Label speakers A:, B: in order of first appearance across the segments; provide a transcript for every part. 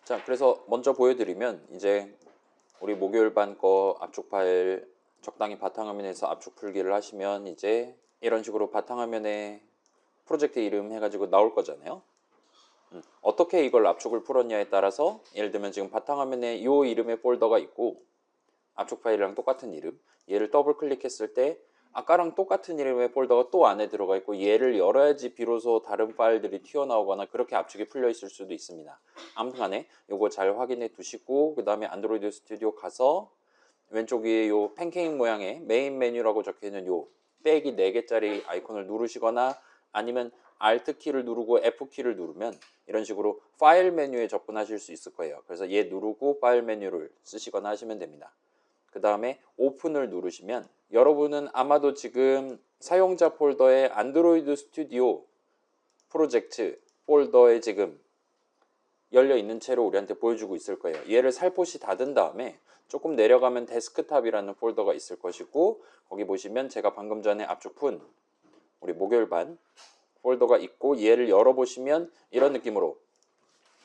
A: 자, 그래서 먼저 보여드리면 이제 우리 목요일반 거 압축 파일 적당히 바탕화면에서 압축 풀기를 하시면 이제 이런 식으로 바탕화면에 프로젝트 이름 해가지고 나올 거잖아요. 어떻게 이걸 압축을 풀었냐에 따라서 예를 들면 지금 바탕화면에 이 이름의 폴더가 있고 압축 파일이랑 똑같은 이름, 얘를 더블 클릭했을 때 아까랑 똑같은 이름의 폴더가 또 안에 들어가 있고 얘를 열어야지 비로소 다른 파일들이 튀어나오거나 그렇게 압축이 풀려 있을 수도 있습니다. 아무튼 간에 이거 잘 확인해 두시고 그 다음에 안드로이드 스튜디오 가서 왼쪽 위에 요 팬케이크 모양의 메인 메뉴라고 적혀있는 요 빼기 4개짜리 아이콘을 누르시거나 아니면 Alt 키를 누르고 F 키를 누르면 이런 식으로 파일 메뉴에 접근하실 수 있을 거예요. 그래서 얘 누르고 파일 메뉴를 쓰시거나 하시면 됩니다. 그 다음에 오픈을 누르시면 여러분은 아마도 지금 사용자 폴더에 안드로이드 스튜디오 프로젝트 폴더에 지금 열려 있는 채로 우리한테 보여주고 있을 거예요. 얘를 살포시 닫은 다음에 조금 내려가면 데스크탑이라는 폴더가 있을 것이고 거기 보시면 제가 방금 전에 압축 푼 우리 목요일반 폴더가 있고 얘를 열어보시면 이런 느낌으로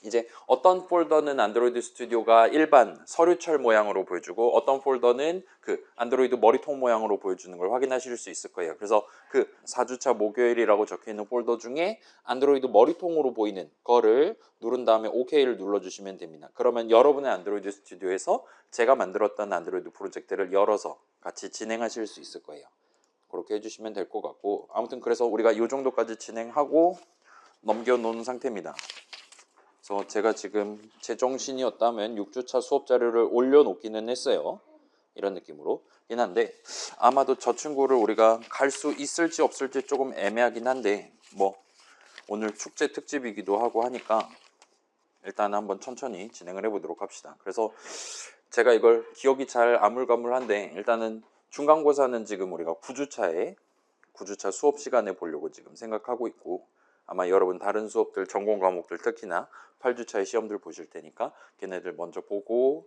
A: 이제 어떤 폴더는 안드로이드 스튜디오가 일반 서류철 모양으로 보여주고 어떤 폴더는 그 안드로이드 머리통 모양으로 보여주는 걸 확인하실 수 있을 거예요. 그래서 그 4주차 목요일이라고 적혀있는 폴더 중에 안드로이드 머리통으로 보이는 거를 누른 다음에 OK를 눌러주시면 됩니다. 그러면 여러분의 안드로이드 스튜디오에서 제가 만들었던 안드로이드 프로젝트를 열어서 같이 진행하실 수 있을 거예요. 그렇게 해주시면 될 것 같고 아무튼 그래서 우리가 이 정도까지 진행하고 넘겨놓은 상태입니다. 그래서 제가 지금 제정신이었다면 6주차 수업 자료를 올려놓기는 했어요. 이런 느낌으로 긴 한데 아마도 저 친구를 우리가 갈 수 있을지 없을지 조금 애매하긴 한데 뭐 오늘 축제 특집이기도 하고 하니까 일단 한번 천천히 진행을 해보도록 합시다. 그래서 제가 이걸 기억이 잘 아물가물한데 일단은 중간고사는 지금 우리가 9주차 수업 시간에 보려고 지금 생각하고 있고 아마 여러분 다른 수업들 전공 과목들 특히나 8주차의 시험들 보실 테니까 걔네들 먼저 보고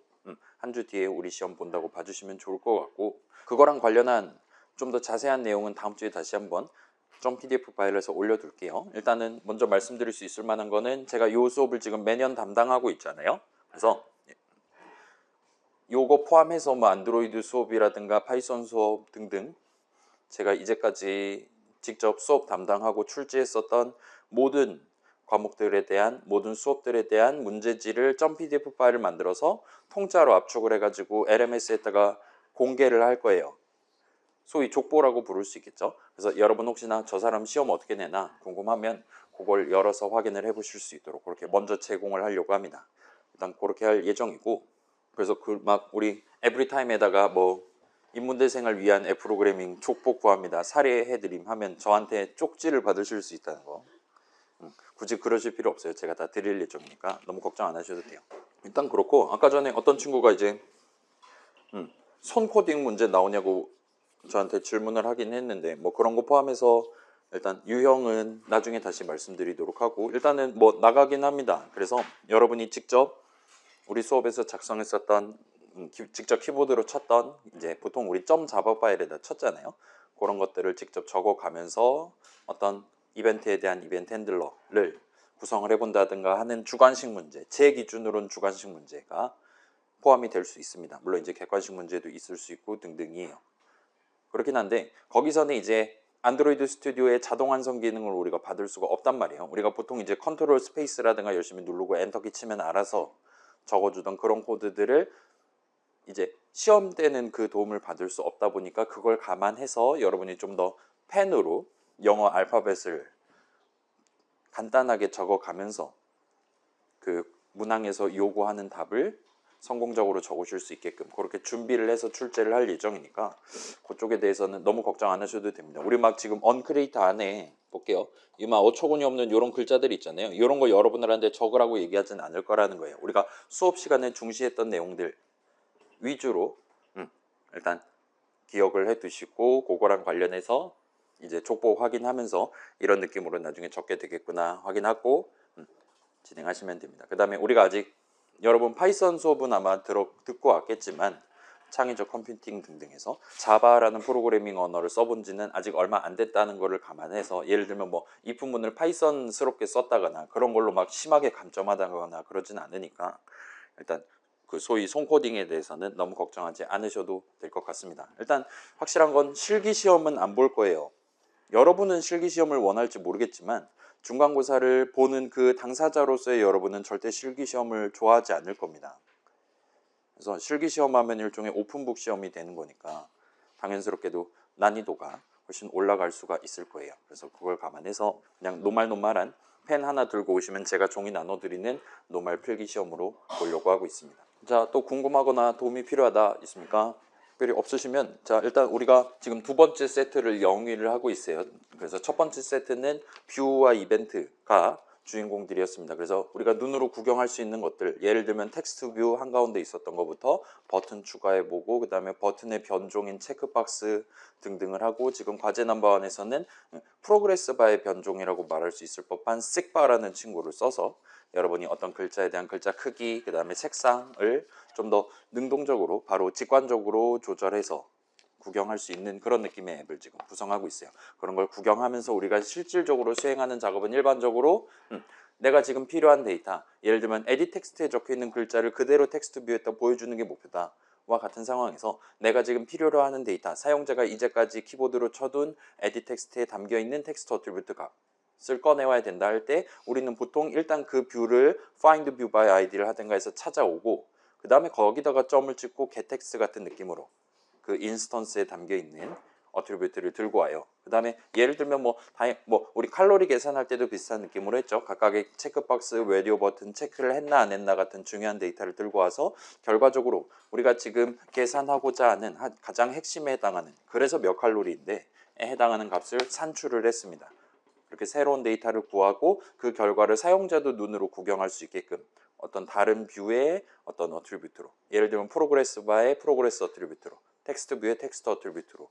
A: 한 주 뒤에 우리 시험 본다고 봐주시면 좋을 것 같고 그거랑 관련한 좀 더 자세한 내용은 다음 주에 다시 한번 좀 PDF 파일에서 올려둘게요. 일단은 먼저 말씀드릴 수 있을 만한 거는 제가 이 수업을 지금 매년 담당하고 있잖아요. 그래서 요거 포함해서 뭐 안드로이드 수업이라든가 파이썬 수업 등등 제가 이제까지 직접 수업 담당하고 출제했었던 모든 과목들에 대한 모든 수업들에 대한 문제지를 .pdf 파일을 만들어서 통짜로 압축을 해가지고 LMS에다가 공개를 할 거예요. 소위 족보라고 부를 수 있겠죠. 그래서 여러분 혹시나 저 사람 시험 어떻게 내나 궁금하면 그걸 열어서 확인을 해 보실 수 있도록 그렇게 먼저 제공을 하려고 합니다. 일단 그렇게 할 예정이고 그래서 그 막 우리 에브리타임에다가 뭐 인문대생을 위한 프로그래밍 족보 구합니다. 사례해드림 하면 저한테 쪽지를 받으실 수 있다는 거. 굳이 그러실 필요 없어요. 제가 다 드릴 예정이니까 너무 걱정 안 하셔도 돼요. 일단 그렇고 아까 전에 어떤 친구가 이제 손 코딩 문제 나오냐고 저한테 질문을 하긴 했는데 뭐 그런 거 포함해서 일단 유형은 나중에 다시 말씀드리도록 하고 일단은 뭐 나가긴 합니다. 그래서 여러분이 직접 우리 수업에서 작성했었던 직접 키보드로 쳤던 이제 보통 우리 점 자바 파일에다 쳤잖아요. 그런 것들을 직접 적어가면서 어떤 이벤트에 대한 이벤트 핸들러를 구성을 해본다든가 하는 주관식 문제, 제 기준으로는 주관식 문제가 포함이 될 수 있습니다. 물론 이제 객관식 문제도 있을 수 있고 등등이에요. 그렇긴 한데 거기서는 이제 안드로이드 스튜디오의 자동 완성 기능을 우리가 받을 수가 없단 말이에요. 우리가 보통 이제 컨트롤 스페이스라든가 열심히 누르고 엔터키 치면 알아서 적어주던 그런 코드들을 이제 시험 때는 그 도움을 받을 수 없다 보니까 그걸 감안해서 여러분이 좀 더 펜으로 영어 알파벳을 간단하게 적어가면서 그 문항에서 요구하는 답을 성공적으로 적으실 수 있게끔 그렇게 준비를 해서 출제를 할 예정이니까 그쪽에 대해서는 너무 걱정 안 하셔도 됩니다. 우리 막 지금 언크리에이터 안에 볼게요. 이 막 어처구니 없는 이런 글자들이 있잖아요. 이런 거 여러분들한테 적으라고 얘기하진 않을 거라는 거예요. 우리가 수업 시간에 중시했던 내용들 위주로 일단 기억을 해 두시고 그거랑 관련해서 이제 족보 확인하면서 이런 느낌으로 나중에 적게 되겠구나 확인하고 진행하시면 됩니다. 그 다음에 우리가 아직 여러분 파이썬 수업은 아마 듣고 왔겠지만 창의적 컴퓨팅 등등해서 자바라는 프로그래밍 언어를 써본 지는 아직 얼마 안 됐다는 것을 감안해서 예를 들면 뭐 if문을 파이썬스럽게 썼다거나 그런 걸로 막 심하게 감점하다거나 그러진 않으니까 일단 그 소위 손코딩에 대해서는 너무 걱정하지 않으셔도 될 것 같습니다. 일단 확실한 건 실기시험은 안 볼 거예요. 여러분은 실기시험을 원할지 모르겠지만 중간고사를 보는 그 당사자로서의 여러분은 절대 실기시험을 좋아하지 않을 겁니다. 그래서 실기시험 하면 일종의 오픈북 시험이 되는 거니까 당연스럽게도 난이도가 훨씬 올라갈 수가 있을 거예요. 그래서 그걸 감안해서 그냥 노말노말한 펜 하나 들고 오시면 제가 종이 나눠드리는 노말 필기시험으로 보려고 하고 있습니다. 자, 또 궁금하거나 도움이 필요하다 있습니까? 특별히 없으시면 자, 일단 우리가 지금 두 번째 세트를 영위를 하고 있어요. 그래서 첫 번째 세트는 뷰와 이벤트가 주인공들이었습니다. 그래서 우리가 눈으로 구경할 수 있는 것들, 예를 들면 텍스트 뷰 한가운데 있었던 것부터 버튼 추가해보고 그 다음에 버튼의 변종인 체크박스 등등을 하고, 지금 과제 넘버1에서는 프로그레스 바의 변종이라고 말할 수 있을 법한 식바라는 친구를 써서 여러분이 어떤 글자에 대한 글자 크기, 그 다음에 색상을 좀 더 능동적으로 바로 직관적으로 조절해서 구경할 수 있는 그런 느낌의 앱을 지금 구성하고 있어요. 그런 걸 구경하면서 우리가 실질적으로 수행하는 작업은 일반적으로 내가 지금 필요한 데이터, 예를 들면 에디 텍스트에 적혀있는 글자를 그대로 텍스트 뷰에다 보여주는 게 목표다 와 같은 상황에서 내가 지금 필요로 하는 데이터, 사용자가 이제까지 키보드로 쳐둔 에디 텍스트에 담겨있는 텍스트 어트리뷰트 값을 꺼내와야 된다 할 때 우리는 보통 일단 그 뷰를 find view by id를 하든가 해서 찾아오고, 그 다음에 거기다가 점을 찍고 getText 같은 느낌으로 그 인스턴스에 담겨 있는 어트리뷰트를 들고 와요. 그 다음에 예를 들면 뭐 우리 칼로리 계산할 때도 비슷한 느낌으로 했죠. 각각의 체크박스, 웨리오 버튼 체크를 했나 안 했나 같은 중요한 데이터를 들고 와서 결과적으로 우리가 지금 계산하고자 하는 가장 핵심에 해당하는, 그래서 몇 칼로리인데 해당하는 값을 산출을 했습니다. 이렇게 새로운 데이터를 구하고 그 결과를 사용자도 눈으로 구경할 수 있게끔 어떤 다른 뷰의 어떤 어트리뷰트로, 예를 들면 프로그레스 바의 프로그레스 어트리뷰트로, 텍스트 뷰의 텍스트 어트리뷰트로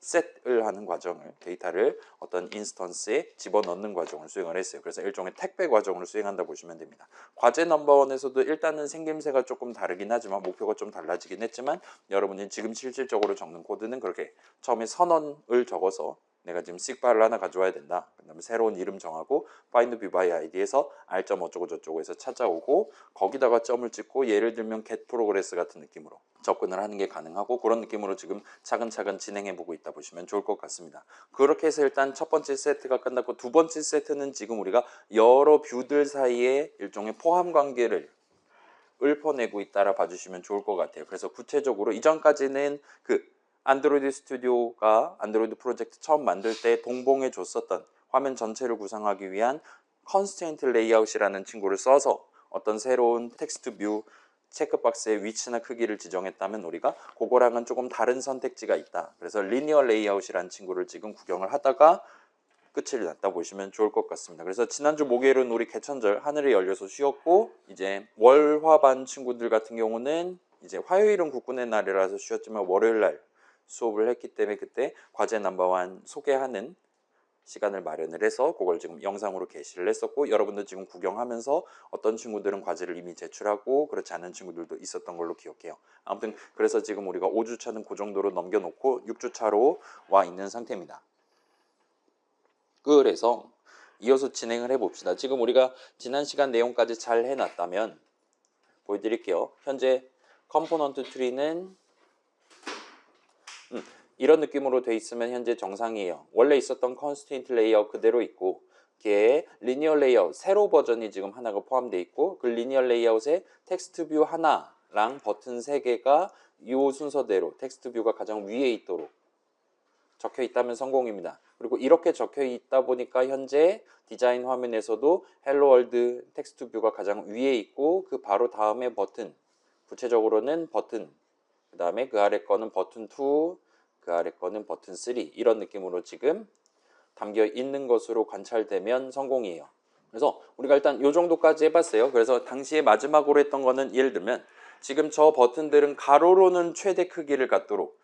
A: 셋을 하는 과정을, 데이터를 어떤 인스턴스에 집어넣는 과정을 수행을 했어요. 그래서 일종의 택배 과정을 수행한다 보시면 됩니다. 과제 넘버1에서도 일단은 생김새가 조금 다르긴 하지만 목표가 좀 달라지긴 했지만 여러분이 지금 실질적으로 적는 코드는 그렇게 처음에 선언을 적어서 내가 지금 식바를 하나 가져와야 된다. 그 다음에 새로운 이름 정하고 find view by id에서 r. 어쩌고 저쩌고 해서 찾아오고 거기다가 점을 찍고 예를 들면 get progress 같은 느낌으로 접근을 하는 게 가능하고, 그런 느낌으로 지금 차근차근 진행해 보고 있다 보시면 좋을 것 같습니다. 그렇게 해서 일단 첫 번째 세트가 끝났고, 두 번째 세트는 지금 우리가 여러 뷰들 사이에 일종의 포함 관계를 읊어내고 있다라 봐주시면 좋을 것 같아요. 그래서 구체적으로 이전까지는 그 안드로이드 스튜디오가 안드로이드 프로젝트 처음 만들 때 동봉해 줬었던 화면 전체를 구성하기 위한 컨스트레인트 레이아웃이라는 친구를 써서 어떤 새로운 텍스트 뷰 체크박스의 위치나 크기를 지정했다면 우리가 그거랑은 조금 다른 선택지가 있다. 그래서 리니어 레이아웃이라는 친구를 지금 구경을 하다가 끝을 났다 보시면 좋을 것 같습니다. 그래서 지난주 목요일은 우리 개천절 하늘이 열려서 쉬었고, 이제 월화반 친구들 같은 경우는 이제 화요일은 국군의 날이라서 쉬었지만 월요일 날 수업을 했기 때문에 그때 과제 넘버1 소개하는 시간을 마련을 해서 그걸 지금 영상으로 게시를 했었고, 여러분도 지금 구경하면서 어떤 친구들은 과제를 이미 제출하고 그렇지 않은 친구들도 있었던 걸로 기억해요. 아무튼 그래서 지금 우리가 5주차는 그 정도로 넘겨놓고 6주차로 와 있는 상태입니다. 그래서 이어서 진행을 해봅시다. 지금 우리가 지난 시간 내용까지 잘 해놨다면 보여드릴게요. 현재 컴포넌트 트리는 이런 느낌으로 돼 있으면 현재 정상이에요. 원래 있었던 컨스트레인트 레이아웃 그대로 있고, 걔의 리니어 레이아웃 세로 버전이 지금 하나가 포함되어 있고, 그 리니어 레이아웃에 텍스트 뷰 하나랑 버튼 3개가 이 순서대로 텍스트 뷰가 가장 위에 있도록 적혀 있다면 성공입니다. 그리고 이렇게 적혀 있다 보니까 현재 디자인 화면에서도 헬로 월드 텍스트 뷰가 가장 위에 있고, 그 바로 다음에 버튼, 구체적으로는 버튼, 그 다음에 그 아래 거는 버튼 2, 그 아래 거는 버튼 3, 이런 느낌으로 지금 담겨 있는 것으로 관찰되면 성공이에요. 그래서 우리가 일단 이 정도까지 해봤어요. 그래서 당시에 마지막으로 했던 거는 예를 들면 지금 저 버튼들은 가로로는 최대 크기를 갖도록,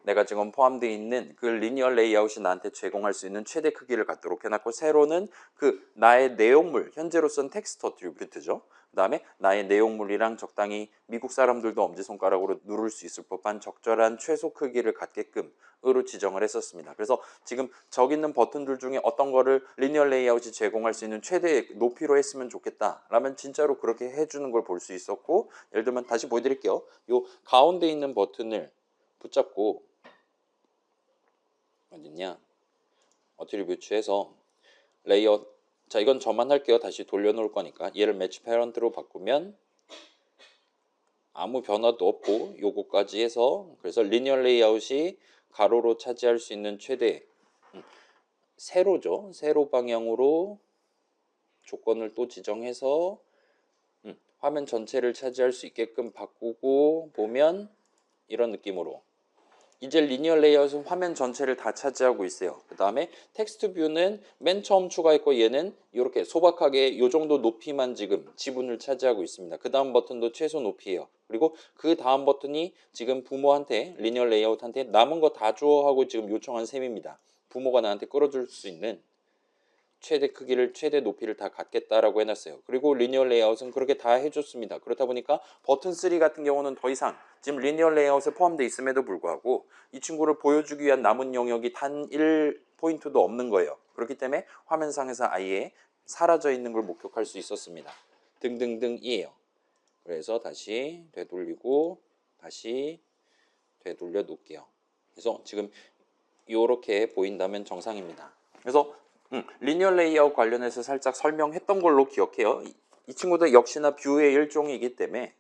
A: 내가 지금 포함되어 있는 그 리니어 레이아웃이 나한테 제공할 수 있는 최대 크기를 갖도록 해놨고, 세로는 그 나의 내용물, 현재로서는 텍스트 어트리뷰트죠. 그 다음에 나의 내용물이랑 적당히 미국 사람들도 엄지손가락으로 누를 수 있을 법한 적절한 최소 크기를 갖게끔 으로 지정을 했었습니다. 그래서 지금 저기 있는 버튼들 중에 어떤 거를 리니어 레이아웃이 제공할 수 있는 최대 높이로 했으면 좋겠다 라면 진짜로 그렇게 해주는 걸 볼 수 있었고, 예를 들면 다시 보여드릴게요. 요 가운데 있는 버튼을 붙잡고 어딨냐, 어트리뷰츠에서 레이아웃, 자 이건 저만 할게요. 다시 돌려놓을 거니까 얘를 매치 패런트로 바꾸면 아무 변화도 없고 요거까지 해서, 그래서 리니어 레이아웃이 가로로 차지할 수 있는 최대 세로죠. 세로 방향으로 조건을 또 지정해서 화면 전체를 차지할 수 있게끔 바꾸고 보면 이런 느낌으로 이제 리니어 레이아웃은 화면 전체를 다 차지하고 있어요. 그 다음에 텍스트 뷰는 맨 처음 추가했고 얘는 이렇게 소박하게 이 정도 높이만 지금 지분을 차지하고 있습니다. 그 다음 버튼도 최소 높이에요. 그리고 그 다음 버튼이 지금 부모한테, 리니어 레이아웃한테 남은 거 다 줘 하고 지금 요청한 셈입니다. 부모가 나한테 끌어줄 수 있는 최대 크기를, 최대 높이를 다 갖겠다라고 해놨어요. 그리고 리니어 레이아웃은 그렇게 다 해줬습니다. 그렇다 보니까 버튼 3 같은 경우는 더 이상 지금 리니어 레이아웃에 포함되어 있음에도 불구하고 이 친구를 보여주기 위한 남은 영역이 단 1포인트도 없는 거예요. 그렇기 때문에 화면상에서 아예 사라져 있는 걸 목격할 수 있었습니다. 등등등이에요. 그래서 다시 되돌리고 다시 되돌려 놓을게요. 그래서 지금 이렇게 보인다면 정상입니다. 그래서 리니어 레이아웃 관련해서 살짝 설명했던 걸로 기억해요. 이 친구도 역시나 뷰의 일종이기 때문에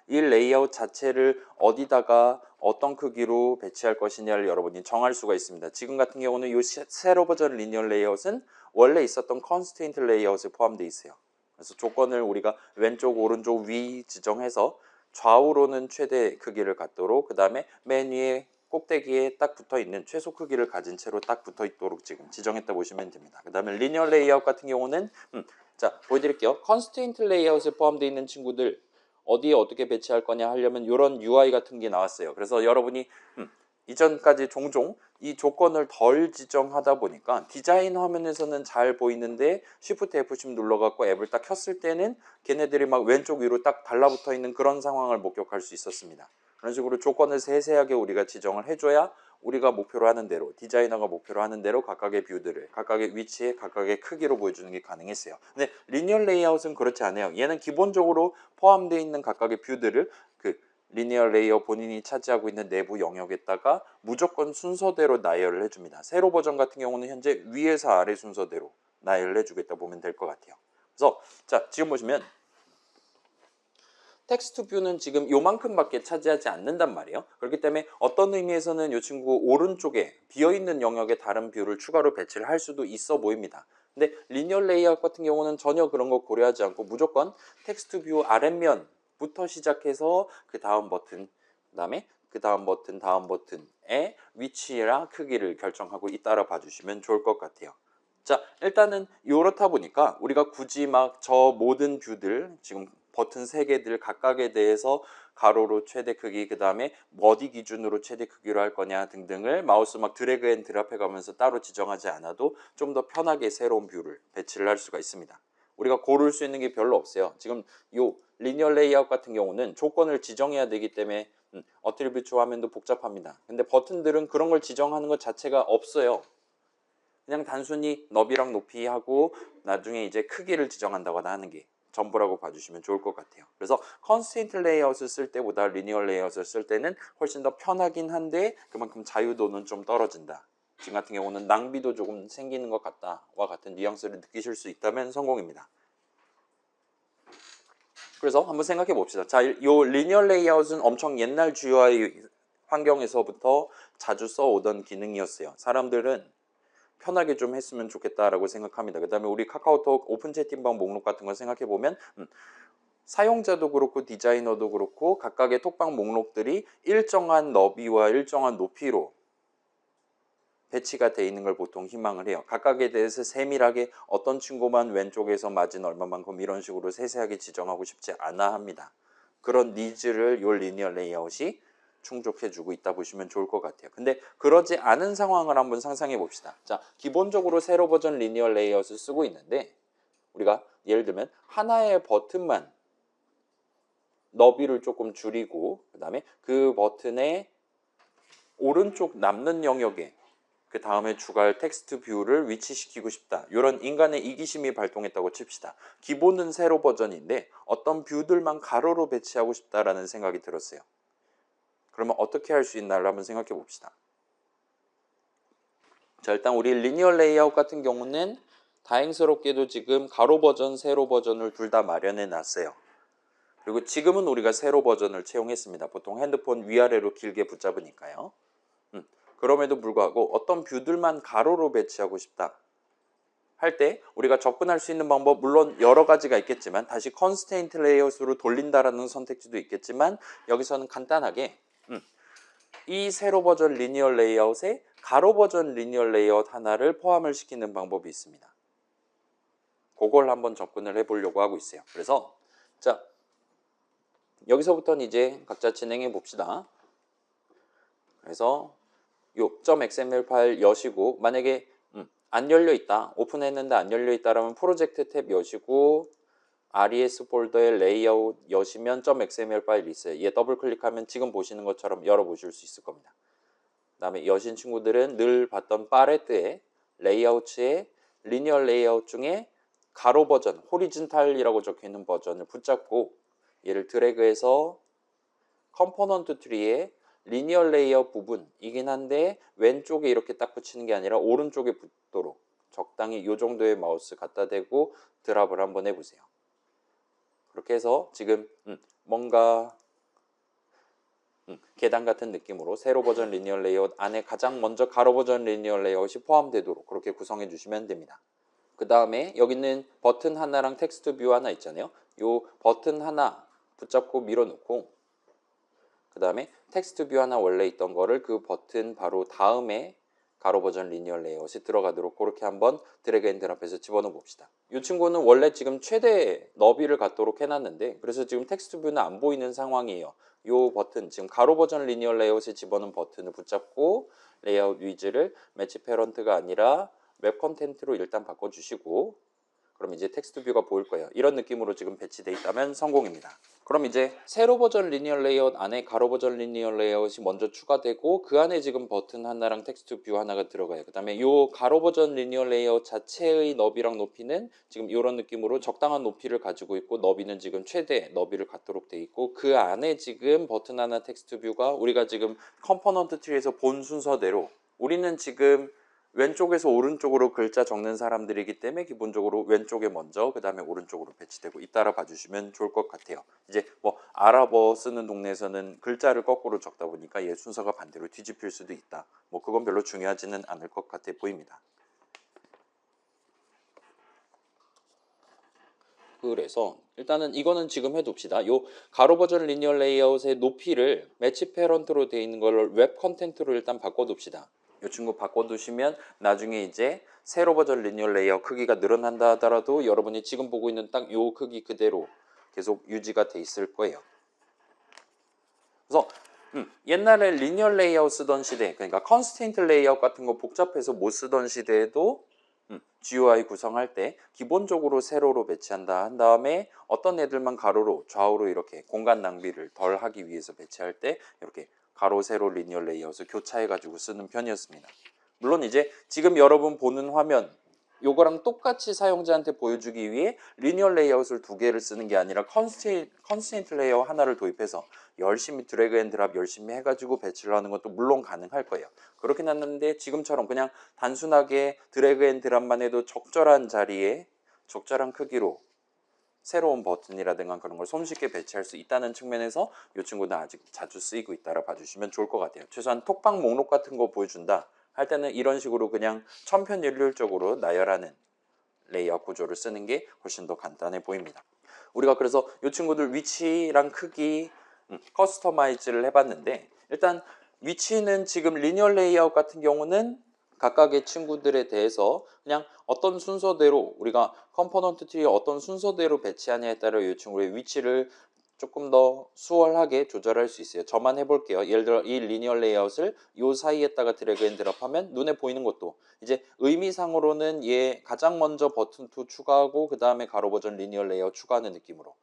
A: 이 레이아웃 자체를 어디다가 어떤 크기로 배치할 것이냐를 여러분이 정할 수가 있습니다. 지금 같은 경우는 이 새로 버전 리니어 레이아웃은 원래 있었던 컨스트레인트 레이아웃에 포함되어 있어요. 그래서 조건을 우리가 왼쪽 오른쪽 위 지정해서 좌우로는 최대 크기를 갖도록, 그 다음에 맨 위에 꼭대기에 딱 붙어 있는 최소 크기를 가진 채로 딱 붙어 있도록 지금 지정했다 보시면 됩니다. 그 다음에 리니어 레이아웃 같은 경우는 자 보여드릴게요. 컨스트레인트 레이아웃에 포함되어 있는 친구들 어디에 어떻게 배치할 거냐 하려면 이런 UI 같은 게 나왔어요. 그래서 여러분이 이전까지 종종 이 조건을 덜 지정하다 보니까 디자인 화면에서는 잘 보이는데 Shift F10 눌러갖고 앱을 딱 켰을 때는 걔네들이 막 왼쪽 위로 딱 달라붙어 있는 그런 상황을 목격할 수 있었습니다. 그런 식으로 조건을 세세하게 우리가 지정을 해줘야 우리가 목표로 하는 대로, 디자이너가 목표로 하는 대로 각각의 뷰들을 각각의 위치에 각각의 크기로 보여주는 게 가능했어요. 근데 리니어 레이아웃은 그렇지 않아요. 얘는 기본적으로 포함되어 있는 각각의 뷰들을 그 리니어 레이어 본인이 차지하고 있는 내부 영역에다가 무조건 순서대로 나열을 해줍니다. 세로 버전 같은 경우는 현재 위에서 아래 순서대로 나열을 해주겠다 보면 될 것 같아요. 그래서 자 지금 보시면 텍스트 뷰는 지금 요만큼밖에 차지하지 않는단 말이에요. 그렇기 때문에 어떤 의미에서는 이 친구 오른쪽에 비어있는 영역에 다른 뷰를 추가로 배치를 할 수도 있어 보입니다. 근데 리니어 레이아웃 같은 경우는 전혀 그런 거 고려하지 않고 무조건 텍스트 뷰 아랫면부터 시작해서 그 다음 버튼, 그 다음에 그 다음 버튼, 다음 버튼의 위치랑 크기를 결정하고 잇따라 봐주시면 좋을 것 같아요. 자 일단은 이렇다 보니까 우리가 굳이 막 저 모든 뷰들 지금 버튼 3개들 각각에 대해서 가로로 최대 크기, 그 다음에 어디 기준으로 최대 크기로 할 거냐 등등을 마우스 막 드래그 앤 드랍 해가면서 따로 지정하지 않아도 좀 더 편하게 새로운 뷰를 배치를 할 수가 있습니다. 우리가 고를 수 있는 게 별로 없어요. 지금 요 리니어 레이아웃 같은 경우는 조건을 지정해야 되기 때문에 어트리뷰트 화면도 복잡합니다. 근데 버튼들은 그런 걸 지정하는 것 자체가 없어요. 그냥 단순히 너비랑 높이 하고 나중에 이제 크기를 지정한다거나 하는 게 전부라고 봐주시면 좋을 것 같아요. 그래서 컨스트레인트 레이아웃을 쓸 때보다 리니어 레이아웃을 쓸 때는 훨씬 더 편하긴 한데 그만큼 자유도는 좀 떨어진다. 지금 같은 경우는 낭비도 조금 생기는 것 같다와 같은 뉘앙스를 느끼실 수 있다면 성공입니다. 그래서 한번 생각해 봅시다. 자, 요 리니어 레이아웃은 엄청 옛날 GUI 환경에서부터 자주 써오던 기능이었어요. 사람들은 편하게 좀 했으면 좋겠다라고 생각합니다. 그 다음에 우리 카카오톡 오픈 채팅방 목록 같은 걸 생각해 보면 사용자도 그렇고 디자이너도 그렇고 각각의 톡방 목록들이 일정한 너비와 일정한 높이로 배치가 돼 있는 걸 보통 희망을 해요. 각각에 대해서 세밀하게 어떤 친구만 왼쪽에서 마진 얼마만큼 이런 식으로 세세하게 지정하고 싶지 않아 합니다. 그런 니즈를 요 리니어 레이아웃이 충족해주고 있다 보시면 좋을 것 같아요. 근데 그러지 않은 상황을 한번 상상해 봅시다. 자, 기본적으로 세로 버전 리니어 레이아웃을 쓰고 있는데 우리가 예를 들면 하나의 버튼만 너비를 조금 줄이고 그 다음에 그 버튼의 오른쪽 남는 영역에 그 다음에 추가할 텍스트 뷰를 위치시키고 싶다. 이런 인간의 이기심이 발동했다고 칩시다. 기본은 세로 버전인데 어떤 뷰들만 가로로 배치하고 싶다라는 생각이 들었어요. 그러면 어떻게 할 수 있나를 한번 생각해 봅시다. 자, 일단 우리 리니어 레이아웃 같은 경우는 다행스럽게도 지금 가로 버전, 세로 버전을 둘 다 마련해 놨어요. 그리고 지금은 우리가 세로 버전을 채용했습니다. 보통 핸드폰 위아래로 길게 붙잡으니까요. 그럼에도 불구하고 어떤 뷰들만 가로로 배치하고 싶다 할 때 우리가 접근할 수 있는 방법 물론 여러 가지가 있겠지만 다시 컨스트레인트 레이아웃으로 돌린다라는 선택지도 있겠지만 여기서는 간단하게 이 세로 버전 리니어 레이아웃에 가로 버전 리니어 레이아웃 하나를 포함을 시키는 방법이 있습니다. 그걸 한번 접근을 해보려고 하고 있어요. 그래서 자 여기서부터는 이제 각자 진행해 봅시다. 그래서 요 .xml 파일 여시고 만약에 안 열려 있다 오픈했는데 안 열려 있다라면 프로젝트 탭 여시고 res 폴더의 레이아웃 여시면 .xml 파일이 있어요. 얘 더블 클릭하면 지금 보시는 것처럼 열어보실 수 있을 겁니다. 그 다음에 여신 친구들은 늘 봤던 팔레트의 레이아웃의 리니어 레이아웃 중에 가로 버전, 호리즌탈이라고 적혀있는 버전을 붙잡고 얘를 드래그해서 컴포넌트 트리의 리니어 레이아웃 부분이긴 한데 왼쪽에 이렇게 딱 붙이는 게 아니라 오른쪽에 붙도록 적당히 이 정도의 마우스 갖다 대고 드랍을 한번 해보세요. 그렇게 해서 지금 뭔가 계단 같은 느낌으로 세로 버전 리니어 레이아웃 안에 가장 먼저 가로 버전 리니어 레이아웃이 포함되도록 그렇게 구성해 주시면 됩니다. 그 다음에 여기 있는 버튼 하나랑 텍스트 뷰 하나 있잖아요. 이 버튼 하나 붙잡고 밀어놓고 그 다음에 텍스트 뷰 하나 원래 있던 거를 그 버튼 바로 다음에 가로 버전 리니어 레이아웃이 들어가도록 그렇게 한번 드래그 앤 드랍해서 집어넣어 봅시다. 이 친구는 원래 지금 최대 너비를 갖도록 해놨는데 그래서 지금 텍스트 뷰는 안 보이는 상황이에요. 이 버튼 지금 가로 버전 리니어 레이아웃에 집어넣은 버튼을 붙잡고 레이아웃 위즈를 매치 패런트가 아니라 웹 컨텐트로 일단 바꿔주시고 그럼 이제 텍스트 뷰가 보일 거예요. 이런 느낌으로 지금 배치되어 있다면 성공입니다. 그럼 이제 세로 버전 리니어 레이아웃 안에 가로 버전 리니어 레이아웃이 먼저 추가되고 그 안에 지금 버튼 하나랑 텍스트 뷰 하나가 들어가요. 그 다음에 이 가로 버전 리니어 레이아웃 자체의 너비랑 높이는 지금 이런 느낌으로 적당한 높이를 가지고 있고 너비는 지금 최대 너비를 갖도록 되어 있고 그 안에 지금 버튼 하나 텍스트 뷰가 우리가 지금 컴포넌트 트리에서 본 순서대로 우리는 지금 왼쪽에서 오른쪽으로 글자 적는 사람들이기 때문에 기본적으로 왼쪽에 먼저 그 다음에 오른쪽으로 배치되고 잇따라 봐주시면 좋을 것 같아요. 이제 뭐 아랍어 쓰는 동네에서는 글자를 거꾸로 적다 보니까 얘 순서가 반대로 뒤집힐 수도 있다. 뭐 그건 별로 중요하지는 않을 것 같아 보입니다. 그래서 일단은 이거는 지금 해둡시다. 요 가로 버전 리니어 레이아웃의 높이를 매치 패런트로 되어 있는 걸 웹 컨텐트로 일단 바꿔둡시다. 이 친구 바꿔두시면 나중에 이제 세로 버전 리니어 레이아웃 크기가 늘어난다 하더라도 여러분이 지금 보고 있는 딱 요 크기 그대로 계속 유지가 돼 있을 거예요. 그래서 옛날에 리니어 레이아웃 쓰던 시대 그러니까 컨스트레인트 레이아웃 같은 거 복잡해서 못 쓰던 시대에도 GUI 구성할 때 기본적으로 세로로 배치한다 한 다음에 어떤 애들만 가로로 좌우로 이렇게 공간 낭비를 덜 하기 위해서 배치할 때 이렇게 가로 세로 리니어 레이아웃을 교차해 가지고 쓰는 편이었습니다. 물론 이제 지금 여러분 보는 화면 요거랑 똑같이 사용자한테 보여주기 위해 리니어 레이아웃을 두 개를 쓰는 게 아니라 컨스트레인트 레이아웃 하나를 도입해서 열심히 드래그 앤 드랍 열심히 해가지고 배치를 하는 것도 물론 가능할 거예요. 그렇긴 했는데 지금처럼 그냥 단순하게 드래그 앤 드랍만 해도 적절한 자리에 적절한 크기로 새로운 버튼이라든가 그런 걸 손쉽게 배치할 수 있다는 측면에서 이 친구는 아직 자주 쓰이고 있다라 봐주시면 좋을 것 같아요. 최소한 톡방 목록 같은 거 보여준다 할 때는 이런 식으로 그냥 천편일률적으로 나열하는 레이아웃 구조를 쓰는 게 훨씬 더 간단해 보입니다. 우리가 그래서 이 친구들 위치랑 크기 커스터마이즈를 해봤는데 일단 위치는 지금 리니어 레이아웃 같은 경우는 각각의 친구들에 대해서 그냥 어떤 순서대로 우리가 컴포넌트 트리에 어떤 순서대로 배치하냐에 따라 이 친구의 위치를 조금 더 수월하게 조절할 수 있어요. 저만 해볼게요. 예를 들어 이 리니어 레이아웃을 이 사이에다가 드래그 앤 드랍하면 눈에 보이는 것도 이제 의미상으로는 얘 가장 먼저 버튼 2 추가하고 그 다음에 가로 버전 리니어 레이아웃 추가하는 느낌으로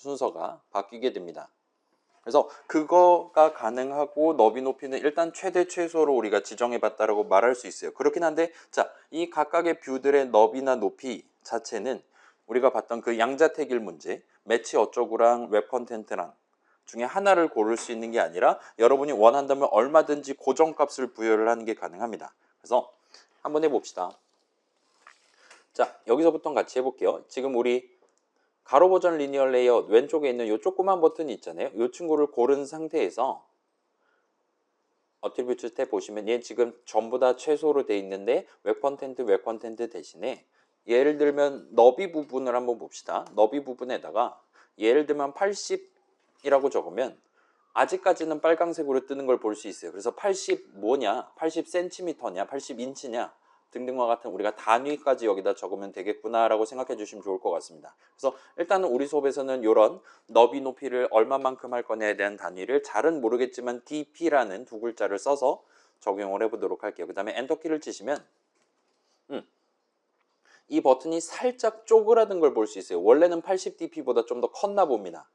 A: 순서가 바뀌게 됩니다. 그래서 그거가 가능하고 너비 높이는 일단 최대 최소로 우리가 지정해 봤다라고 말할 수 있어요. 그렇긴 한데 자, 이 각각의 뷰들의 너비나 높이 자체는 우리가 봤던 그 양자택일 문제, 매치 어쩌고랑 웹 컨텐츠랑 중에 하나를 고를 수 있는 게 아니라 여러분이 원한다면 얼마든지 고정값을 부여를 하는 게 가능합니다. 그래서 한번 해봅시다. 자, 여기서부터 같이 해볼게요. 지금 우리 가로 버전 리니어 레이아웃 왼쪽에 있는 이 조그만 버튼이 있잖아요. 이 친구를 고른 상태에서 어트리뷰트 탭 보시면 얘 지금 전부 다 최소로 돼 있는데 웹 컨텐트 대신에 예를 들면 너비 부분을 한번 봅시다. 너비 부분에다가 예를 들면 80이라고 적으면 아직까지는 빨강색으로 뜨는 걸 볼 수 있어요. 그래서 80 뭐냐, 80cm냐, 80인치냐 등등과 같은 우리가 단위까지 여기다 적으면 되겠구나라고 생각해 주시면 좋을 것 같습니다. 그래서 일단은 우리 수업에서는 이런 너비 높이를 얼마만큼 할 거냐에 대한 단위를 잘은 모르겠지만 dp라는 두 글자를 써서 적용을 해보도록 할게요. 그 다음에 엔터키를 치시면 이 버튼이 살짝 쪼그라든 걸 볼 수 있어요. 원래는 80dp보다 좀 더 컸나 봅니다.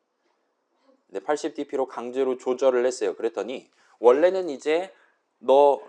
A: 근데 80dp로 강제로 조절을 했어요. 그랬더니 원래는 이제 너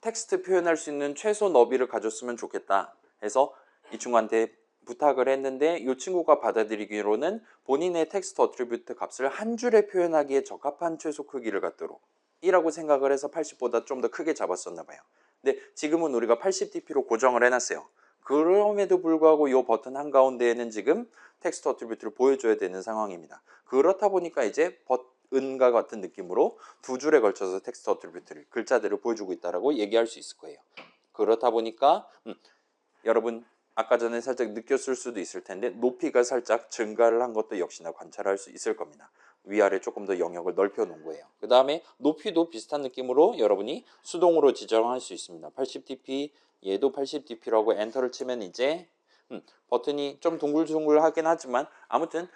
A: 텍스트 표현할 수 있는 최소 너비를 가졌으면 좋겠다 해서 이 친구한테 부탁을 했는데 이 친구가 받아들이기로는 본인의 텍스트 어트리뷰트 값을 한 줄에 표현하기에 적합한 최소 크기를 갖도록 이라고 생각을 해서 80보다 좀 더 크게 잡았었나 봐요. 근데 지금은 우리가 80dp로 고정을 해놨어요. 그럼에도 불구하고 이 버튼 한가운데에는 지금 텍스트 어트리뷰트를 보여줘야 되는 상황입니다. 그렇다 보니까 이제 은과 같은 느낌으로 두 줄에 걸쳐서 텍스트 어트리뷰트를 글자들을 보여주고 있다라고 얘기할 수 있을 거예요. 그렇다 보니까 여러분 아까 전에 살짝 느꼈을 수도 있을 텐데 높이가 살짝 증가를 한 것도 역시나 관찰할 수 있을 겁니다. 위아래 조금 더 영역을 넓혀 놓은 거예요. 그 다음에 높이도 비슷한 느낌으로 여러분이 수동으로 지정할 수 있습니다. 80dp 얘도 80dp라고 엔터를 치면 이제 버튼이 좀 둥글둥글하긴 하지만 아무튼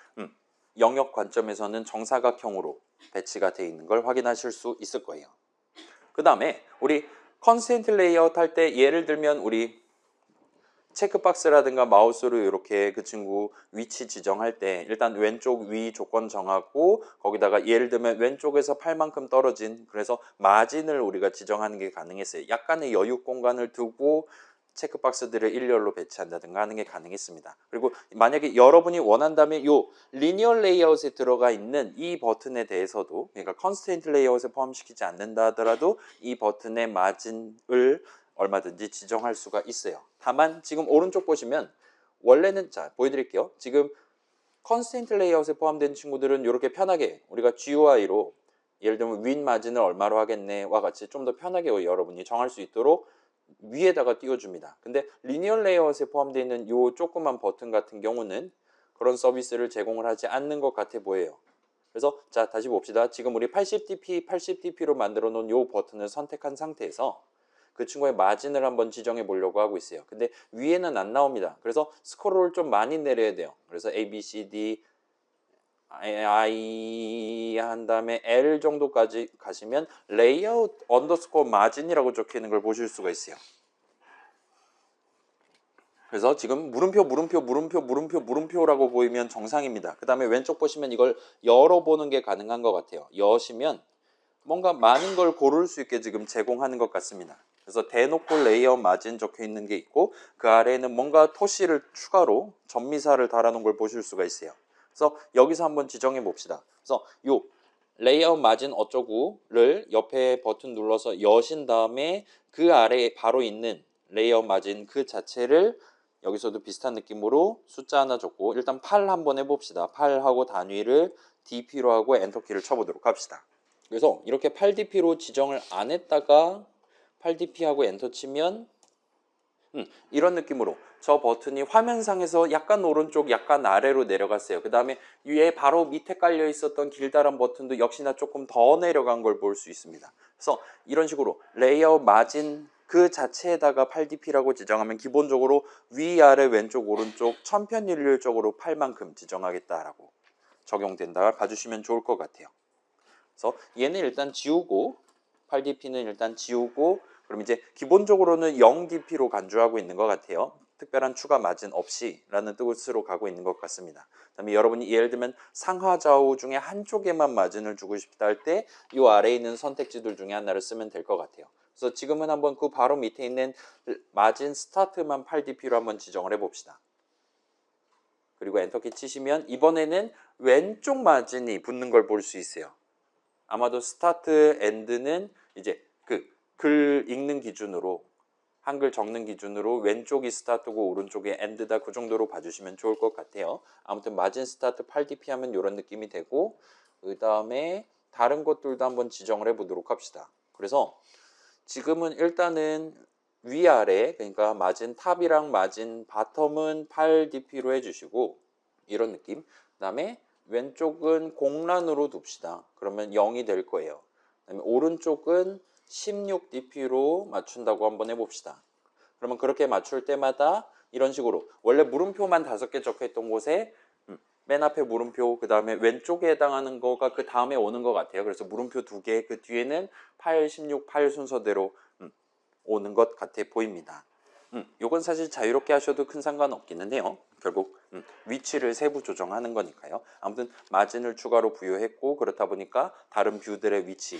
A: 영역 관점에서는 정사각형으로 배치가 되어 있는 걸 확인하실 수 있을 거예요. 그 다음에 우리 컨스트레인트 레이아웃 할 때 예를 들면 우리 체크박스라든가 마우스로 이렇게 그 친구 위치 지정할 때 일단 왼쪽 위 조건 정하고 거기다가 예를 들면 왼쪽에서 팔만큼 떨어진 그래서 마진을 우리가 지정하는 게 가능했어요. 약간의 여유 공간을 두고 체크박스들을 일렬로 배치한다든가 하는 게 가능했습니다. 그리고 만약에 여러분이 원한다면 이 리니어 레이아웃에 들어가 있는 이 버튼에 대해서도 그러니까 컨스트레인트 레이아웃에 포함시키지 않는다 하더라도 이 버튼의 마진을 얼마든지 지정할 수가 있어요. 다만 지금 오른쪽 보시면 원래는 자 보여드릴게요. 지금 컨스트레인트 레이아웃에 포함된 친구들은 이렇게 편하게 우리가 GUI로 예를 들면 윈 마진을 얼마로 하겠네와 같이 좀 더 편하게 여러분이 정할 수 있도록 위에다가 띄워줍니다. 근데 리니어 레이아웃에 포함되어 있는 이 조그만 버튼 같은 경우는 그런 서비스를 제공을 하지 않는 것 같아 보여요. 그래서 자 다시 봅시다. 지금 우리 80dp로 만들어 놓은 이 버튼을 선택한 상태에서 그 친구의 마진을 한번 지정해 보려고 하고 있어요. 근데 위에는 안 나옵니다. 그래서 스크롤을 좀 많이 내려야 돼요. 그래서 A, B, C, D, I 한 다음에 L 정도까지 가시면 레이아웃 언더스코어 마진이라고 적혀 있는 걸 보실 수가 있어요. 그래서 지금 물음표라고 보이면 정상입니다. 그 다음에 왼쪽 보시면 이걸 열어보는 게 가능한 것 같아요. 여시면 뭔가 많은 걸 고를 수 있게 지금 제공하는 것 같습니다. 그래서 대놓고 레이아웃 마진 적혀 있는 게 있고 그 아래에는 뭔가 토시를 추가로 전미사를 달아놓은 걸 보실 수가 있어요. 그래서 여기서 한번 지정해 봅시다. 그래서 요 레이아웃 마진 어쩌구를 옆에 버튼 눌러서 여신 다음에 그 아래에 바로 있는 레이아웃 마진 그 자체를 여기서도 비슷한 느낌으로 숫자 하나 적고 일단 8 한번 해봅시다. 8하고 단위를 dp로 하고 엔터키를 쳐보도록 합시다. 그래서 이렇게 8dp로 지정을 안 했다가 8dp하고 엔터 치면 이런 느낌으로 저 버튼이 화면상에서 약간 오른쪽 약간 아래로 내려갔어요. 그 다음에 위에 바로 밑에 깔려 있었던 길다란 버튼도 역시나 조금 더 내려간 걸 볼 수 있습니다. 그래서 이런 식으로 레이아웃 마진 그 자체에다가 8dp라고 지정하면 기본적으로 위아래 왼쪽 오른쪽 천편일률적으로 8만큼 지정하겠다라고 적용된다 봐주시면 좋을 것 같아요. 그래서 얘는 일단 지우고 8dp는 일단 지우고 그럼 이제 기본적으로는 0dp로 간주하고 있는 것 같아요. 특별한 추가 마진 없이 라는 뜻으로 가고 있는 것 같습니다. 그다음에 여러분이 예를 들면 상하 좌우 중에 한쪽에만 마진을 주고 싶다 할 때 이 아래에 있는 선택지들 중에 하나를 쓰면 될 것 같아요. 그래서 지금은 한번 그 바로 밑에 있는 마진 스타트만 8dp로 한번 지정을 해봅시다. 그리고 엔터키 치시면 이번에는 왼쪽 마진이 붙는 걸 볼 수 있어요. 아마도 스타트 엔드는 이제 그 글 읽는 기준으로 한글 적는 기준으로 왼쪽이 스타트고 오른쪽이 엔드다, 그 정도로 봐주시면 좋을 것 같아요. 아무튼 마진 스타트 8dp 하면 이런 느낌이 되고, 그 다음에 다른 것들도 한번 지정을 해보도록 합시다. 그래서 지금은 일단은 위아래, 그러니까 마진 탑이랑 마진 바텀은 8dp로 해주시고, 이런 느낌. 그 다음에 왼쪽은 공란으로 둡시다. 그러면 0이 될 거예요. 그다음에 오른쪽은 16dp로 맞춘다고 한번 해봅시다. 그러면 그렇게 맞출 때마다 이런 식으로 원래 물음표만 5개 적혀있던 곳에 맨 앞에 물음표, 그 다음에 왼쪽에 해당하는 거가 그 다음에 오는 것 같아요. 그래서 물음표 2개, 그 뒤에는 8, 16, 8 순서대로 오는 것 같아 보입니다. 요건 사실 자유롭게 하셔도 큰 상관 없기는 해요. 결국 위치를 세부 조정하는 거니까요. 아무튼 마진을 추가로 부여했고, 그렇다 보니까 다른 뷰들의 위치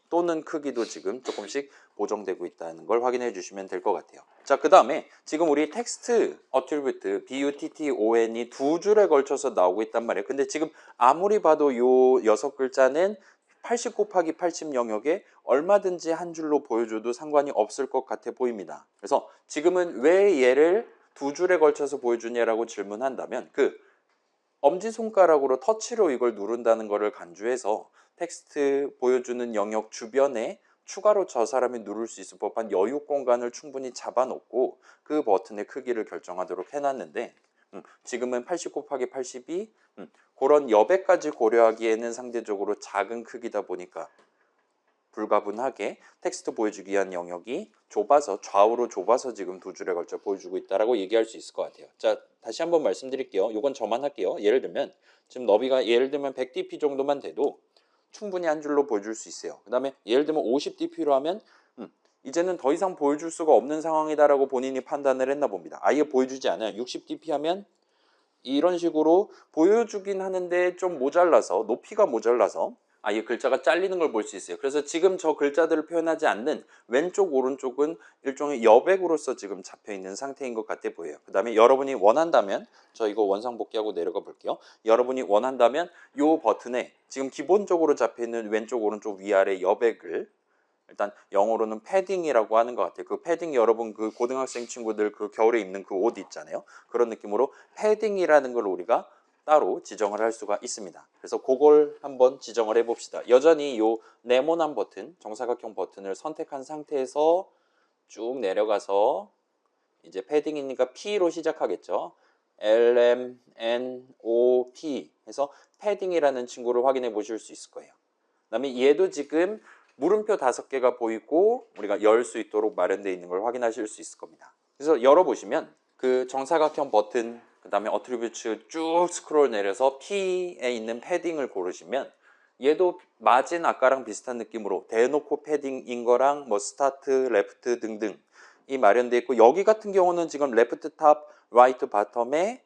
A: 또는 크기도 지금 조금씩 보정되고 있다는 걸 확인해 주시면 될 것 같아요. 자, 그 다음에 지금 우리 텍스트 어트리뷰트 button이 두 줄에 걸쳐서 나오고 있단 말이에요. 근데 지금 아무리 봐도 요 6글자는 80 곱하기 80 영역에 얼마든지 한 줄로 보여줘도 상관이 없을 것 같아 보입니다. 그래서 지금은 왜 얘를 두 줄에 걸쳐서 보여주냐라고 질문한다면, 그 엄지손가락으로 터치로 이걸 누른다는 것을 간주해서 텍스트 보여주는 영역 주변에 추가로 저 사람이 누를 수 있을 법한 여유 공간을 충분히 잡아놓고 그 버튼의 크기를 결정하도록 해놨는데, 지금은 80 곱하기 80이 그런 여백까지 고려하기에는 상대적으로 작은 크기다 보니까 불가분하게 텍스트 보여주기 위한 영역이 좁아서, 좌우로 좁아서 지금 두 줄에 걸쳐 보여주고 있다라고 얘기할 수 있을 것 같아요. 자, 다시 한번 말씀드릴게요. 이건 저만 할게요. 예를 들면 지금 너비가 예를 들면 100dp 정도만 돼도 충분히 한 줄로 보여줄 수 있어요. 그 다음에 예를 들면 50dp로 하면 이제는 더 이상 보여줄 수가 없는 상황이다라고 본인이 판단을 했나 봅니다. 아예 보여주지 않아요. 60dp 하면 이런 식으로 보여주긴 하는데 좀 모자라서, 높이가 모자라서 아예 글자가 잘리는 걸 볼 수 있어요. 그래서 지금 저 글자들을 표현하지 않는 왼쪽 오른쪽은 일종의 여백으로서 지금 잡혀 있는 상태인 것 같아 보여요. 그 다음에 여러분이 원한다면, 저 이거 원상복귀하고 내려가 볼게요. 여러분이 원한다면 이 버튼에 지금 기본적으로 잡혀 있는 왼쪽 오른쪽 위아래 여백을 일단 영어로는 패딩이라고 하는 것 같아요. 그 패딩, 여러분 그 고등학생 친구들 그 겨울에 입는 그 옷 있잖아요. 그런 느낌으로 패딩이라는 걸 우리가 따로 지정을 할 수가 있습니다. 그래서 그걸 한번 지정을 해봅시다. 여전히 요 네모난 버튼, 정사각형 버튼을 선택한 상태에서 쭉 내려가서 이제 패딩이니까 P로 시작하겠죠. L, M, N, O, P 해서 패딩이라는 친구를 확인해 보실 수 있을 거예요. 그 다음에 얘도 지금 물음표 5개가 보이고 우리가 열 수 있도록 마련되어 있는 걸 확인하실 수 있을 겁니다. 그래서 열어보시면 그 정사각형 버튼, 그 다음에 어트리뷰트 쭉 스크롤 내려서 P에 있는 패딩을 고르시면 얘도 마진 아까랑 비슷한 느낌으로 대놓고 패딩인 거랑 뭐 스타트, 레프트 등등 이 마련되어 있고, 여기 같은 경우는 지금 레프트 탑, 라이트 바텀에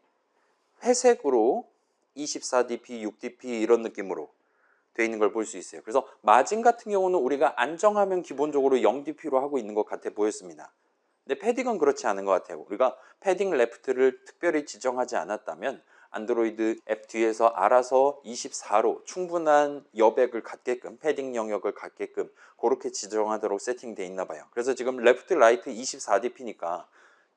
A: 회색으로 24dp, 6dp 이런 느낌으로 되어 있는 걸 볼 수 있어요. 그래서 마진 같은 경우는 우리가 안정하면 기본적으로 0dp로 하고 있는 것 같아 보였습니다. 근데 패딩은 그렇지 않은 것 같아요. 우리가 패딩 레프트를 특별히 지정하지 않았다면 안드로이드 앱 뒤에서 알아서 24로 충분한 여백을 갖게끔, 패딩 영역을 갖게끔 그렇게 지정하도록 세팅되어 있나 봐요. 그래서 지금 레프트 라이트 24dp니까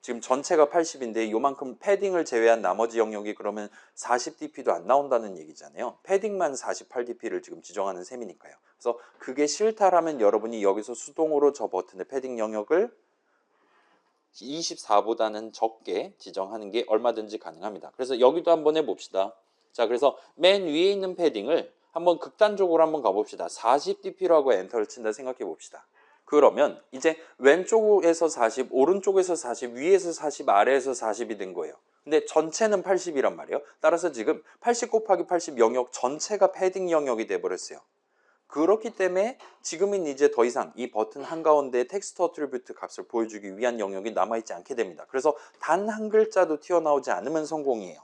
A: 지금 전체가 80인데 요만큼 패딩을 제외한 나머지 영역이 그러면 40dp도 안 나온다는 얘기잖아요. 패딩만 48dp를 지금 지정하는 셈이니까요. 그래서 그게 싫다라면 여러분이 여기서 수동으로 저 버튼의 패딩 영역을 24보다는 적게 지정하는 게 얼마든지 가능합니다. 그래서 여기도 한번 해봅시다. 자, 그래서 맨 위에 있는 패딩을 한번 극단적으로 한번 가봅시다. 40dp라고 엔터를 친다 생각해 봅시다. 그러면 이제 왼쪽에서 40, 오른쪽에서 40, 위에서 40, 아래에서 40이 된 거예요. 근데 전체는 80이란 말이에요. 따라서 지금 80 곱하기 80 영역 전체가 패딩 영역이 돼버렸어요. 그렇기 때문에 지금은 이제 더 이상 이 버튼 한가운데 텍스트 어트리뷰트 값을 보여주기 위한 영역이 남아있지 않게 됩니다. 그래서 단 한 글자도 튀어나오지 않으면 성공이에요.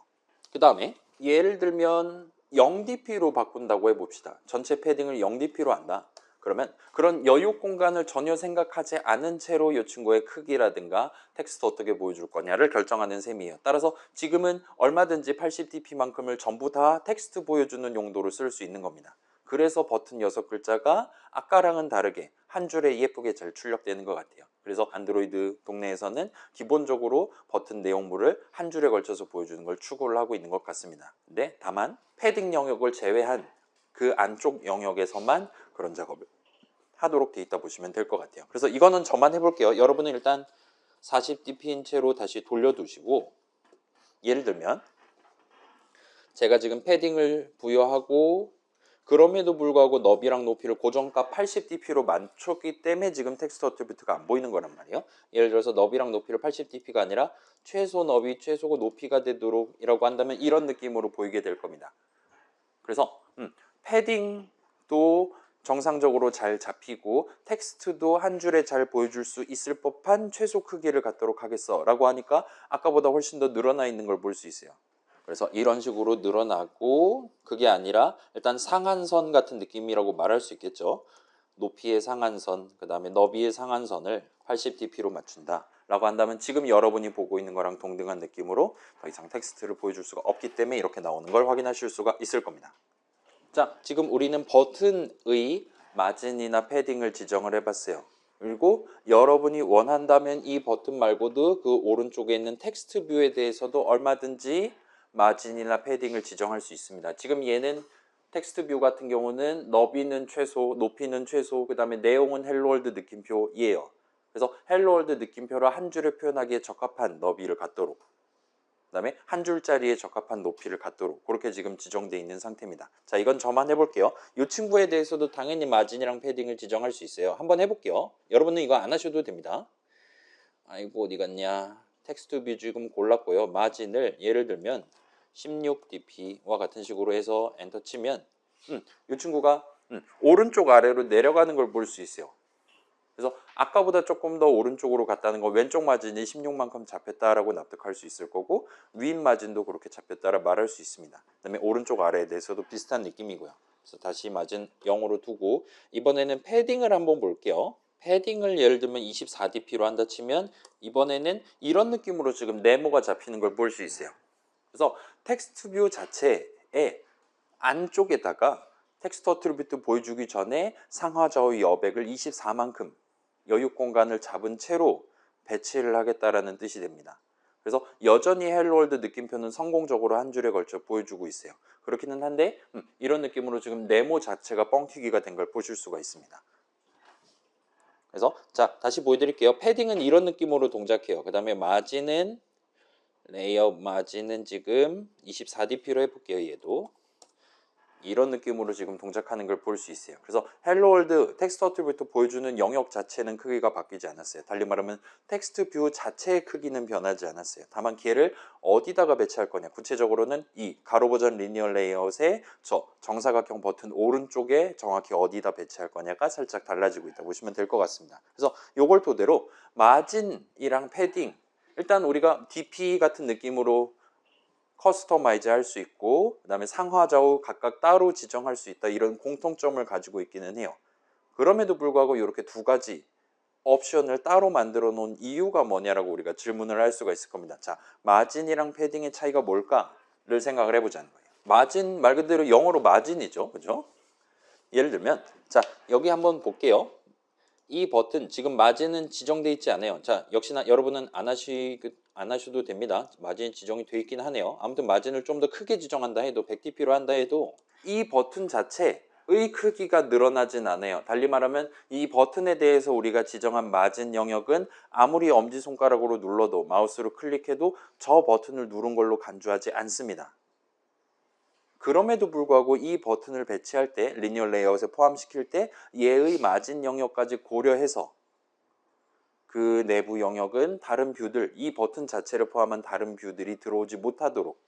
A: 그 다음에 예를 들면 0dp로 바꾼다고 해봅시다. 전체 패딩을 0dp로 한다. 그러면 그런 여유 공간을 전혀 생각하지 않은 채로 이 친구의 크기라든가 텍스트 어떻게 보여줄 거냐를 결정하는 셈이에요. 따라서 지금은 얼마든지 80dp만큼을 전부 다 텍스트 보여주는 용도로 쓸 수 있는 겁니다. 그래서 버튼 6글자가 아까랑은 다르게 한 줄에 예쁘게 잘 출력되는 것 같아요. 그래서 안드로이드 동네에서는 기본적으로 버튼 내용물을 한 줄에 걸쳐서 보여주는 걸 추구를 하고 있는 것 같습니다. 근데 다만 패딩 영역을 제외한 그 안쪽 영역에서만 그런 작업을 하도록 돼 있다 보시면 될 것 같아요. 그래서 이거는 저만 해볼게요. 여러분은 일단 40dp인 채로 다시 돌려두시고, 예를 들면 제가 지금 패딩을 부여하고 그럼에도 불구하고 너비랑 높이를 고정값 80dp로 맞췄기 때문에 지금 텍스트 어트리뷰트가 안 보이는 거란 말이에요. 예를 들어서 너비랑 높이를 80dp가 아니라 최소 너비, 최소 높이가 되도록 이라고 한다면 이런 느낌으로 보이게 될 겁니다. 그래서 패딩도 정상적으로 잘 잡히고 텍스트도 한 줄에 잘 보여줄 수 있을 법한 최소 크기를 갖도록 하겠어 라고 하니까 아까보다 훨씬 더 늘어나 있는 걸 볼 수 있어요. 그래서 이런 식으로 늘어나고, 그게 아니라 일단 상한선 같은 느낌이라고 말할 수 있겠죠. 높이의 상한선, 그 다음에 너비의 상한선을 80dp로 맞춘다 라고 한다면 지금 여러분이 보고 있는 거랑 동등한 느낌으로 더 이상 텍스트를 보여줄 수가 없기 때문에 이렇게 나오는 걸 확인하실 수가 있을 겁니다. 자, 지금 우리는 버튼의 마진이나 패딩을 지정을 해봤어요. 그리고 여러분이 원한다면 이 버튼 말고도 그 오른쪽에 있는 텍스트 뷰에 대해서도 얼마든지 마진이나 패딩을 지정할 수 있습니다. 지금 얘는 텍스트 뷰 같은 경우는 너비는 최소, 높이는 최소, 그 다음에 내용은 헬로월드 느낌표예요. 그래서 헬로월드 느낌표를 한 줄에 표현하기에 적합한 너비를 갖도록, 그 다음에 한 줄짜리에 적합한 높이를 갖도록 그렇게 지금 지정되어 있는 상태입니다. 자, 이건 저만 해볼게요. 이 친구에 대해서도 당연히 마진이랑 패딩을 지정할 수 있어요. 한번 해볼게요. 여러분은 이거 안 하셔도 됩니다. 아이고 어디 갔냐. 텍스트 뷰 지금 골랐고요. 마진을 예를 들면 16dp와 같은 식으로 해서 엔터 치면 이 친구가 오른쪽 아래로 내려가는 걸 볼 수 있어요. 그래서 아까보다 조금 더 오른쪽으로 갔다는 거, 왼쪽 마진이 16만큼 잡혔다라고 납득할 수 있을 거고 윗 마진도 그렇게 잡혔다라 말할 수 있습니다. 그다음에 오른쪽 아래에 대해서도 비슷한 느낌이고요. 그래서 다시 마진 0으로 두고 이번에는 패딩을 한번 볼게요. 패딩을 예를 들면 24dp로 한다 치면 이번에는 이런 느낌으로 지금 네모가 잡히는 걸 볼 수 있어요. 그래서 텍스트 뷰 자체의 안쪽에다가 텍스트 어트리뷰트 보여주기 전에 상하 좌우 여백을 24만큼 여유 공간을 잡은 채로 배치를 하겠다라는 뜻이 됩니다. 그래서 여전히 헬로월드 느낌표는 성공적으로 한 줄에 걸쳐 보여주고 있어요. 그렇기는 한데 이런 느낌으로 지금 네모 자체가 뻥튀기가 된 걸 보실 수가 있습니다. 그래서 자, 다시 보여드릴게요. 패딩은 이런 느낌으로 동작해요. 그 다음에 마진은 레이아웃 마진은 지금 24dp로 해볼게요. 얘도 이런 느낌으로 지금 동작하는 걸 볼 수 있어요. 그래서 헬로월드 텍스트 어트리뷰트 보여주는 영역 자체는 크기가 바뀌지 않았어요. 달리 말하면 텍스트 뷰 자체의 크기는 변하지 않았어요. 다만 걔를 어디다가 배치할 거냐, 구체적으로는 이 가로 버전 리니어 레이아웃의 저 정사각형 버튼 오른쪽에 정확히 어디다 배치할 거냐가 살짝 달라지고 있다 보시면 될 것 같습니다. 그래서 이걸 토대로 마진이랑 패딩, 일단 우리가 DP 같은 느낌으로 커스터마이즈 할 수 있고 그 다음에 상하 좌우 각각 따로 지정할 수 있다, 이런 공통점을 가지고 있기는 해요. 그럼에도 불구하고 이렇게 두 가지 옵션을 따로 만들어 놓은 이유가 뭐냐라고 우리가 질문을 할 수가 있을 겁니다. 자, 마진이랑 패딩의 차이가 뭘까를 생각을 해보자는 거예요. 마진 말 그대로 영어로 마진이죠, 그죠? 예를 들면 자, 여기 한번 볼게요. 이 버튼 지금 마진은 지정되어 있지 않아요. 자, 역시나 여러분은 안 하셔도 됩니다. 마진이 지정이 되어 있긴 하네요. 아무튼 마진을 좀 더 크게 지정한다 해도 100dp로 한다 해도 이 버튼 자체의 크기가 늘어나진 않아요. 달리 말하면 이 버튼에 대해서 우리가 지정한 마진 영역은 아무리 엄지손가락으로 눌러도 마우스로 클릭해도 저 버튼을 누른 걸로 간주하지 않습니다. 그럼에도 불구하고 이 버튼을 배치할 때, 리니어 레이아웃에 포함시킬 때 얘의 마진 영역까지 고려해서 그 내부 영역은 다른 뷰들, 이 버튼 자체를 포함한 다른 뷰들이 들어오지 못하도록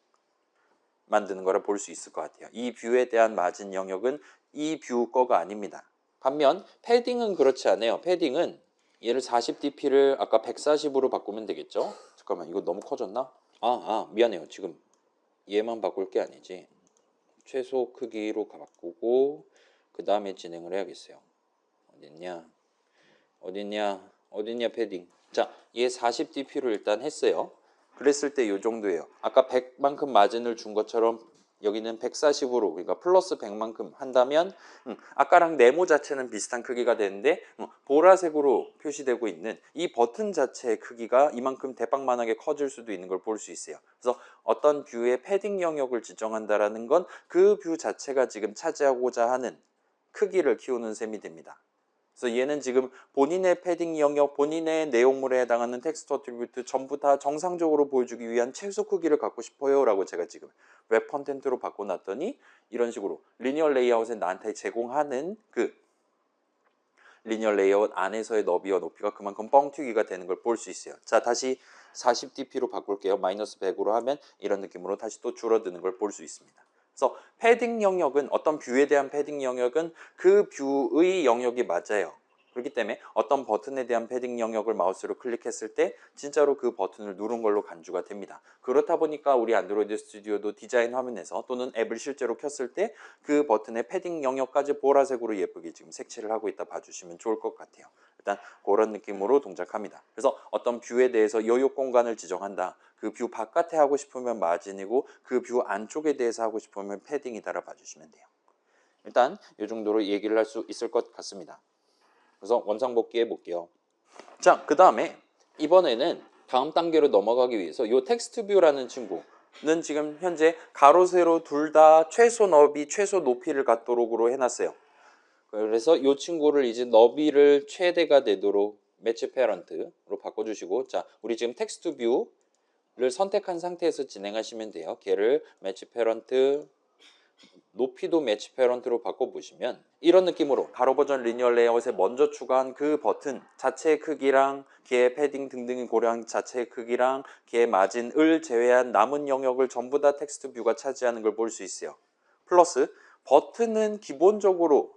A: 만드는 거라 볼 수 있을 것 같아요. 이 뷰에 대한 마진 영역은 이 뷰 거가 아닙니다. 반면 패딩은 그렇지 않아요. 패딩은 얘를 40dp를 아까 140으로 바꾸면 되겠죠? 잠깐만, 이거 너무 커졌나? 미안해요. 지금 얘만 바꿀 게 아니지. 최소 크기로 바꾸고 그 다음에 진행을 해야겠어요. 어딨냐 패딩. 자, 얘 40dp로 일단 했어요. 그랬을 때 이 정도예요. 아까 100만큼 마진을 준 것처럼 여기는 140으로, 그러니까 플러스 100만큼 한다면 아까랑 네모 자체는 비슷한 크기가 되는데 보라색으로 표시되고 있는 이 버튼 자체의 크기가 이만큼 대빵만하게 커질 수도 있는 걸 볼 수 있어요. 그래서 어떤 뷰의 패딩 영역을 지정한다라는 건 그 뷰 자체가 지금 차지하고자 하는 크기를 키우는 셈이 됩니다. 그래서 얘는 지금 본인의 패딩 영역, 본인의 내용물에 해당하는 텍스트 어트리뷰트 전부 다 정상적으로 보여주기 위한 최소 크기를 갖고 싶어요 라고 제가 지금 웹 컨텐츠로 바꿔놨더니 이런 식으로 리니어 레이아웃에 나한테 제공하는 그 리니어 레이아웃 안에서의 너비와 높이가 그만큼 뻥튀기가 되는 걸 볼 수 있어요. 자, 다시 40dp로 바꿀게요. 마이너스 100으로 하면 이런 느낌으로 다시 또 줄어드는 걸 볼 수 있습니다. 그래서 패딩 영역은, 어떤 뷰에 대한 패딩 영역은 그 뷰의 영역이 맞아요. 그렇기 때문에 어떤 버튼에 대한 패딩 영역을 마우스로 클릭했을 때 진짜로 그 버튼을 누른 걸로 간주가 됩니다. 그렇다 보니까 우리 안드로이드 스튜디오도 디자인 화면에서 또는 앱을 실제로 켰을 때 그 버튼의 패딩 영역까지 보라색으로 예쁘게 지금 색칠을 하고 있다 봐주시면 좋을 것 같아요. 일단 그런 느낌으로 동작합니다. 그래서 어떤 뷰에 대해서 요요 공간을 지정한다. 그 뷰 바깥에 하고 싶으면 마진이고 그 뷰 안쪽에 대해서 하고 싶으면 패딩이다라 봐주시면 돼요. 일단 이 정도로 얘기를 할 수 있을 것 같습니다. 그래서 원상복귀 해볼게요. 자, 그 다음에 이번에는 다음 단계로 넘어가기 위해서 이 텍스트 뷰라는 친구는 지금 현재 가로 세로 둘 다 최소 너비, 최소 높이를 갖도록으로 해놨어요. 그래서 이 친구를 이제 너비를 최대가 되도록 매치 패런트로 바꿔주시고, 자, 우리 지금 텍스트 뷰를 선택한 상태에서 진행하시면 돼요. 걔를 매치 패런트, 높이도 매치 패런트로 바꿔보시면 이런 느낌으로 가로 버전 리니어 레이아웃에 먼저 추가한 그 버튼 자체의 크기랑 걔의 패딩 등등의 고량 자체의 크기랑 걔의 마진을 제외한 남은 영역을 전부 다 텍스트 뷰가 차지하는 걸 볼 수 있어요. 플러스 버튼은 기본적으로,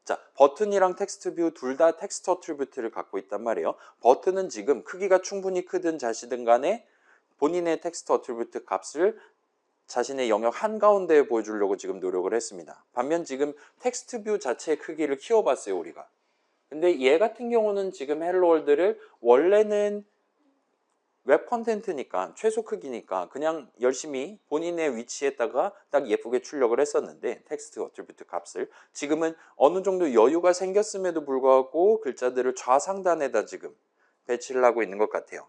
A: 자, 버튼이랑 텍스트 뷰 둘 다 텍스트 어트리뷰트를 갖고 있단 말이에요. 버튼은 지금 크기가 충분히 크든 작으든 간에 본인의 텍스트 어트리뷰트 값을 자신의 영역 한가운데에 보여주려고 지금 노력을 했습니다. 반면 지금 텍스트 뷰 자체의 크기를 키워봤어요, 우리가. 근데 얘 같은 경우는 지금 헬로 월드를 원래는 웹 컨텐츠니까 최소 크기니까 그냥 열심히 본인의 위치에다가 딱 예쁘게 출력을 했었는데 텍스트 어트리뷰트 값을 지금은 어느 정도 여유가 생겼음에도 불구하고 글자들을 좌상단에다 지금 배치를 하고 있는 것 같아요.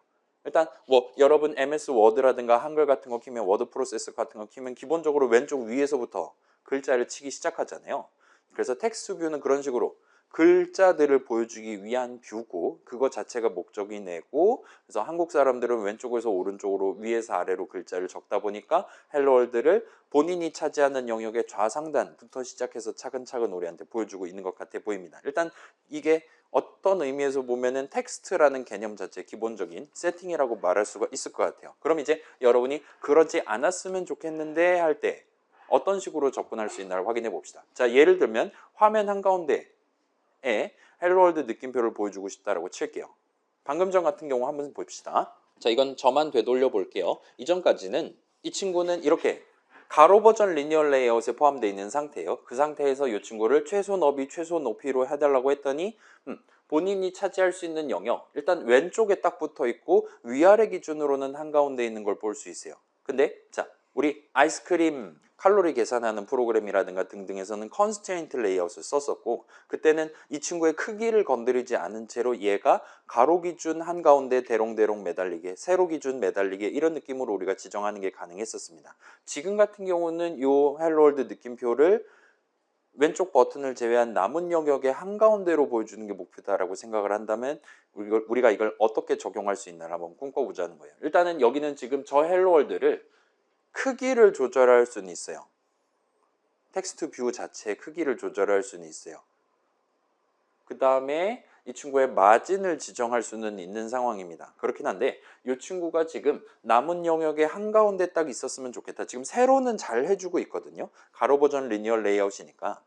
A: 일단 뭐 여러분 MS 워드라든가 한글 같은 거 키면, 워드 프로세서 같은 거 키면 기본적으로 왼쪽 위에서부터 글자를 치기 시작하잖아요. 그래서 텍스트 뷰는 그런 식으로 글자들을 보여주기 위한 뷰고 그거 자체가 목적이 내고, 그래서 한국 사람들은 왼쪽에서 오른쪽으로 위에서 아래로 글자를 적다 보니까 헬로 월드를 본인이 차지하는 영역의 좌상단부터 시작해서 차근차근 우리한테 보여주고 있는 것 같아 보입니다. 일단 이게 어떤 의미에서 보면은 텍스트라는 개념 자체 기본적인 세팅이라고 말할 수가 있을 것 같아요. 그럼 이제 여러분이 그러지 않았으면 좋겠는데 할 때 어떤 식으로 접근할 수 있나를 확인해 봅시다. 자, 예를 들면 화면 한가운데에 헬로월드 느낌표를 보여주고 싶다라고 칠게요. 방금 전 같은 경우 한번 봅시다. 자, 이건 저만 되돌려 볼게요. 이전까지는 이 친구는 이렇게 가로 버전 리니어 레이아웃에 포함되어 있는 상태예요. 그 상태에서 이 친구를 최소 너비, 최소 높이로 해달라고 했더니 본인이 차지할 수 있는 영역, 일단 왼쪽에 딱 붙어 있고 위아래 기준으로는 한가운데 있는 걸 볼 수 있어요. 근데 자, 우리 아이스크림 칼로리 계산하는 프로그램이라든가 등등에서는 컨스트레인트 레이아웃을 썼었고, 그때는 이 친구의 크기를 건드리지 않은 채로 얘가 가로 기준 한가운데 대롱대롱 매달리게, 세로 기준 매달리게 이런 느낌으로 우리가 지정하는 게 가능했었습니다. 지금 같은 경우는 이 헬로월드 느낌표를 왼쪽 버튼을 제외한 남은 영역의 한가운데로 보여주는 게 목표다라고 생각을 한다면 우리가 이걸 어떻게 적용할 수 있나 한번 꿈꿔보자는 거예요. 일단은 여기는 지금 저 헬로월드를 크기를 조절할 수는 있어요. 텍스트 뷰 자체의 크기를 조절할 수는 있어요. 그 다음에 이 친구의 마진을 지정할 수는 있는 상황입니다. 그렇긴 한데 이 친구가 지금 남은 영역의 한가운데 딱 있었으면 좋겠다. 지금 세로는 잘 해주고 있거든요. 가로 버전 리니어 레이아웃이니까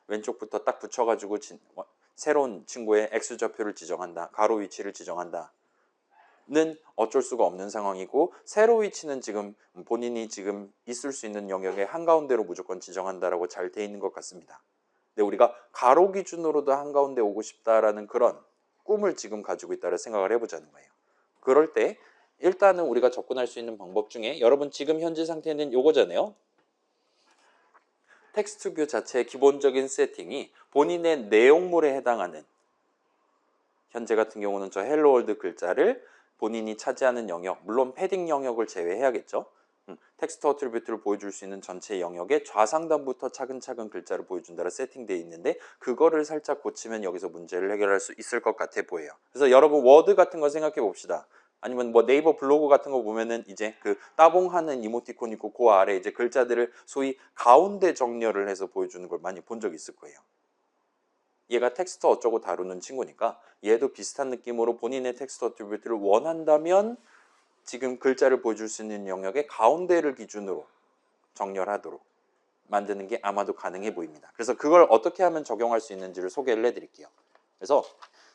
A: 왼쪽부터 딱 붙여가지고 새로운 친구의 X좌표를 지정한다. 가로 위치를 지정한다. 는 어쩔 수가 없는 상황이고 세로 위치는 지금 본인이 지금 있을 수 있는 영역의 한가운데로 무조건 지정한다라고 잘 돼 있는 것 같습니다. 근데 우리가 가로 기준으로도 한가운데 오고 싶다라는 그런 꿈을 지금 가지고 있다고 생각을 해보자는 거예요. 그럴 때 일단은 우리가 접근할 수 있는 방법 중에 여러분 지금 현재 상태는 요거잖아요. 텍스트 뷰 자체의 기본적인 세팅이 본인의 내용물에 해당하는 현재 같은 경우는 저 헬로 월드 글자를 본인이 차지하는 영역, 물론 패딩 영역을 제외해야겠죠. 텍스트 어트리뷰트를 보여줄 수 있는 전체 영역의 좌상단부터 차근차근 글자를 보여준다라 세팅되어 있는데 그거를 살짝 고치면 여기서 문제를 해결할 수 있을 것 같아 보여요. 그래서 여러분 워드 같은 거 생각해 봅시다. 아니면 뭐 네이버 블로그 같은 거 보면은 이제 그 따봉하는 이모티콘 있고 그 아래 이제 글자들을 소위 가운데 정렬을 해서 보여주는 걸 많이 본 적 있을 거예요. 얘가 텍스트 어쩌고 다루는 친구니까 얘도 비슷한 느낌으로 본인의 텍스트 어트리뷰트를 원한다면 지금 글자를 보여줄 수 있는 영역의 가운데를 기준으로 정렬하도록 만드는 게 아마도 가능해 보입니다. 그래서 그걸 어떻게 하면 적용할 수 있는지를 소개를 해드릴게요. 그래서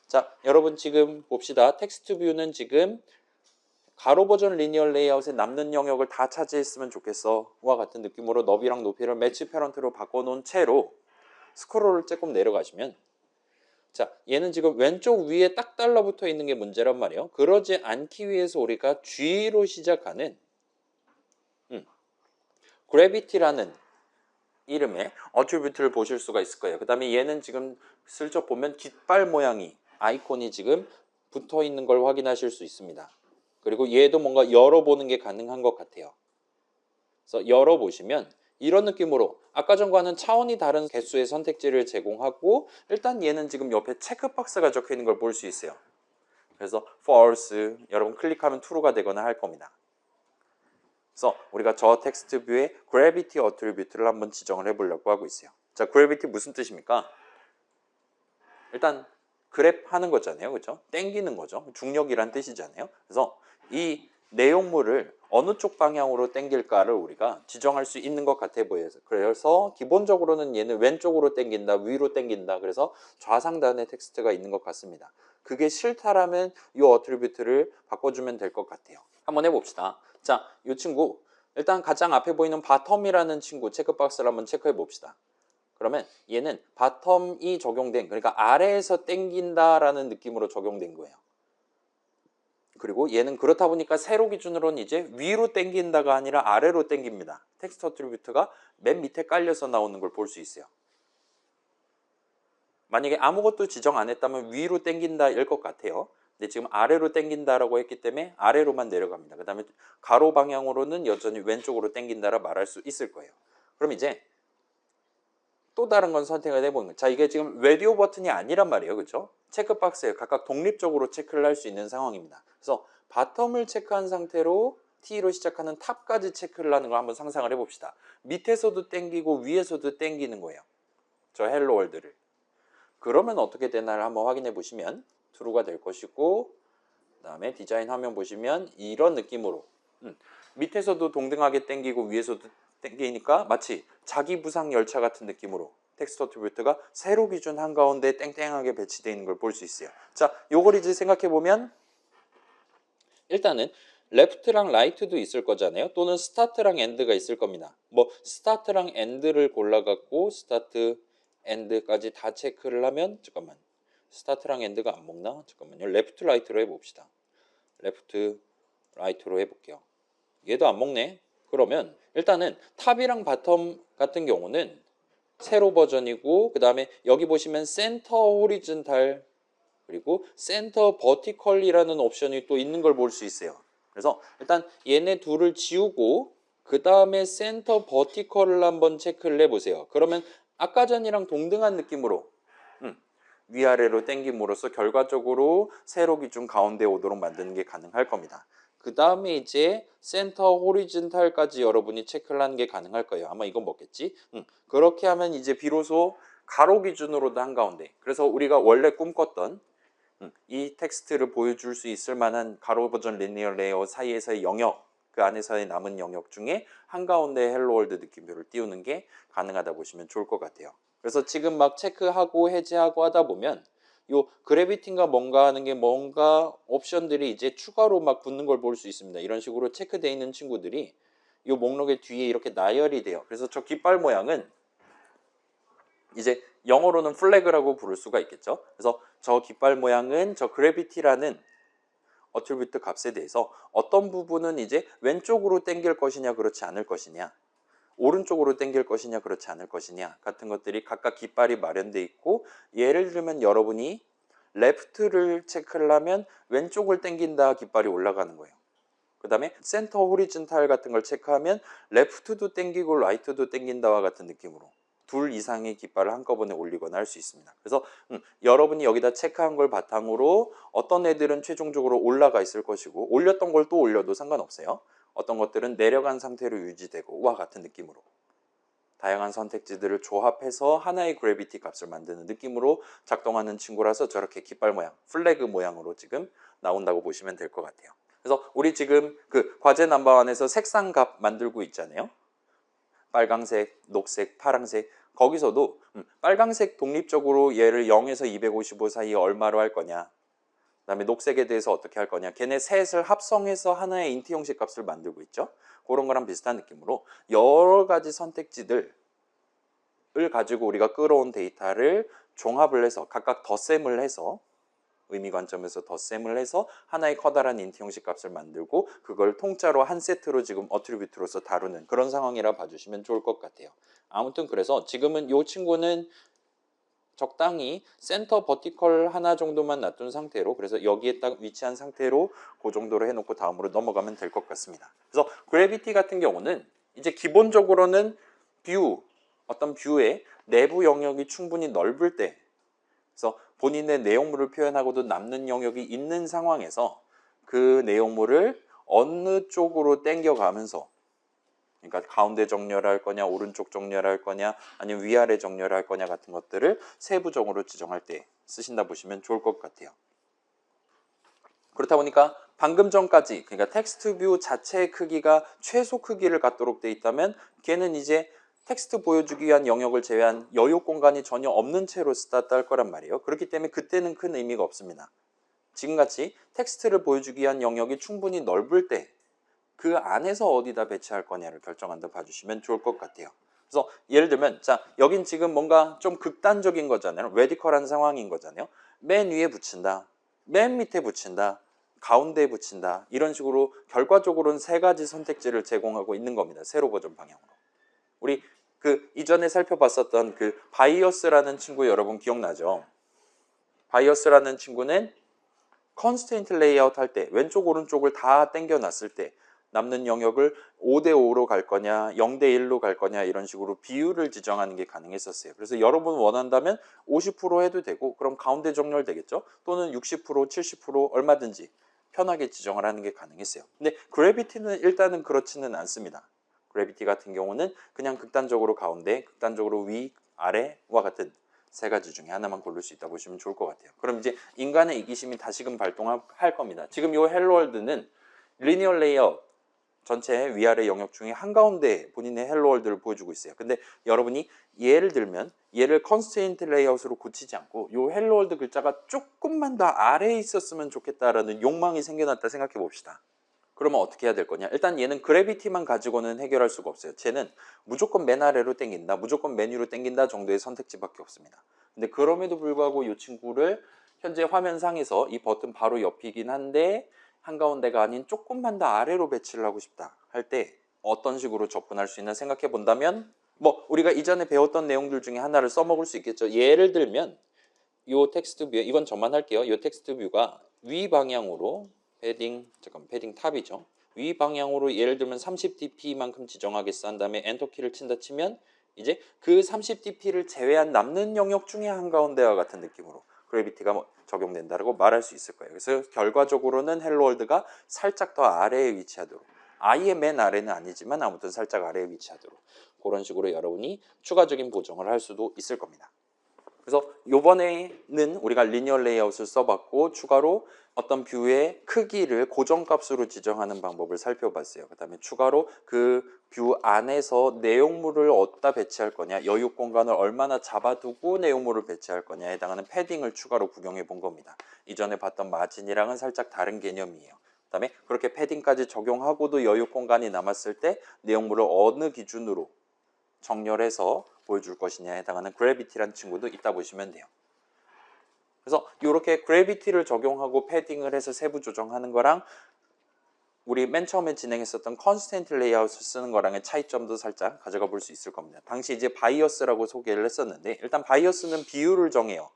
A: 자 여러분 지금 봅시다. 텍스트 뷰는 지금 가로 버전 리니어 레이아웃에 남는 영역을 다 차지했으면 좋겠어와 같은 느낌으로 너비랑 높이를 매치 패런트로 바꿔놓은 채로 스크롤을 조금 내려가시면 자, 얘는 지금 왼쪽 위에 딱 달라붙어 있는 게 문제란 말이에요. 그러지 않기 위해서 우리가 G로 시작하는 gravity라는 이름의 어트리뷰트를 보실 수가 있을 거예요. 그 다음에 얘는 지금 슬쩍 보면 깃발 모양이 아이콘이 지금 붙어 있는 걸 확인하실 수 있습니다. 그리고 얘도 뭔가 열어보는 게 가능한 것 같아요. 그래서 열어보시면 이런 느낌으로 아까 전과는 차원이 다른 개수의 선택지를 제공하고 일단 얘는 지금 옆에 체크박스가 적혀 있는 걸 볼 수 있어요. 그래서 false 여러분 클릭하면 true가 되거나 할 겁니다. 그래서 우리가 저 텍스트 뷰에 gravity attribute를 한번 지정을 해보려고 하고 있어요. 자, gravity 무슨 뜻입니까? 일단 그랩 하는 거잖아요. 그렇죠? 땡기는 거죠. 중력이란 뜻이잖아요. 그래서 이 내용물을 어느 쪽 방향으로 땡길까를 우리가 지정할 수 있는 것 같아 보여요. 그래서 기본적으로는 얘는 왼쪽으로 땡긴다, 위로 땡긴다. 그래서 좌상단에 텍스트가 있는 것 같습니다. 그게 싫다라면 이 어트리뷰트를 바꿔주면 될 것 같아요. 한번 해봅시다. 자, 이 친구 일단 가장 앞에 보이는 바텀이라는 친구 체크박스를 한번 체크해 봅시다. 그러면 얘는 바텀이 적용된, 그러니까 아래에서 땡긴다라는 느낌으로 적용된 거예요. 그리고 얘는 그렇다 보니까 세로 기준으로는 이제 위로 땡긴다가 아니라 아래로 땡깁니다. 텍스트 어트리뷰트가 맨 밑에 깔려서 나오는 걸 볼 수 있어요. 만약에 아무것도 지정 안 했다면 위로 땡긴다 일 것 같아요. 근데 지금 아래로 땡긴다라고 했기 때문에 아래로만 내려갑니다. 그 다음에 가로 방향으로는 여전히 왼쪽으로 땡긴다라 말할 수 있을 거예요. 그럼 이제 또 다른 건 선택을 해보는 거예요. 자, 이게 지금 레디오 버튼이 아니란 말이에요. 그렇죠? 체크박스에 각각 독립적으로 체크를 할 수 있는 상황입니다. 그래서 바텀을 체크한 상태로 T로 시작하는 탑까지 체크를 하는 걸 한번 상상을 해봅시다. 밑에서도 땡기고 위에서도 땡기는 거예요. 저 헬로 월드를. 그러면 어떻게 되나를 한번 확인해 보시면 true가 될 것이고 그 다음에 디자인 화면 보시면 이런 느낌으로 밑에서도 동등하게 땡기고 위에서도 땡기니까 마치 자기 부상 열차 같은 느낌으로 텍스트 어트리뷰트가 세로 기준 한가운데 땡땡하게 배치되어 있는 걸 볼 수 있어요. 자, 요걸 이제 생각해 보면 일단은 레프트랑 라이트도 있을 거잖아요. 또는 스타트랑 엔드가 있을 겁니다. 뭐 스타트랑 엔드를 골라갖고 스타트, 엔드까지 다 체크를 하면 잠깐만 스타트랑 엔드가 안 먹나? 잠깐만요. 레프트 라이트로 해봅시다. 레프트 라이트로 해볼게요. 얘도 안 먹네. 그러면 일단은 탑이랑 바텀 같은 경우는 세로 버전이고 그 다음에 여기 보시면 센터 호리즌탈 그리고 센터 버티컬이라는 옵션이 또 있는 걸 볼 수 있어요. 그래서 일단 얘네 둘을 지우고 그 다음에 센터 버티컬을 한번 체크를 해보세요. 그러면 아까 전이랑 동등한 느낌으로 위아래로 당김으로써 결과적으로 세로 기준 가운데 오도록 만드는 게 가능할 겁니다. 그 다음에 이제 센터 호리즌탈까지 여러분이 체크를 하는 게 가능할 거예요. 아마 이건 뭐겠지? 그렇게 하면 이제 비로소 가로 기준으로도 한가운데. 그래서 우리가 원래 꿈꿨던 이 텍스트를 보여줄 수 있을 만한 가로 버전 리니어 레이어 사이에서의 영역, 그 안에서의 남은 영역 중에 한가운데 헬로 월드 느낌표를 띄우는 게 가능하다 보시면 좋을 것 같아요. 그래서 지금 막 체크하고 해제하고 하다 보면 요 그래비티인가 뭔가 하는 게 뭔가 옵션들이 이제 추가로 막 붙는 걸 볼 수 있습니다. 이런 식으로 체크되어 있는 친구들이 요 목록의 뒤에 이렇게 나열이 돼요. 그래서 저 깃발 모양은 이제 영어로는 플래그라고 부를 수가 있겠죠. 그래서 저 깃발 모양은 저 그래비티라는 어트리뷰트 값에 대해서 어떤 부분은 이제 왼쪽으로 당길 것이냐 그렇지 않을 것이냐, 오른쪽으로 당길 것이냐 그렇지 않을 것이냐 같은 것들이 각각 깃발이 마련되어 있고, 예를 들면 여러분이 레프트를 체크를 하면 왼쪽을 당긴다 깃발이 올라가는 거예요. 그 다음에 센터 호리즌탈 같은 걸 체크하면 레프트도 당기고 라이트도 당긴다와 같은 느낌으로 둘 이상의 깃발을 한꺼번에 올리거나 할 수 있습니다. 그래서 여러분이 여기다 체크한 걸 바탕으로 어떤 애들은 최종적으로 올라가 있을 것이고, 올렸던 걸 또 올려도 상관없어요. 어떤 것들은 내려간 상태로 유지되고 와 같은 느낌으로 다양한 선택지들을 조합해서 하나의 그래비티 값을 만드는 느낌으로 작동하는 친구라서 저렇게 깃발 모양, 플래그 모양으로 지금 나온다고 보시면 될 것 같아요. 그래서 우리 지금 그 과제 넘버1에서 색상 값 만들고 있잖아요. 빨강색, 녹색, 파랑색. 거기서도 빨강색 독립적으로 얘를 0에서 255 사이에 얼마로 할 거냐, 그 다음에 녹색에 대해서 어떻게 할 거냐, 걔네 셋을 합성해서 하나의 인트 형식 값을 만들고 있죠. 그런 거랑 비슷한 느낌으로 여러 가지 선택지들을 가지고 우리가 끌어온 데이터를 종합을 해서 각각 덧셈을 해서, 의미 관점에서 덧셈을 해서 하나의 커다란 인트 형식 값을 만들고 그걸 통짜로 한 세트로 지금 어트리뷰트로서 다루는 그런 상황이라 봐주시면 좋을 것 같아요. 아무튼 그래서 지금은 이 친구는 적당히 센터 버티컬 하나 정도만 놔둔 상태로, 그래서 여기에 딱 위치한 상태로 그 정도로 해놓고 다음으로 넘어가면 될 것 같습니다. 그래서 그래비티 같은 경우는 이제 기본적으로는 어떤 뷰의 내부 영역이 충분히 넓을 때, 그래서 본인의 내용물을 표현하고도 남는 영역이 있는 상황에서 그 내용물을 어느 쪽으로 당겨가면서, 그러니까 가운데 정렬할 거냐, 오른쪽 정렬할 거냐, 아니면 위아래 정렬할 거냐 같은 것들을 세부적으로 지정할 때 쓰신다 보시면 좋을 것 같아요. 그렇다 보니까 방금 전까지, 그러니까 텍스트 뷰 자체의 크기가 최소 크기를 갖도록 돼 있다면 걔는 이제 텍스트 보여주기 위한 영역을 제외한 여유 공간이 전혀 없는 채로 스타트 할 거란 말이에요. 그렇기 때문에 그때는 큰 의미가 없습니다. 지금같이 텍스트를 보여주기 위한 영역이 충분히 넓을 때 그 안에서 어디다 배치할 거냐를 결정한다 봐주시면 좋을 것 같아요. 그래서 예를 들면 자, 여긴 지금 뭔가 좀 극단적인 거잖아요. 레디컬한 상황인 거잖아요. 맨 위에 붙인다, 맨 밑에 붙인다, 가운데에 붙인다, 이런 식으로 결과적으로는 세 가지 선택지를 제공하고 있는 겁니다. 세로 버전 방향으로. 우리 그 이전에 살펴봤었던 그 바이어스라는 친구 여러분 기억나죠? 바이어스라는 친구는 컨스트레인트 레이아웃 할 때 왼쪽 오른쪽을 다 당겨 놨을 때 남는 영역을 5대5로 갈 거냐 0대1로 갈 거냐 이런 식으로 비율을 지정하는 게 가능했었어요. 그래서 여러분 원한다면 50% 해도 되고, 그럼 가운데 정렬 되겠죠. 또는 60% 70% 얼마든지 편하게 지정을 하는 게 가능했어요. 근데 그래비티는 일단은 그렇지는 않습니다. 그래비티 같은 경우는 그냥 극단적으로 가운데, 극단적으로 위, 아래와 같은 세 가지 중에 하나만 고를 수 있다 보시면 좋을 것 같아요. 그럼 이제 인간의 이기심이 다시금 발동할 겁니다. 지금 이 헬로월드는 리니어 레이아웃 전체 위아래 영역 중에 한가운데 본인의 헬로월드를 보여주고 있어요. 근데 여러분이 예를 들면 얘를 컨스트레인트 레이아웃으로 고치지 않고 이 헬로월드 글자가 조금만 더 아래에 있었으면 좋겠다라는 욕망이 생겨났다 생각해 봅시다. 그러면 어떻게 해야 될 거냐? 일단 얘는 그래비티만 가지고는 해결할 수가 없어요. 쟤는 무조건 맨 아래로 당긴다, 무조건 맨 위로 당긴다 정도의 선택지밖에 없습니다. 근데 그럼에도 불구하고 이 친구를 현재 화면상에서 이 버튼 바로 옆이긴 한데 한가운데가 아닌 조금만 더 아래로 배치를 하고 싶다 할 때 어떤 식으로 접근할 수 있나 생각해 본다면, 뭐 우리가 이전에 배웠던 내용들 중에 하나를 써먹을 수 있겠죠. 예를 들면 이 텍스트 뷰, 이건 저만 할게요. 이 텍스트 뷰가 위 방향으로 패딩 탑이죠. 위 방향으로 예를 들면 30dp만큼 지정하겠어 한 다음에 엔터 키를 친다 치면 이제 그 30dp를 제외한 남는 영역 중에 한가운데와 같은 느낌으로 그래비티가 적용된다고 말할 수 있을 거예요. 그래서 결과적으로는 헬로월드가 살짝 더 아래에 위치하도록, 아예 맨 아래는 아니지만 아무튼 살짝 아래에 위치하도록 그런 식으로 여러분이 추가적인 보정을 할 수도 있을 겁니다. 그래서 요번에는 우리가 리니어 레이아웃을 써봤고 추가로 어떤 뷰의 크기를 고정값으로 지정하는 방법을 살펴봤어요. 그 다음에 추가로 그 뷰 안에서 내용물을 어디다 배치할 거냐, 여유 공간을 얼마나 잡아두고 내용물을 배치할 거냐에 해당하는 패딩을 추가로 구경해 본 겁니다. 이전에 봤던 마진이랑은 살짝 다른 개념이에요. 그 다음에 그렇게 패딩까지 적용하고도 여유 공간이 남았을 때 내용물을 어느 기준으로 정렬해서 보여줄 것이냐에 해당하는 그래비티라는 친구도 있다 보시면 돼요. 그래서 이렇게 그래비티를 적용하고 패딩을 해서 세부 조정하는 거랑 우리 맨 처음에 진행했었던 컨스텐트 레이아웃을 쓰는 거랑의 차이점도 살짝 가져가 볼 수 있을 겁니다. 당시 이제 바이어스라고 소개를 했었는데 일단 바이어스는 비율을 정해요.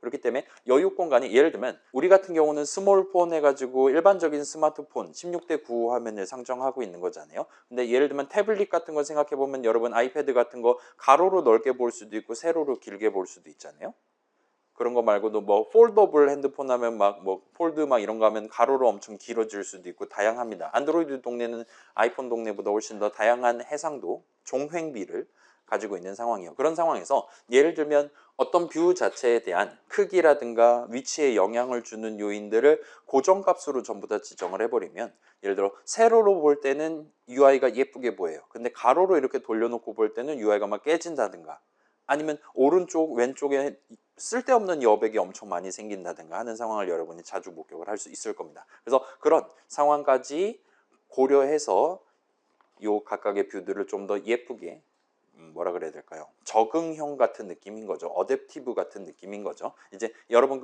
A: 그렇기 때문에 여유 공간이 예를 들면 우리 같은 경우는 스몰폰 해가지고 일반적인 스마트폰 16:9 화면을 상정하고 있는 거잖아요. 근데 예를 들면 태블릿 같은 거 생각해 보면 여러분 아이패드 같은 거 가로로 넓게 볼 수도 있고 세로로 길게 볼 수도 있잖아요. 그런 거 말고도 뭐 폴더블 핸드폰 하면 막 뭐 폴드 막 이런 거 하면 가로로 엄청 길어질 수도 있고 다양합니다. 안드로이드 동네는 아이폰 동네보다 훨씬 더 다양한 해상도, 종횡비를 가지고 있는 상황이에요. 그런 상황에서 예를 들면 어떤 뷰 자체에 대한 크기라든가 위치에 영향을 주는 요인들을 고정값으로 전부 다 지정을 해버리면 예를 들어 세로로 볼 때는 UI가 예쁘게 보여요. 근데 가로로 이렇게 돌려놓고 볼 때는 UI가 막 깨진다든가 아니면 오른쪽 왼쪽에 쓸데없는 여백이 엄청 많이 생긴다든가 하는 상황을 여러분이 자주 목격을 할 수 있을 겁니다. 그래서 그런 상황까지 고려해서 요 각각의 뷰들을 좀 더 예쁘게 뭐라 그래야 될까요? 적응형 같은 느낌인 거죠. 어댑티브 같은 느낌인 거죠. 이제 여러분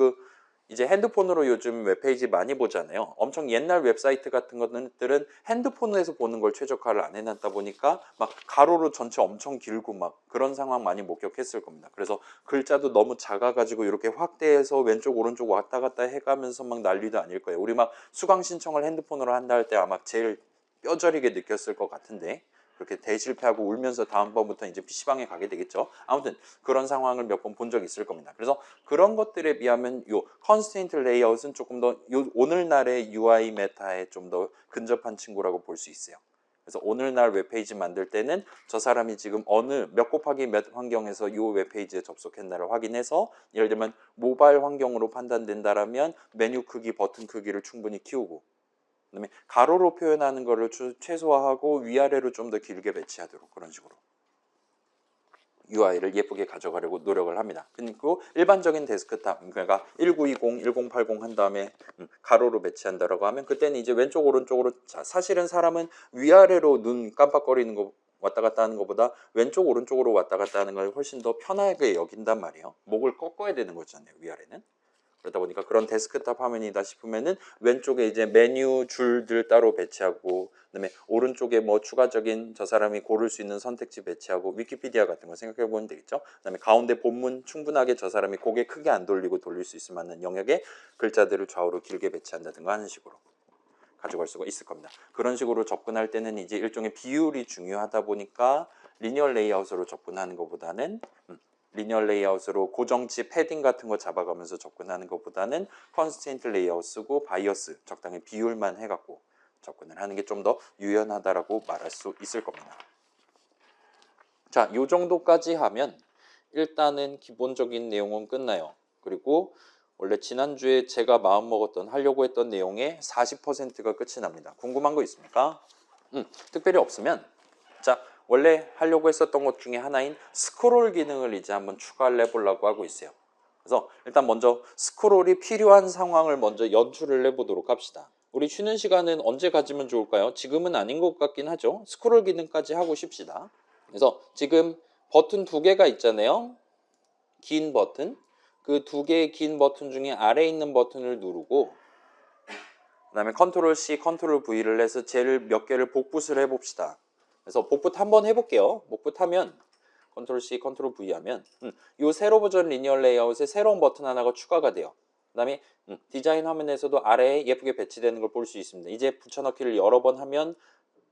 A: 이제 핸드폰으로 요즘 웹페이지 많이 보잖아요. 엄청 옛날 웹사이트 같은 것들은 핸드폰에서 보는 걸 최적화를 안 해놨다 보니까 막 가로로 전체 엄청 길고 막 그런 상황 많이 목격했을 겁니다. 그래서 글자도 너무 작아가지고 이렇게 확대해서 왼쪽 오른쪽 왔다 갔다 해가면서 막 난리도 아닐 거예요. 우리 막 수강 신청을 핸드폰으로 한다 할 때 아마 제일 뼈저리게 느꼈을 것 같은데 그렇게 대실패하고 울면서 다음번부터 이제 PC방에 가게 되겠죠. 아무튼 그런 상황을 몇 번 본 적이 있을 겁니다. 그래서 그런 것들에 비하면 요 컨스트레인트 레이아웃은 조금 더 오늘날의 UI 메타에 좀 더 근접한 친구라고 볼 수 있어요. 그래서 오늘날 웹페이지 만들 때는 저 사람이 지금 어느 몇 곱하기 몇 환경에서 이 웹페이지에 접속했나를 확인해서 예를 들면 모바일 환경으로 판단된다라면 메뉴 크기, 버튼 크기를 충분히 키우고 그다음에 가로로 표현하는 거를 최소화하고 위아래로 좀 더 길게 배치하도록 그런 식으로 UI를 예쁘게 가져가려고 노력을 합니다. 그리고 일반적인 데스크탑 그러니까 1920, 1080 한 다음에 가로로 배치한다라고 하면 그때는 이제 왼쪽 오른쪽으로 자, 사실은 사람은 위아래로 눈 깜빡거리는 거 왔다 갔다 하는 것보다 왼쪽 오른쪽으로 왔다 갔다 하는 걸 훨씬 더 편하게 여긴단 말이에요. 목을 꺾어야 되는 거잖아요. 위아래는. 그러다 보니까 그런 데스크탑 화면이다 싶으면은 왼쪽에 이제 메뉴 줄들 따로 배치하고 그다음에 오른쪽에 뭐 추가적인 저 사람이 고를 수 있는 선택지 배치하고 위키피디아 같은 거 생각해 보면 되겠죠. 그다음에 가운데 본문 충분하게 저 사람이 고개 크게 안 돌리고 돌릴 수 있을 만한 영역에 글자들을 좌우로 길게 배치한다든가 하는 식으로 가져갈 수가 있을 겁니다. 그런 식으로 접근할 때는 이제 일종의 비율이 중요하다 보니까 리니어 레이아웃으로 접근하는 것보다는 리니어 레이아웃으로 고정치 패딩 같은 거 잡아가면서 접근하는 것보다는 컨스트레인트 레이아웃 쓰고 바이어스 적당히 비율만 해갖고 접근을 하는 게 좀 더 유연하다라고 말할 수 있을 겁니다. 자, 요 정도까지 하면 일단은 기본적인 내용은 끝나요. 그리고 원래 지난주에 제가 마음먹었던 하려고 했던 내용의 40%가 끝이 납니다. 궁금한 거 있습니까? 특별히 없으면 자 원래 하려고 했었던 것 중에 하나인 스크롤 기능을 이제 한번 추가를 해보려고 하고 있어요. 그래서 일단 먼저 스크롤이 필요한 상황을 먼저 연출을 해보도록 합시다. 우리 쉬는 시간은 언제 가지면 좋을까요? 지금은 아닌 것 같긴 하죠. 스크롤 기능까지 하고 싶시다. 그래서 지금 버튼 두 개가 있잖아요. 긴 버튼. 그 두 개의 긴 버튼 중에 아래에 있는 버튼을 누르고 그 다음에 컨트롤 C, 컨트롤 V를 해서 쟤를 몇 개를 복붙을 해봅시다. 그래서 복붙 한번 해볼게요. 복붙하면 컨트롤 C, 컨트롤 V 하면 이 세로 버전 리니어 레이아웃에 새로운 버튼 하나가 추가가 돼요. 그 다음에 디자인 화면에서도 아래에 예쁘게 배치되는 걸 볼 수 있습니다. 이제 붙여넣기를 여러 번 하면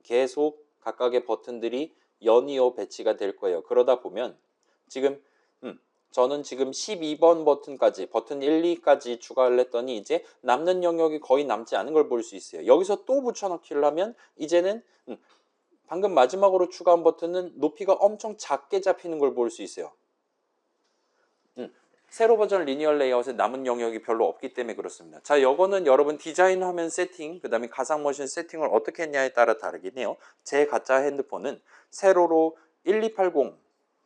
A: 계속 각각의 버튼들이 연이어 배치가 될 거예요. 그러다 보면 지금 저는 지금 12번 버튼까지 버튼 1, 2까지 추가를 했더니 이제 남는 영역이 거의 남지 않은 걸 볼 수 있어요. 여기서 또 붙여넣기를 하면 이제는 방금 마지막으로 추가한 버튼은 높이가 엄청 작게 잡히는 걸 볼 수 있어요. 세로 버전 리니얼 레이아웃에 남은 영역이 별로 없기 때문에 그렇습니다. 자, 이거는 여러분 디자인 화면 세팅, 그 다음에 가상 머신 세팅을 어떻게 했냐에 따라 다르긴 해요. 제 가짜 핸드폰은 세로로 1280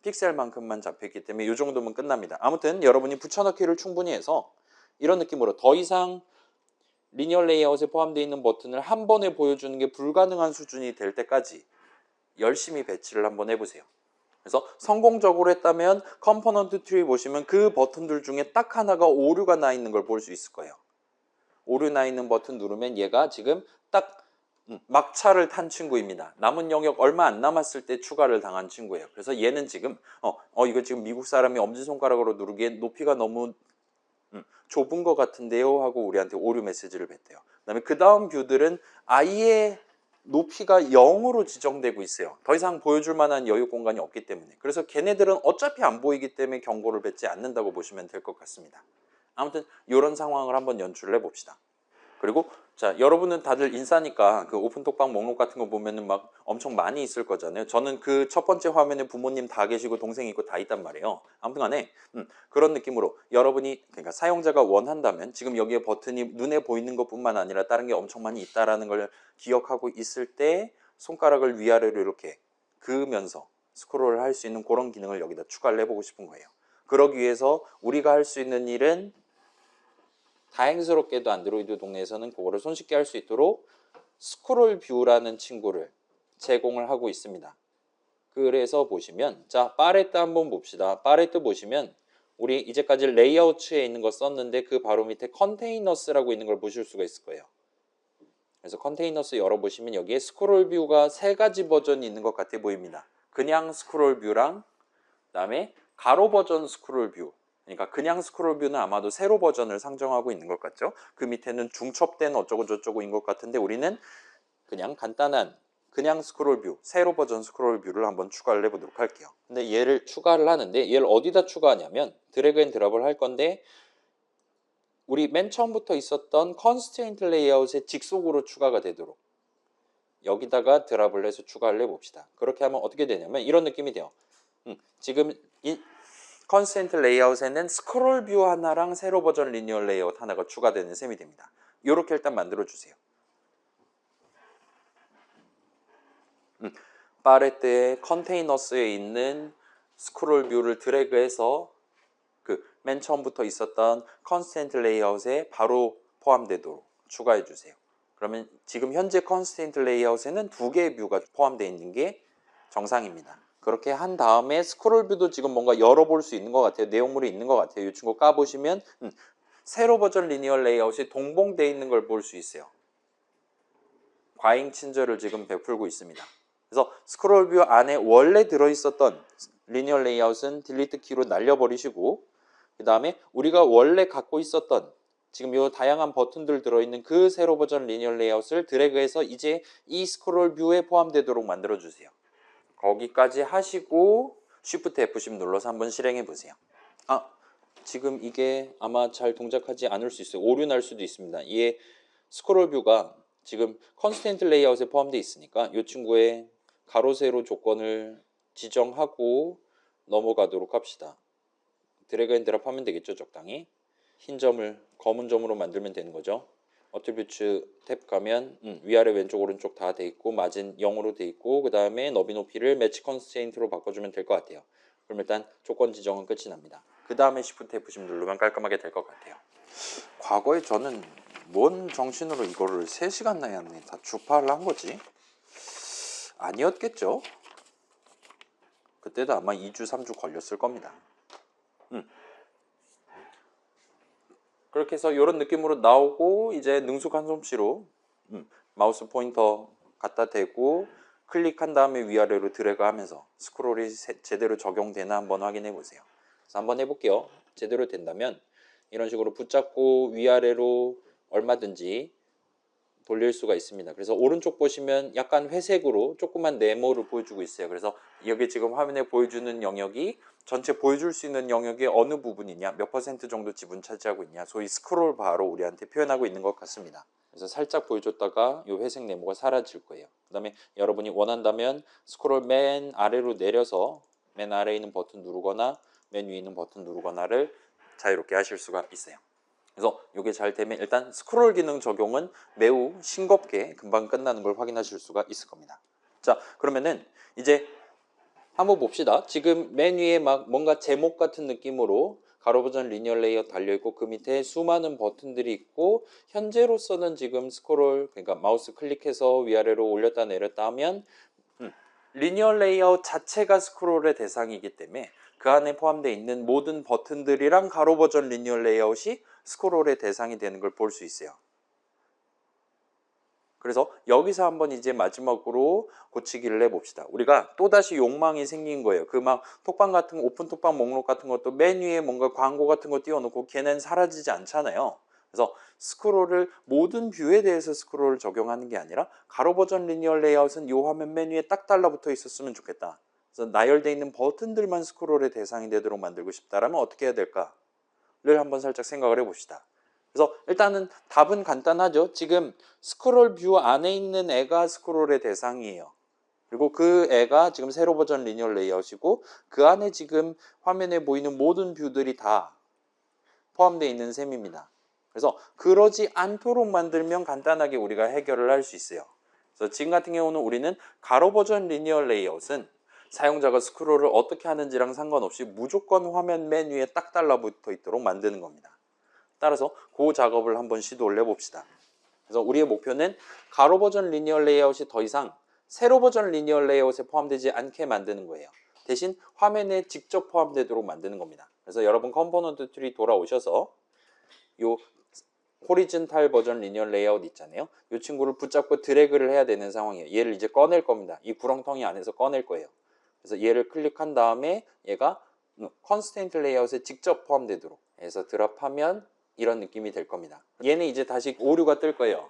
A: 픽셀만큼만 잡혔기 때문에 이 정도면 끝납니다. 아무튼 여러분이 붙여넣기를 충분히 해서 이런 느낌으로 더 이상 리니얼 레이아웃에 포함되어 있는 버튼을 한 번에 보여주는 게 불가능한 수준이 될 때까지 열심히 배치를 한번 해보세요. 그래서 성공적으로 했다면 컴포넌트 트리 보시면 그 버튼들 중에 딱 하나가 오류가 나 있는 걸 볼 수 있을 거예요. 오류 나 있는 버튼 누르면 얘가 지금 딱 막차를 탄 친구입니다. 남은 영역 얼마 안 남았을 때 추가를 당한 친구예요. 그래서 얘는 지금 이거 지금 미국 사람이 엄지손가락으로 누르기에 높이가 너무 좁은 것 같은데요 하고 우리한테 오류 메시지를 뱉대요. 그다음에 그 다음 뷰들은 아예 높이가 0으로 지정되고 있어요. 더 이상 보여줄 만한 여유 공간이 없기 때문에. 그래서 걔네들은 어차피 안 보이기 때문에 경고를 뱉지 않는다고 보시면 될 것 같습니다. 아무튼 이런 상황을 한번 연출을 해봅시다. 그리고 자, 여러분은 다들 인싸니까 그 오픈톡방 목록 같은 거 보면은 막 엄청 많이 있을 거잖아요. 저는 그 첫 번째 화면에 부모님 다 계시고 동생 있고 다 있단 말이에요. 아무튼 간에 그런 느낌으로 여러분이 그러니까 사용자가 원한다면 지금 여기에 버튼이 눈에 보이는 것뿐만 아니라 다른 게 엄청 많이 있다라는 걸 기억하고 있을 때 손가락을 위아래로 이렇게 그으면서 스크롤을 할 수 있는 그런 기능을 여기다 추가를 해보고 싶은 거예요. 그러기 위해서 우리가 할 수 있는 일은 다행스럽게도 안드로이드 동네에서는 그거를 손쉽게 할 수 있도록 스크롤 뷰라는 친구를 제공을 하고 있습니다. 그래서 보시면 자, 파레트 한번 봅시다. 파레트 보시면 우리 이제까지 레이아웃에 있는 거 썼는데 그 바로 밑에 컨테이너스라고 있는 걸 보실 수가 있을 거예요. 그래서 컨테이너스 열어보시면 여기에 스크롤 뷰가 세 가지 버전이 있는 것 같아 보입니다. 그냥 스크롤 뷰랑 그다음에 가로 버전 스크롤 뷰. 그러니까 그냥 스크롤 뷰는 아마도 세로 버전을 상정하고 있는 것 같죠. 그 밑에는 중첩된 어쩌고 저쩌고인 것 같은데 우리는 그냥 간단한 그냥 스크롤 뷰, 세로 버전 스크롤 뷰를 한번 추가를 해보도록 할게요. 근데 얘를 추가를 하는데 얘를 어디다 추가하냐면 드래그 앤 드랍을 할 건데 우리 맨 처음부터 있었던 컨스트레인트 레이아웃의 직속으로 추가가 되도록 여기다가 드랍을 해서 추가를 해봅시다. 그렇게 하면 어떻게 되냐면 이런 느낌이 돼요. 지금 이 컨스트레인트 레이아웃에는 스크롤 뷰 하나랑 세로 버전 리니얼 레이아웃 하나가 추가되는 셈이 됩니다. 이렇게 일단 만들어 주세요. 파레트의 컨테이너스에 있는 스크롤 뷰를 드래그해서 그 맨 처음부터 있었던 컨스트레인트 레이아웃에 바로 포함되도록 추가해 주세요. 그러면 지금 현재 컨스트레인트 레이아웃에는 두 개의 뷰가 포함되어 있는 게 정상입니다. 그렇게 한 다음에 스크롤 뷰도 지금 뭔가 열어볼 수 있는 것 같아요. 내용물이 있는 것 같아요. 이 친구 까보시면 세로 버전 리니얼 레이아웃이 동봉되어 있는 걸 볼 수 있어요. 과잉 친절을 지금 베풀고 있습니다. 그래서 스크롤 뷰 안에 원래 들어있었던 리니얼 레이아웃은 딜리트 키로 날려버리시고 그 다음에 우리가 원래 갖고 있었던 지금 이 다양한 버튼들 들어있는 그 세로 버전 리니얼 레이아웃을 드래그해서 이제 이 스크롤 뷰에 포함되도록 만들어주세요. 거기까지 하시고 Shift F10 눌러서 한번 실행해 보세요. 지금 이게 아마 잘 동작하지 않을 수 있어요. 오류 날 수도 있습니다. 이게 스크롤 뷰가 지금 컨스트레인트 레이아웃에 포함되어 있으니까 이 친구의 가로 세로 조건을 지정하고 넘어가도록 합시다. 드래그 앤 드랍 하면 되겠죠. 적당히 흰 점을 검은 점으로 만들면 되는 거죠. 어트리뷰츠 탭 가면 위아래 왼쪽 오른쪽 다 돼 있고 마진 0으로 돼 있고 그 다음에 너비 높이를 매치 컨스트레인트로 바꿔주면 될 것 같아요. 그럼 일단 조건 지정은 끝이 납니다. 그 다음에 Shift F10 누르면 깔끔하게 될 것 같아요. 과거에 저는 뭔 정신으로 이거를 3시간 내내 다 주파를 한 거지? 아니었겠죠? 그때도 아마 2주 3주 걸렸을 겁니다. 그렇게 해서 이런 느낌으로 나오고 이제 능숙한 솜씨로 마우스 포인터 갖다 대고 클릭한 다음에 위아래로 드래그 하면서 스크롤이 제대로 적용되나 한번 확인해 보세요. 그래서 한번 해볼게요. 제대로 된다면 이런 식으로 붙잡고 위아래로 얼마든지 돌릴 수가 있습니다. 그래서 오른쪽 보시면 약간 회색으로 조그만 네모를 보여주고 있어요. 그래서 여기 지금 화면에 보여주는 영역이 전체 보여줄 수 있는 영역의 어느 부분이냐, 몇 % 정도 지분 차지하고 있냐, 소위 스크롤 바로 우리한테 표현하고 있는 것 같습니다. 그래서 살짝 보여줬다가 이 회색 네모가 사라질 거예요. 그 다음에 여러분이 원한다면 스크롤 맨 아래로 내려서 맨 아래에 있는 버튼 누르거나 맨 위에 있는 버튼 누르거나를 자유롭게 하실 수가 있어요. 그래서 이게 잘 되면 일단 스크롤 기능 적용은 매우 싱겁게 금방 끝나는 걸 확인하실 수가 있을 겁니다. 자, 그러면은 이제 한번 봅시다. 지금 맨 위에 막 뭔가 제목 같은 느낌으로 가로 버전 리니어 레이아웃 달려있고 그 밑에 수많은 버튼들이 있고 현재로서는 지금 스크롤 그러니까 마우스 클릭해서 위아래로 올렸다 내렸다 하면 리니어 레이아웃 자체가 스크롤의 대상이기 때문에 그 안에 포함되어 있는 모든 버튼들이랑 가로 버전 리니어 레이아웃이 스크롤의 대상이 되는 걸 볼 수 있어요. 그래서 여기서 한번 이제 마지막으로 고치기를 해봅시다. 우리가 또다시 욕망이 생긴 거예요. 그 막 톡방 같은 오픈 톡방 목록 같은 것도 맨 위에 뭔가 광고 같은 거 띄워놓고 걔는 사라지지 않잖아요. 그래서 스크롤을 모든 뷰에 대해서 스크롤을 적용하는 게 아니라 가로 버전 리니어 레이아웃은 이 화면 맨 위에 딱 달라붙어 있었으면 좋겠다. 그래서 나열되어 있는 버튼들만 스크롤의 대상이 되도록 만들고 싶다라면 어떻게 해야 될까를 한번 살짝 생각을 해봅시다. 그래서 일단은 답은 간단하죠. 지금 스크롤 뷰 안에 있는 애가 스크롤의 대상이에요. 그리고 그 애가 지금 세로 버전 리니어 레이아웃이고 그 안에 지금 화면에 보이는 모든 뷰들이 다 포함되어 있는 셈입니다. 그래서 그러지 않도록 만들면 간단하게 우리가 해결을 할 수 있어요. 그래서 지금 같은 경우는 우리는 가로 버전 리니어 레이아웃은 사용자가 스크롤을 어떻게 하는지랑 상관없이 무조건 화면 맨 위에 딱 달라붙어 있도록 만드는 겁니다. 따라서 그 작업을 한번 시도를 해봅시다. 그래서 우리의 목표는 가로 버전 리니어 레이아웃이 더 이상 세로 버전 리니어 레이아웃에 포함되지 않게 만드는 거예요. 대신 화면에 직접 포함되도록 만드는 겁니다. 그래서 여러분 컴포넌트 트리 돌아오셔서 요 호리즌탈 버전 리니어 레이아웃 있잖아요. 이 친구를 붙잡고 드래그를 해야 되는 상황이에요. 얘를 이제 꺼낼 겁니다. 이 구렁텅이 안에서 꺼낼 거예요. 그래서 얘를 클릭한 다음에 얘가 컨스트레인트 레이아웃에 직접 포함되도록 해서 드랍하면 이런 느낌이 될 겁니다. 얘는 이제 다시 오류가 뜰 거예요.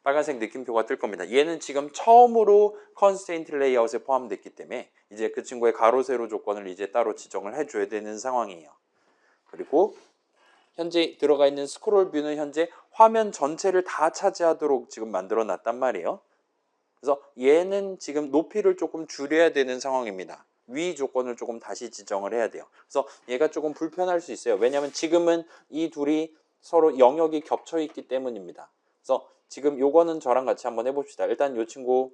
A: 빨간색 느낌표가 뜰 겁니다. 얘는 지금 처음으로 컨스트레인트 레이아웃에 포함됐기 때문에 이제 그 친구의 가로 세로 조건을 이제 따로 지정을 해줘야 되는 상황이에요. 그리고 현재 들어가 있는 스크롤 뷰는 현재 화면 전체를 다 차지하도록 지금 만들어 놨단 말이에요. 그래서 얘는 지금 높이를 조금 줄여야 되는 상황입니다. 위 조건을 조금 다시 지정을 해야 돼요. 그래서 얘가 조금 불편할 수 있어요. 왜냐하면 지금은 이 둘이 서로 영역이 겹쳐 있기 때문입니다. 그래서 지금 요거는 저랑 같이 한번 해봅시다. 일단 요 친구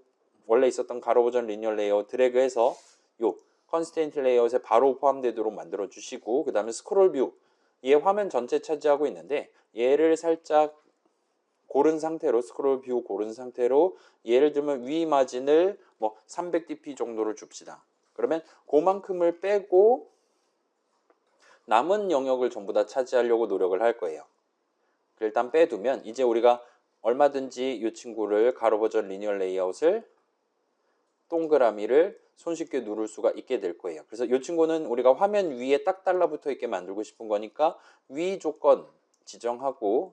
A: 원래 있었던 가로 버전 리니어 레이아웃 드래그해서 요 컨스트레인트 레이아웃에 바로 포함되도록 만들어 주시고 그 다음에 스크롤 뷰 얘 화면 전체 차지하고 있는데 얘를 살짝 고른 상태로 스크롤 뷰 고른 상태로 예를 들면 위 마진을 뭐 300dp 정도를 줍시다. 그러면 그만큼을 빼고 남은 영역을 전부 다 차지하려고 노력을 할 거예요. 일단 빼두면 이제 우리가 얼마든지 이 친구를 가로 버전 리니어 레이아웃을 동그라미를 손쉽게 누를 수가 있게 될 거예요. 그래서 이 친구는 우리가 화면 위에 딱 달라붙어 있게 만들고 싶은 거니까 위 조건 지정하고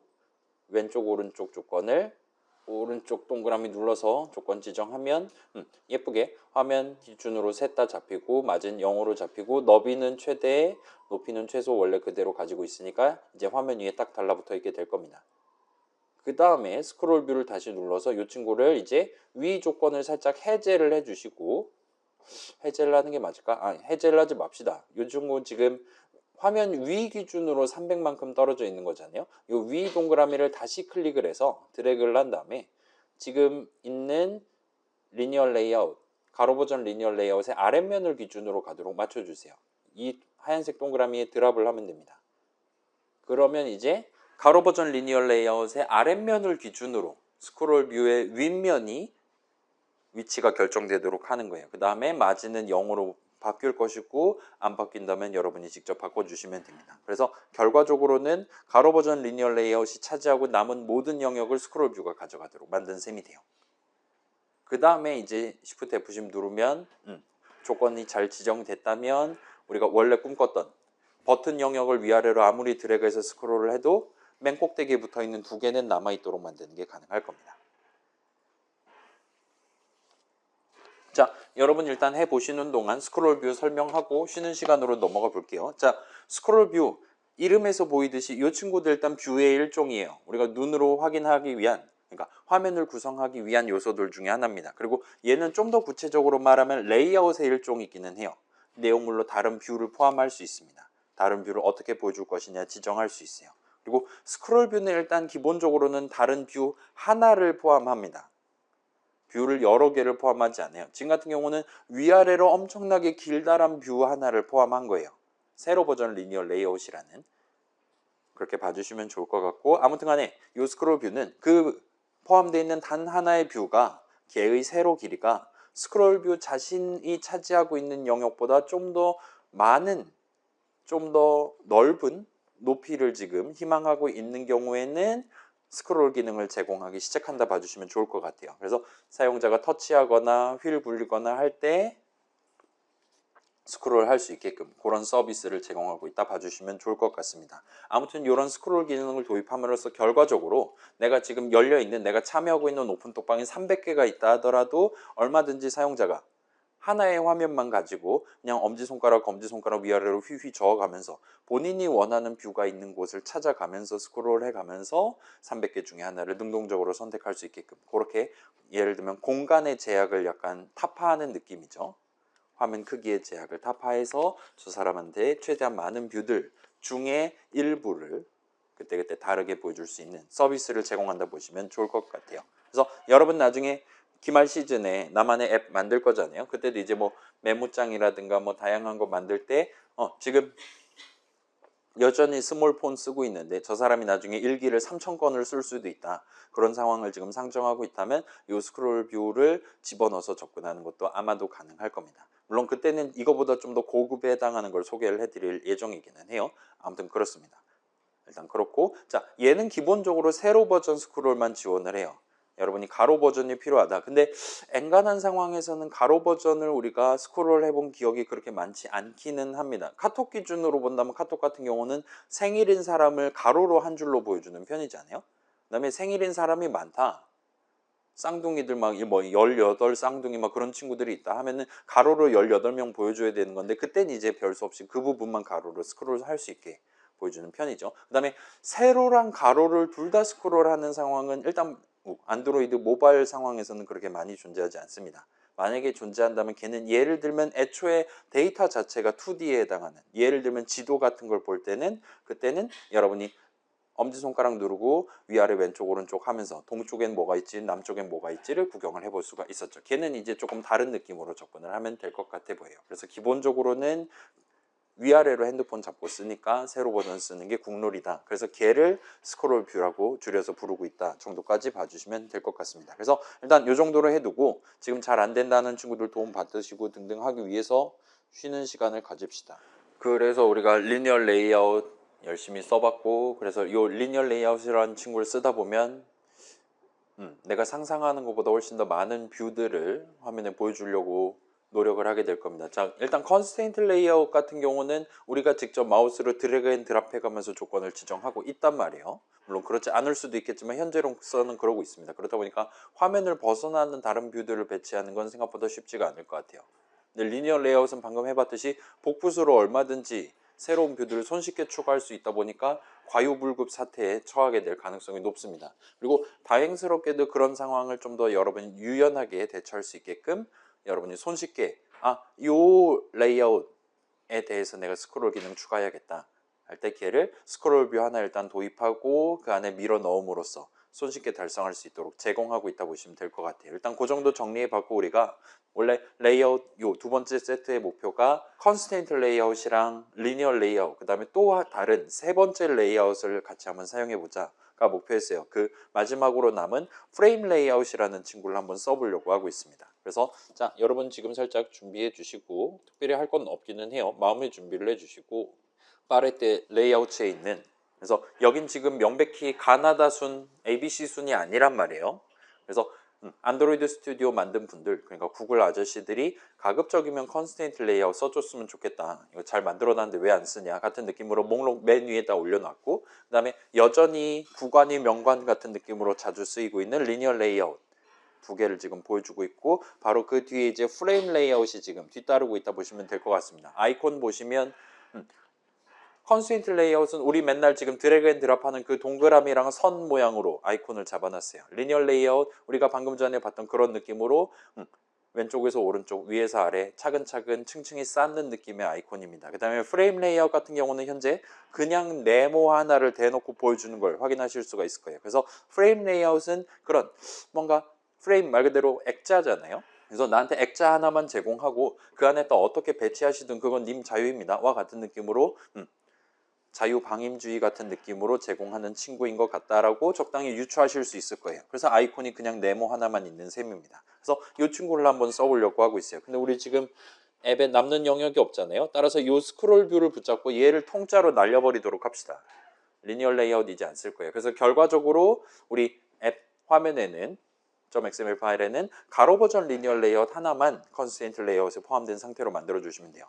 A: 왼쪽 오른쪽 조건을 오른쪽 동그라미 눌러서 조건 지정하면 예쁘게 화면 기준으로 셋 다 잡히고 마진 0으로 잡히고 너비는 최대 높이는 최소 원래 그대로 가지고 있으니까 이제 화면 위에 딱 달라붙어 있게 될 겁니다. 그 다음에 스크롤 뷰를 다시 눌러서 이 친구를 이제 위 조건을 살짝 해제를 해주시고 해제를 하는 게 맞을까? 해제를 하지 맙시다. 이 친구 지금 화면 위 기준으로 300만큼 떨어져 있는 거잖아요. 이 위 동그라미를 다시 클릭을 해서 드래그를 한 다음에 지금 있는 리니어 레이아웃, 가로 버전 리니어 레이아웃의 아랫면을 기준으로 가도록 맞춰주세요. 이 하얀색 동그라미에 드랍을 하면 됩니다. 그러면 이제 가로 버전 리니어 레이아웃의 아랫면을 기준으로 스크롤 뷰의 윗면이 위치가 결정되도록 하는 거예요. 그 다음에 마진은 0으로 바뀔 것이고 안 바뀐다면 여러분이 직접 바꿔주시면 됩니다. 그래서 결과적으로는 가로 버전 리니어 레이아웃이 차지하고 남은 모든 영역을 스크롤 뷰가 가져가도록 만든 셈이 돼요. 그 다음에 이제 Shift F10 누르면 조건이 잘 지정됐다면 우리가 원래 꿈꿨던 버튼 영역을 위아래로 아무리 드래그해서 스크롤을 해도 맨 꼭대기에 붙어있는 두 개는 남아있도록 만드는 게 가능할 겁니다. 자, 여러분 일단 해보시는 동안 스크롤 뷰 설명하고 쉬는 시간으로 넘어가 볼게요. 자, 스크롤 뷰 이름에서 보이듯이 이 친구들 일단 뷰의 일종이에요. 우리가 눈으로 확인하기 위한 그러니까 화면을 구성하기 위한 요소들 중에 하나입니다. 그리고 얘는 좀 더 구체적으로 말하면 레이아웃의 일종이기는 해요. 내용물로 다른 뷰를 포함할 수 있습니다. 다른 뷰를 어떻게 보여줄 것이냐 지정할 수 있어요. 그리고 스크롤 뷰는 일단 기본적으로는 다른 뷰 하나를 포함합니다. 뷰를 여러 개를 포함하지 않아요. 지금 같은 경우는 위아래로 엄청나게 길다란 뷰 하나를 포함한 거예요. 세로 버전 리니어 레이아웃이라는, 그렇게 봐주시면 좋을 것 같고, 아무튼 간에 이 스크롤 뷰는 그 포함되어 있는 단 하나의 뷰가 걔의 세로 길이가 스크롤 뷰 자신이 차지하고 있는 영역보다 좀 더 많은, 좀 더 넓은 높이를 지금 희망하고 있는 경우에는 스크롤 기능을 제공하기 시작한다 봐주시면 좋을 것 같아요. 그래서 사용자가 터치하거나 휠 굴리거나 할 때 스크롤 할 수 있게끔 그런 서비스를 제공하고 있다 봐주시면 좋을 것 같습니다. 아무튼 이런 스크롤 기능을 도입함으로써 결과적으로 내가 지금 열려있는, 내가 참여하고 있는 오픈톡방이 300개가 있다 하더라도 얼마든지 사용자가 하나의 화면만 가지고 그냥 엄지손가락 검지손가락 위아래로 휘휘 저어가면서 본인이 원하는 뷰가 있는 곳을 찾아가면서 스크롤 해가면서 300개 중에 하나를 능동적으로 선택할 수 있게끔, 그렇게 예를 들면 공간의 제약을 약간 타파하는 느낌이죠. 화면 크기의 제약을 타파해서 저 사람한테 최대한 많은 뷰들 중에 일부를 그때그때 다르게 보여줄 수 있는 서비스를 제공한다 보시면 좋을 것 같아요. 그래서 여러분 나중에 기말 시즌에 나만의 앱 만들 거잖아요. 그때도 이제 뭐 메모장이라든가 뭐 다양한 거 만들 때 지금 여전히 스몰폰 쓰고 있는데 저 사람이 나중에 일기를 3,000건을 쓸 수도 있다. 그런 상황을 지금 상정하고 있다면 이 스크롤 뷰를 집어넣어서 접근하는 것도 아마도 가능할 겁니다. 물론 그때는 이거보다 좀 더 고급에 해당하는 걸 소개를 해드릴 예정이기는 해요. 아무튼 그렇습니다. 일단 그렇고, 자, 얘는 기본적으로 세로 버전 스크롤만 지원을 해요. 여러분이 가로 버전이 필요하다. 근데 엔간한 상황에서는 가로 버전을 우리가 스크롤 해본 기억이 그렇게 많지 않기는 합니다. 카톡 기준으로 본다면 카톡 같은 경우는 생일인 사람을 가로로 한 줄로 보여주는 편이잖아요. 그 다음에 생일인 사람이 많다. 쌍둥이들 막 18 쌍둥이 막 그런 친구들이 있다 하면은 가로로 18명 보여줘야 되는 건데, 그때는 이제 별 수 없이 그 부분만 가로로 스크롤 할 수 있게 보여주는 편이죠. 그 다음에 세로랑 가로를 둘 다 스크롤하는 상황은 일단 안드로이드 모바일 상황에서는 그렇게 많이 존재하지 않습니다. 만약에 존재한다면 걔는 예를 들면 애초에 데이터 자체가 2D에 해당하는, 예를 들면 지도 같은 걸 볼 때는 그때는 여러분이 엄지손가락 누르고 위아래 왼쪽 오른쪽 하면서 동쪽엔 뭐가 있지 남쪽엔 뭐가 있지를 구경을 해볼 수가 있었죠. 걔는 이제 조금 다른 느낌으로 접근을 하면 될 것 같아 보여요. 그래서 기본적으로는 위아래로 핸드폰 잡고 쓰니까 세로 버전 쓰는 게 국룰이다. 그래서 걔를 스크롤 뷰라고 줄여서 부르고 있다 정도까지 봐주시면 될 것 같습니다. 그래서 일단 이 정도로 해두고 지금 잘 안 된다는 친구들 도움 받으시고 등등 하기 위해서 쉬는 시간을 가집시다. 그래서 우리가 리니어 레이아웃 열심히 써봤고, 그래서 이 리니어 레이아웃이라는 친구를 쓰다 보면 내가 상상하는 것보다 훨씬 더 많은 뷰들을 화면에 보여주려고 노력을 하게 될 겁니다. 자, 일단 컨스트레인트 레이아웃 같은 경우는 우리가 직접 마우스로 드래그 앤 드랍 해가면서 조건을 지정하고 있단 말이에요. 물론 그렇지 않을 수도 있겠지만 현재로서는 그러고 있습니다. 그렇다 보니까 화면을 벗어나는 다른 뷰들을 배치하는 건 생각보다 쉽지가 않을 것 같아요. 근데 리니어 레이아웃은 방금 해봤듯이 복붙으로 얼마든지 새로운 뷰들을 손쉽게 추가할 수 있다 보니까 과유불급 사태에 처하게 될 가능성이 높습니다. 그리고 다행스럽게도 그런 상황을 좀 더 여러분이 유연하게 대처할 수 있게끔 여러분이 손쉽게 요 레이아웃에 대해서 내가 스크롤 기능 추가해야겠다 할 때 걔를 스크롤 뷰 하나 일단 도입하고 그 안에 밀어 넣음으로써 손쉽게 달성할 수 있도록 제공하고 있다 보시면 될 것 같아요. 일단 그 정도 정리해 봤고, 우리가 원래 레이아웃 요 두 번째 세트의 목표가 컨스트레인트 레이아웃이랑 리니어 레이아웃, 그 다음에 또 다른 세 번째 레이아웃을 같이 한번 사용해 보자가 목표였어요. 그 마지막으로 남은 프레임 레이아웃이라는 친구를 한번 써보려고 하고 있습니다. 그래서 자, 여러분 지금 살짝 준비해 주시고, 특별히 할 건 없기는 해요. 마음의 준비를 해 주시고, 파레테 레이아웃에 있는, 그래서 여긴 지금 명백히 가나다 순, ABC 순이 아니란 말이에요. 그래서 안드로이드 스튜디오 만든 분들, 그러니까 구글 아저씨들이 가급적이면 컨스트레인트 레이아웃 써줬으면 좋겠다, 이거 잘 만들어놨는데 왜 안 쓰냐 같은 느낌으로 목록 맨 위에다 올려놨고, 그 다음에 여전히 구간이 명관 같은 느낌으로 자주 쓰이고 있는 리니어 레이아웃 두 개를 지금 보여주고 있고, 바로 그 뒤에 이제 프레임 레이아웃이 지금 뒤따르고 있다 보시면 될 것 같습니다. 아이콘 보시면 컨스트레인트 레이아웃은 우리 맨날 지금 드래그 앤 드랍하는 그 동그라미랑 선 모양으로 아이콘을 잡아놨어요. 리니어 레이아웃 우리가 방금 전에 봤던 그런 느낌으로 왼쪽에서 오른쪽, 위에서 아래 차근차근 층층이 쌓는 느낌의 아이콘입니다. 그 다음에 프레임 레이아웃 같은 경우는 현재 그냥 네모 하나를 대놓고 보여주는 걸 확인하실 수가 있을 거예요. 그래서 프레임 레이아웃은 그런 뭔가 프레임 말 그대로 액자잖아요. 그래서 나한테 액자 하나만 제공하고 그 안에 또 어떻게 배치하시든 그건 님 자유입니다. 와 같은 느낌으로 자유방임주의 같은 느낌으로 제공하는 친구인 것 같다라고 적당히 유추하실 수 있을 거예요. 그래서 아이콘이 그냥 네모 하나만 있는 셈입니다. 그래서 이 친구를 한번 써보려고 하고 있어요. 근데 우리 지금 앱에 남는 영역이 없잖아요. 따라서 이 스크롤 뷰를 붙잡고 얘를 통짜로 날려버리도록 합시다. 리니어 레이아웃 이제 안 쓸 거예요. 그래서 결과적으로 우리 앱 화면에는 .xml 파일에는 가로 버전 리니어 레이아웃 하나만 컨스트레인트 레이아웃에 포함된 상태로 만들어 주시면 돼요.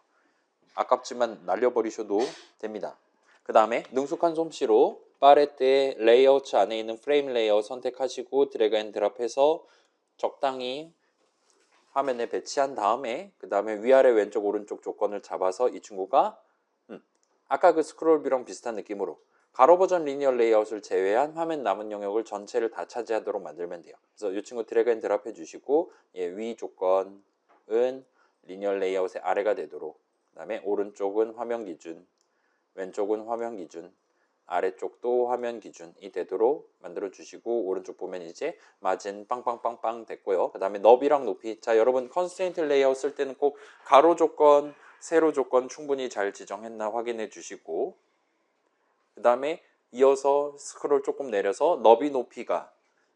A: 아깝지만 날려버리셔도 됩니다. 그 다음에 능숙한 솜씨로 팔레트의 레이아웃 안에 있는 프레임 레이아웃 선택하시고 드래그 앤 드랍해서 적당히 화면에 배치한 다음에 그 다음에 위아래 왼쪽 오른쪽 조건을 잡아서 이 친구가 아까 그 스크롤 뷰랑 비슷한 느낌으로 가로 버전 리니어 레이아웃을 제외한 화면 남은 영역을 전체를 다 차지하도록 만들면 돼요. 그래서 이 친구 드래그 앤 드랍 해주시고 위 조건은 리니어 레이아웃의 아래가 되도록 그 다음에 오른쪽은 화면 기준, 왼쪽은 화면 기준, 아래쪽도 화면 기준이 되도록 만들어 주시고 오른쪽 보면 이제 마진 빵빵빵빵 됐고요. 그 다음에 너비랑 높이. 자, 여러분 컨스트레인트 레이아웃 쓸 때는 꼭 가로 조건, 세로 조건 충분히 잘 지정했나 확인해 주시고 그 다음에 이어서 스크롤 조금 내려서 너비 높이가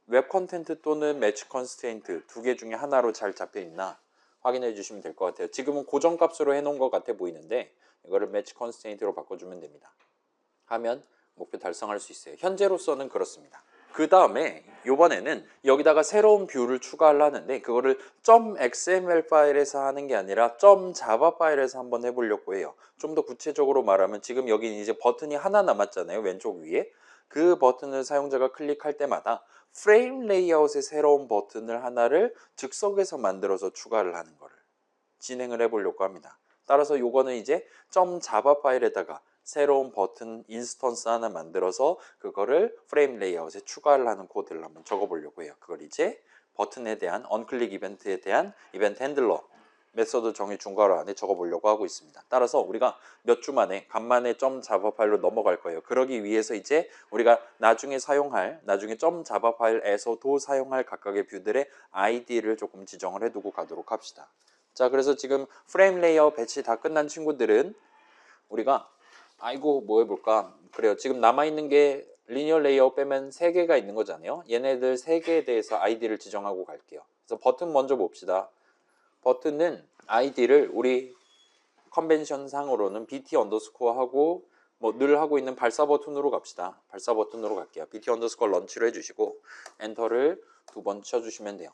A: 웹 컨텐트 또는 매치 컨스트레인트 두 개 중에 하나로 잘 잡혀 있나 확인해 주시면 될 것 같아요. 지금은 고정값으로 해놓은 것 같아 보이는데 이거를 매치 컨스트레인트로 바꿔주면 됩니다. 하면 목표 달성할 수 있어요. 현재로서는 그렇습니다. 그 다음에 이번에는 여기다가 새로운 뷰를 추가하려는데 그거를 .xml 파일에서 하는 게 아니라 .java 파일에서 한번 해보려고 해요. 좀 더 구체적으로 말하면 지금 여기 이제 버튼이 하나 남았잖아요. 왼쪽 위에. 그 버튼을 사용자가 클릭할 때마다 프레임 레이아웃의 새로운 버튼을 하나를 즉석에서 만들어서 추가를 하는 거를 진행을 해보려고 합니다. 따라서 요거는 이제 .java 파일에다가 새로운 버튼 인스턴스 하나 만들어서 그거를 프레임 레이아웃에 추가를 하는 코드를 한번 적어보려고 해요. 그걸 이제 버튼에 대한 언클릭 이벤트에 대한 이벤트 핸들러 메서드 정의 중괄호 안에 적어보려고 하고 있습니다. 따라서 우리가 몇 주 만에 간만에 .java 파일로 넘어갈 거예요. 그러기 위해서 이제 우리가 나중에 .java 파일에서도 사용할 각각의 뷰들의 아이디를 조금 지정을 해두고 가도록 합시다. 자, 그래서 지금 프레임 레이아웃 배치 다 끝난 친구들은 우리가 아이고 뭐 해볼까 그래요. 지금 남아있는 게 리니어 레이아웃 빼면 3개가 있는 거잖아요. 얘네들 3개에 대해서 아이디를 지정하고 갈게요. 그래서 버튼 먼저 봅시다. 버튼은 아이디를 우리 컨벤션 상으로는 BT 언더스코어 하고 뭐 늘 하고 있는 발사 버튼으로 갑시다. 발사 버튼으로 갈게요. BT 언더스코어 런치를 해주시고 엔터를 2번 쳐주시면 돼요.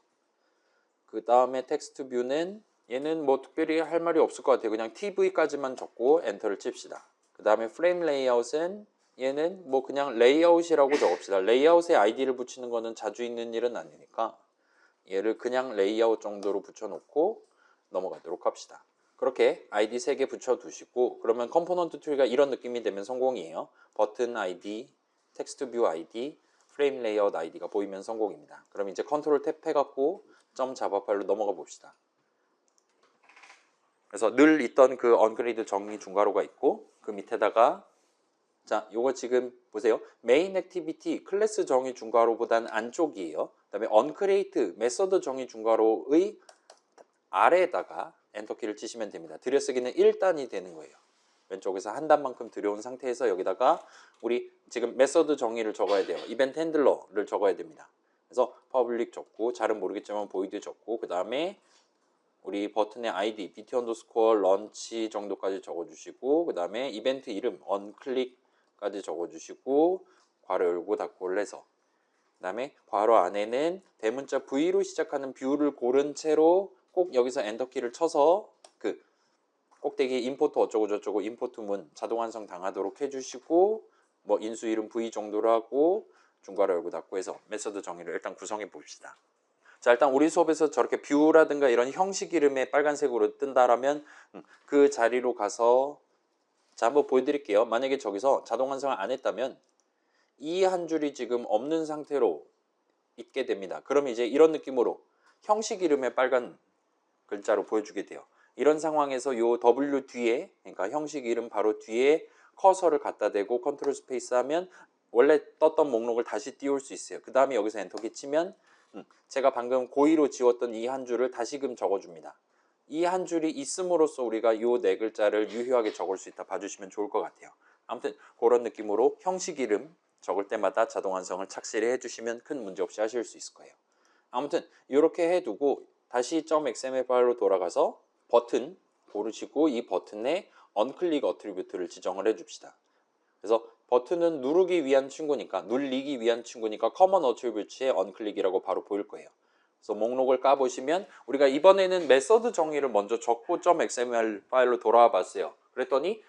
A: 그 다음에 텍스트 뷰는 얘는 뭐 특별히 할 말이 없을 것 같아요. 그냥 TV까지만 적고 엔터를 칩시다. 그 다음에 프레임 레이아웃은 얘는 뭐 그냥 레이아웃이라고 적읍시다. 레이아웃에 아이디를 붙이는 거는 자주 있는 일은 아니니까 얘를 그냥 레이아웃 정도로 붙여놓고 넘어가도록 합시다. 그렇게 아이디 3개 붙여두시고 그러면 컴포넌트 트리가 이런 느낌이 되면 성공이에요. 버튼 아이디, 텍스트 뷰 아이디, 프레임 레이아웃 아이디가 보이면 성공입니다. 그럼 이제 컨트롤 탭 해갖고 .java 파일로 넘어가 봅시다. 그래서 늘 있던 그 언그레이드 정의 중괄호가 있고 그 밑에다가 자, 요거 지금 보세요. 메인 액티비티 클래스 정의 중괄호보다는 안쪽이에요. 그 다음에 언크리에이트 메서드 정의 중괄호의 아래에다가 엔터키를 치시면 됩니다. 들여쓰기는 1단이 되는 거예요. 왼쪽에서 한 단만큼 들여온 상태에서 여기다가 우리 지금 메서드 정의를 적어야 돼요. 이벤트 핸들러를 적어야 됩니다. 그래서 퍼블릭 적고 잘은 모르겠지만 보이드 적고 그 다음에 우리 버튼의 아이디 BT 언더스코어 런치 정도까지 적어주시고 그 다음에 이벤트 이름 언클릭까지 적어주시고 괄호 열고 닫고를 해서 그 다음에 괄호 안에는 대문자 V로 시작하는 뷰를 고른 채로 꼭 여기서 엔터키를 쳐서 그 꼭대기 임포트 어쩌고 저쩌고 임포트 문 자동 완성 당하도록 해주시고 뭐 인수 이름 V 정도로 하고 중괄호 열고 닫고 해서 메서드 정의를 일단 구성해 봅시다. 자, 일단 우리 수업에서 저렇게 뷰라든가 이런 형식 이름에 빨간색으로 뜬다라면 그 자리로 가서 자 한번 보여드릴게요. 만약에 저기서 자동 완성을 안 했다면 이 한 줄이 지금 없는 상태로 있게 됩니다. 그럼 이제 이런 느낌으로 형식 이름에 빨간 글자로 보여주게 돼요. 이런 상황에서 요 W 뒤에, 그러니까 형식 이름 바로 뒤에 커서를 갖다 대고 컨트롤 스페이스 하면 원래 떴던 목록을 다시 띄울 수 있어요. 그 다음에 여기서 엔터키 치면 제가 방금 고의로 지웠던 이 한 줄을 다시금 적어줍니다. 이 한 줄이 있음으로써 우리가 요 네 글자를 유효하게 적을 수 있다 봐주시면 좋을 것 같아요. 아무튼 그런 느낌으로 형식 이름 적을 때마다 자동 완성을 착실히 해주시면 큰 문제 없이 하실 수 있을 거예요. 아무튼 이렇게 해두고 다시 .xml 파일로 돌아가서 버튼 고르시고 이 버튼에 언클릭 어트리뷰트를 지정을 해줍시다. 그래서 버튼은 누르기 위한 친구니까, 눌리기 위한 친구니까 커먼 어트리뷰트에 언클릭이라고 바로 보일 거예요. 그래서 목록을 까보시면 우리가 이번에는 메서드 정의를 먼저 적고 .xml 파일로 돌아와 봤어요. 그랬더니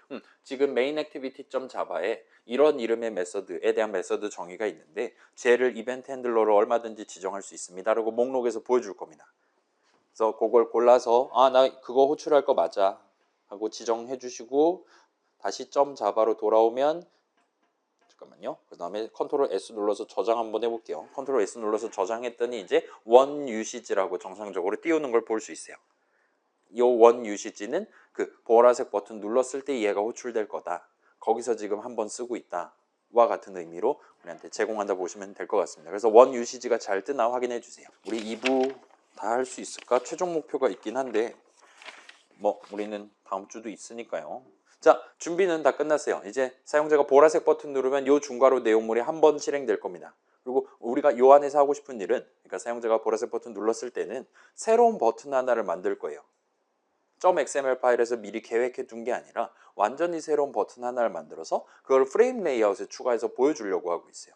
A: 지금 main activity.java에 이런 이름의 메서드에 대한 메서드 정의가 있는데 쟤를 이벤트 핸들러로 얼마든지 지정할 수 있습니다 라고 목록에서 보여줄 겁니다. 그래서 그걸 골라서 나 그거 호출할 거 맞아 하고 지정해 주시고 다시 .java로 돌아오면 잠깐만요. 그 다음에 컨트롤 S 눌러서 저장 한번 해볼게요. 컨트롤 S 눌러서 저장했더니 이제 원 유시지라고 정상적으로 띄우는 걸 볼 수 있어요. 이 원 유시지는 그 보라색 버튼 눌렀을 때 얘가 호출될 거다. 거기서 지금 한번 쓰고 있다. 와 같은 의미로 우리한테 제공한다 보시면 될 것 같습니다. 그래서 원 유시지가 잘 뜨나 확인해 주세요. 우리 2부 다 할 수 있을까? 최종 목표가 있긴 한데 뭐 우리는 다음 주도 있으니까요. 자, 준비는 다 끝났어요. 이제 사용자가 보라색 버튼 누르면 요 중괄호 내용물이 한 번 실행될 겁니다. 그리고 우리가 요 안에서 하고 싶은 일은, 그러니까 사용자가 보라색 버튼 눌렀을 때는 새로운 버튼 하나를 만들 거예요. .xml 파일에서 미리 계획해 둔 게 아니라 완전히 새로운 버튼 하나를 만들어서 그걸 프레임 레이아웃에 추가해서 보여주려고 하고 있어요.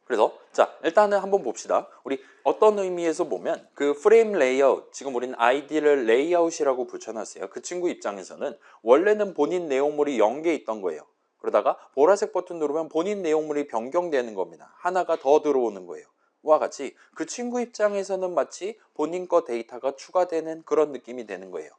A: 그래서 자, 일단은 한번 봅시다. 우리 어떤 의미에서 보면 그 프레임 레이아웃, 지금 우리는 아이디를 레이아웃이라고 붙여놨어요. 그 친구 입장에서는 원래는 본인 내용물이 0개 있던 거예요. 그러다가 보라색 버튼 누르면 본인 내용물이 변경되는 겁니다. 하나가 더 들어오는 거예요. 와 같이 그 친구 입장에서는 마치 본인 거 데이터가 추가되는 그런 느낌이 되는 거예요.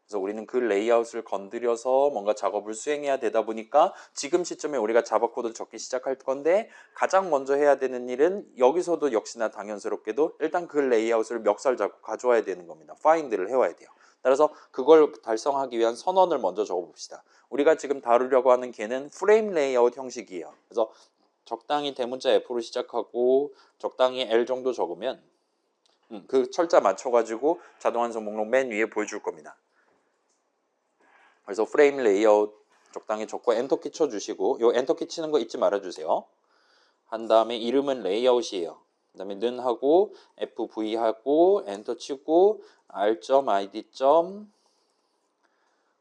A: 그래서 우리는 그 레이아웃을 건드려서 뭔가 작업을 수행해야 되다 보니까 지금 시점에 우리가 자바 코드를 적기 시작할 건데 가장 먼저 해야 되는 일은 여기서도 역시나 당연스럽게도 일단 그 레이아웃을 멱살 잡고 가져와야 되는 겁니다. find를 해와야 돼요. 따라서 그걸 달성하기 위한 선언을 먼저 적어봅시다. 우리가 지금 다루려고 하는 걔는 프레임 레이아웃 형식이에요. 그래서 적당히 대문자 F로 시작하고 적당히 L 정도 적으면 그 철자 맞춰가지고 자동 완성 목록 맨 위에 보여줄 겁니다. 그래서 프레임 레이아웃 적당히 적고 엔터키 쳐주시고 요 엔터키 치는 거 잊지 말아주세요. 한 다음에 이름은 레이아웃이에요. 그 다음에 는 하고 FV 하고 엔터 치고 R.ID.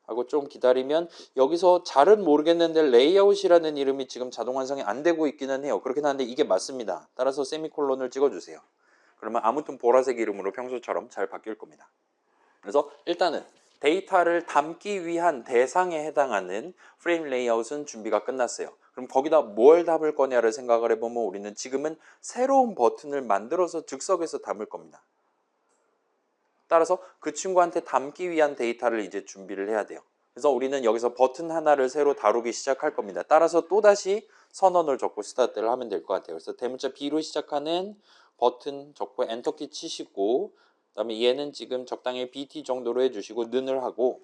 A: 하고 좀 기다리면 여기서 잘은 모르겠는데 레이아웃이라는 이름이 지금 자동 완성이 안 되고 있기는 해요. 그렇긴 한데 이게 맞습니다. 따라서 세미콜론을 찍어주세요. 그러면 아무튼 보라색 이름으로 평소처럼 잘 바뀔 겁니다. 그래서 일단은 데이터를 담기 위한 대상에 해당하는 프레임 레이아웃은 준비가 끝났어요. 그럼 거기다 뭘 담을 거냐를 생각을 해보면 우리는 지금은 새로운 버튼을 만들어서 즉석에서 담을 겁니다. 따라서 그 친구한테 담기 위한 데이터를 이제 준비를 해야 돼요. 그래서 우리는 여기서 버튼 하나를 새로 다루기 시작할 겁니다. 따라서 또다시 선언을 적고 스타트를 하면 될 것 같아요. 그래서 대문자 B로 시작하는 버튼 적고 엔터키 치시고 그 다음에 얘는 지금 적당히 BT 정도로 해주시고 는을 하고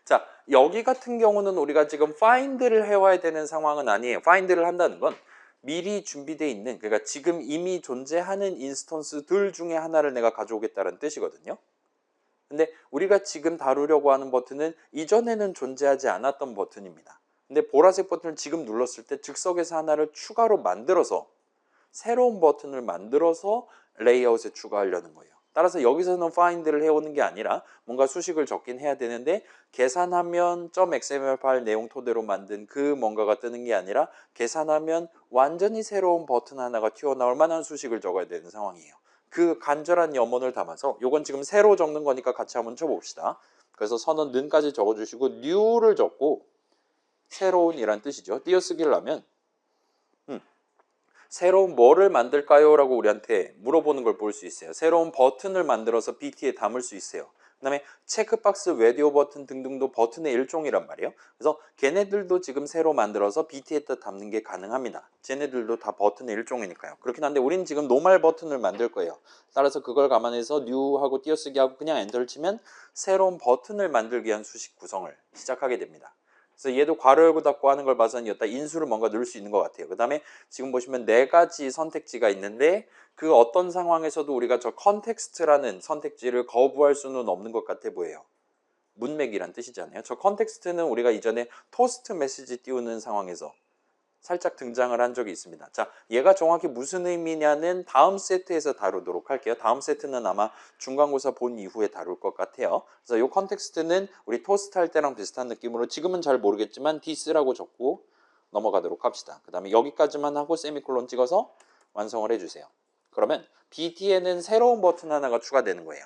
A: 자 여기 같은 경우는 우리가 지금 find를 해와야 되는 상황은 아니에요. find를 한다는 건 미리 준비되어 있는 그러니까 지금 이미 존재하는 인스턴스들 중에 하나를 내가 가져오겠다는 뜻이거든요. 근데 우리가 지금 다루려고 하는 버튼은 이전에는 존재하지 않았던 버튼입니다. 근데 보라색 버튼을 지금 눌렀을 때 즉석에서 하나를 추가로 만들어서 새로운 버튼을 만들어서 레이아웃에 추가하려는 거예요. 따라서 여기서는 find를 해오는 게 아니라 뭔가 수식을 적긴 해야 되는데 계산하면 .xml 파일 내용 토대로 만든 그 뭔가가 뜨는 게 아니라 계산하면 완전히 새로운 버튼 하나가 튀어나올 만한 수식을 적어야 되는 상황이에요. 그 간절한 염원을 담아서 요건 지금 새로 적는 거니까 같이 한번 쳐봅시다. 그래서 선언 는까지 적어주시고 new를 적고 새로운이란 뜻이죠. 띄어쓰기를 하면 새로운 뭐를 만들까요? 라고 우리한테 물어보는 걸 볼 수 있어요. 새로운 버튼을 만들어서 BT에 담을 수 있어요. 그다음에 체크박스, 라디오 버튼 등등도 버튼의 일종이란 말이에요. 그래서 걔네들도 지금 새로 만들어서 BT에다 담는 게 가능합니다. 쟤네들도 다 버튼의 일종이니까요. 그렇긴 한데 우리는 지금 노멀 버튼을 만들 거예요. 따라서 그걸 감안해서 뉴하고 띄어쓰기 하고 그냥 엔터를 치면 새로운 버튼을 만들기 위한 수식 구성을 시작하게 됩니다. 그래서 얘도 괄호 열고 닫고 하는 걸 봐서는 여기다 인수를 뭔가 넣을 수 있는 것 같아요. 그 다음에 지금 보시면 4가지 선택지가 있는데 그 어떤 상황에서도 우리가 저 컨텍스트라는 선택지를 거부할 수는 없는 것 같아 보여요. 문맥이란 뜻이잖아요. 저 컨텍스트는 우리가 이전에 토스트 메시지 띄우는 상황에서 살짝 등장을 한 적이 있습니다. 자, 얘가 정확히 무슨 의미냐는 다음 세트에서 다루도록 할게요. 다음 세트는 아마 중간고사 본 이후에 다룰 것 같아요. 그래서 이 컨텍스트는 우리 토스트 할 때랑 비슷한 느낌으로 지금은 잘 모르겠지만 this라고 적고 넘어가도록 합시다. 그 다음에 여기까지만 하고 세미콜론 찍어서 완성을 해주세요. 그러면 BT에는 새로운 버튼 하나가 추가되는 거예요.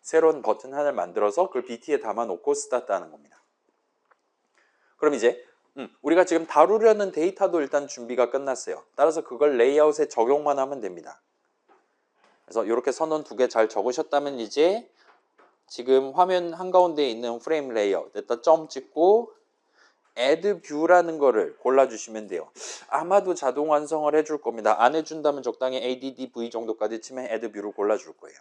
A: 새로운 버튼 하나를 만들어서 그걸 BT에 담아놓고 스타트 하는 겁니다. 그럼 이제 우리가 지금 다루려는 데이터도 일단 준비가 끝났어요. 따라서 그걸 레이아웃에 적용만 하면 됩니다. 그래서 이렇게 선언 2개 잘 적으셨다면 이제 지금 화면 한가운데에 있는 프레임 레이아웃 됐다 점 찍고 add view라는 거를 골라주시면 돼요. 아마도 자동 완성을 해줄 겁니다. 안 해준다면 적당히 add v 정도까지 치면 add view를 골라줄 거예요.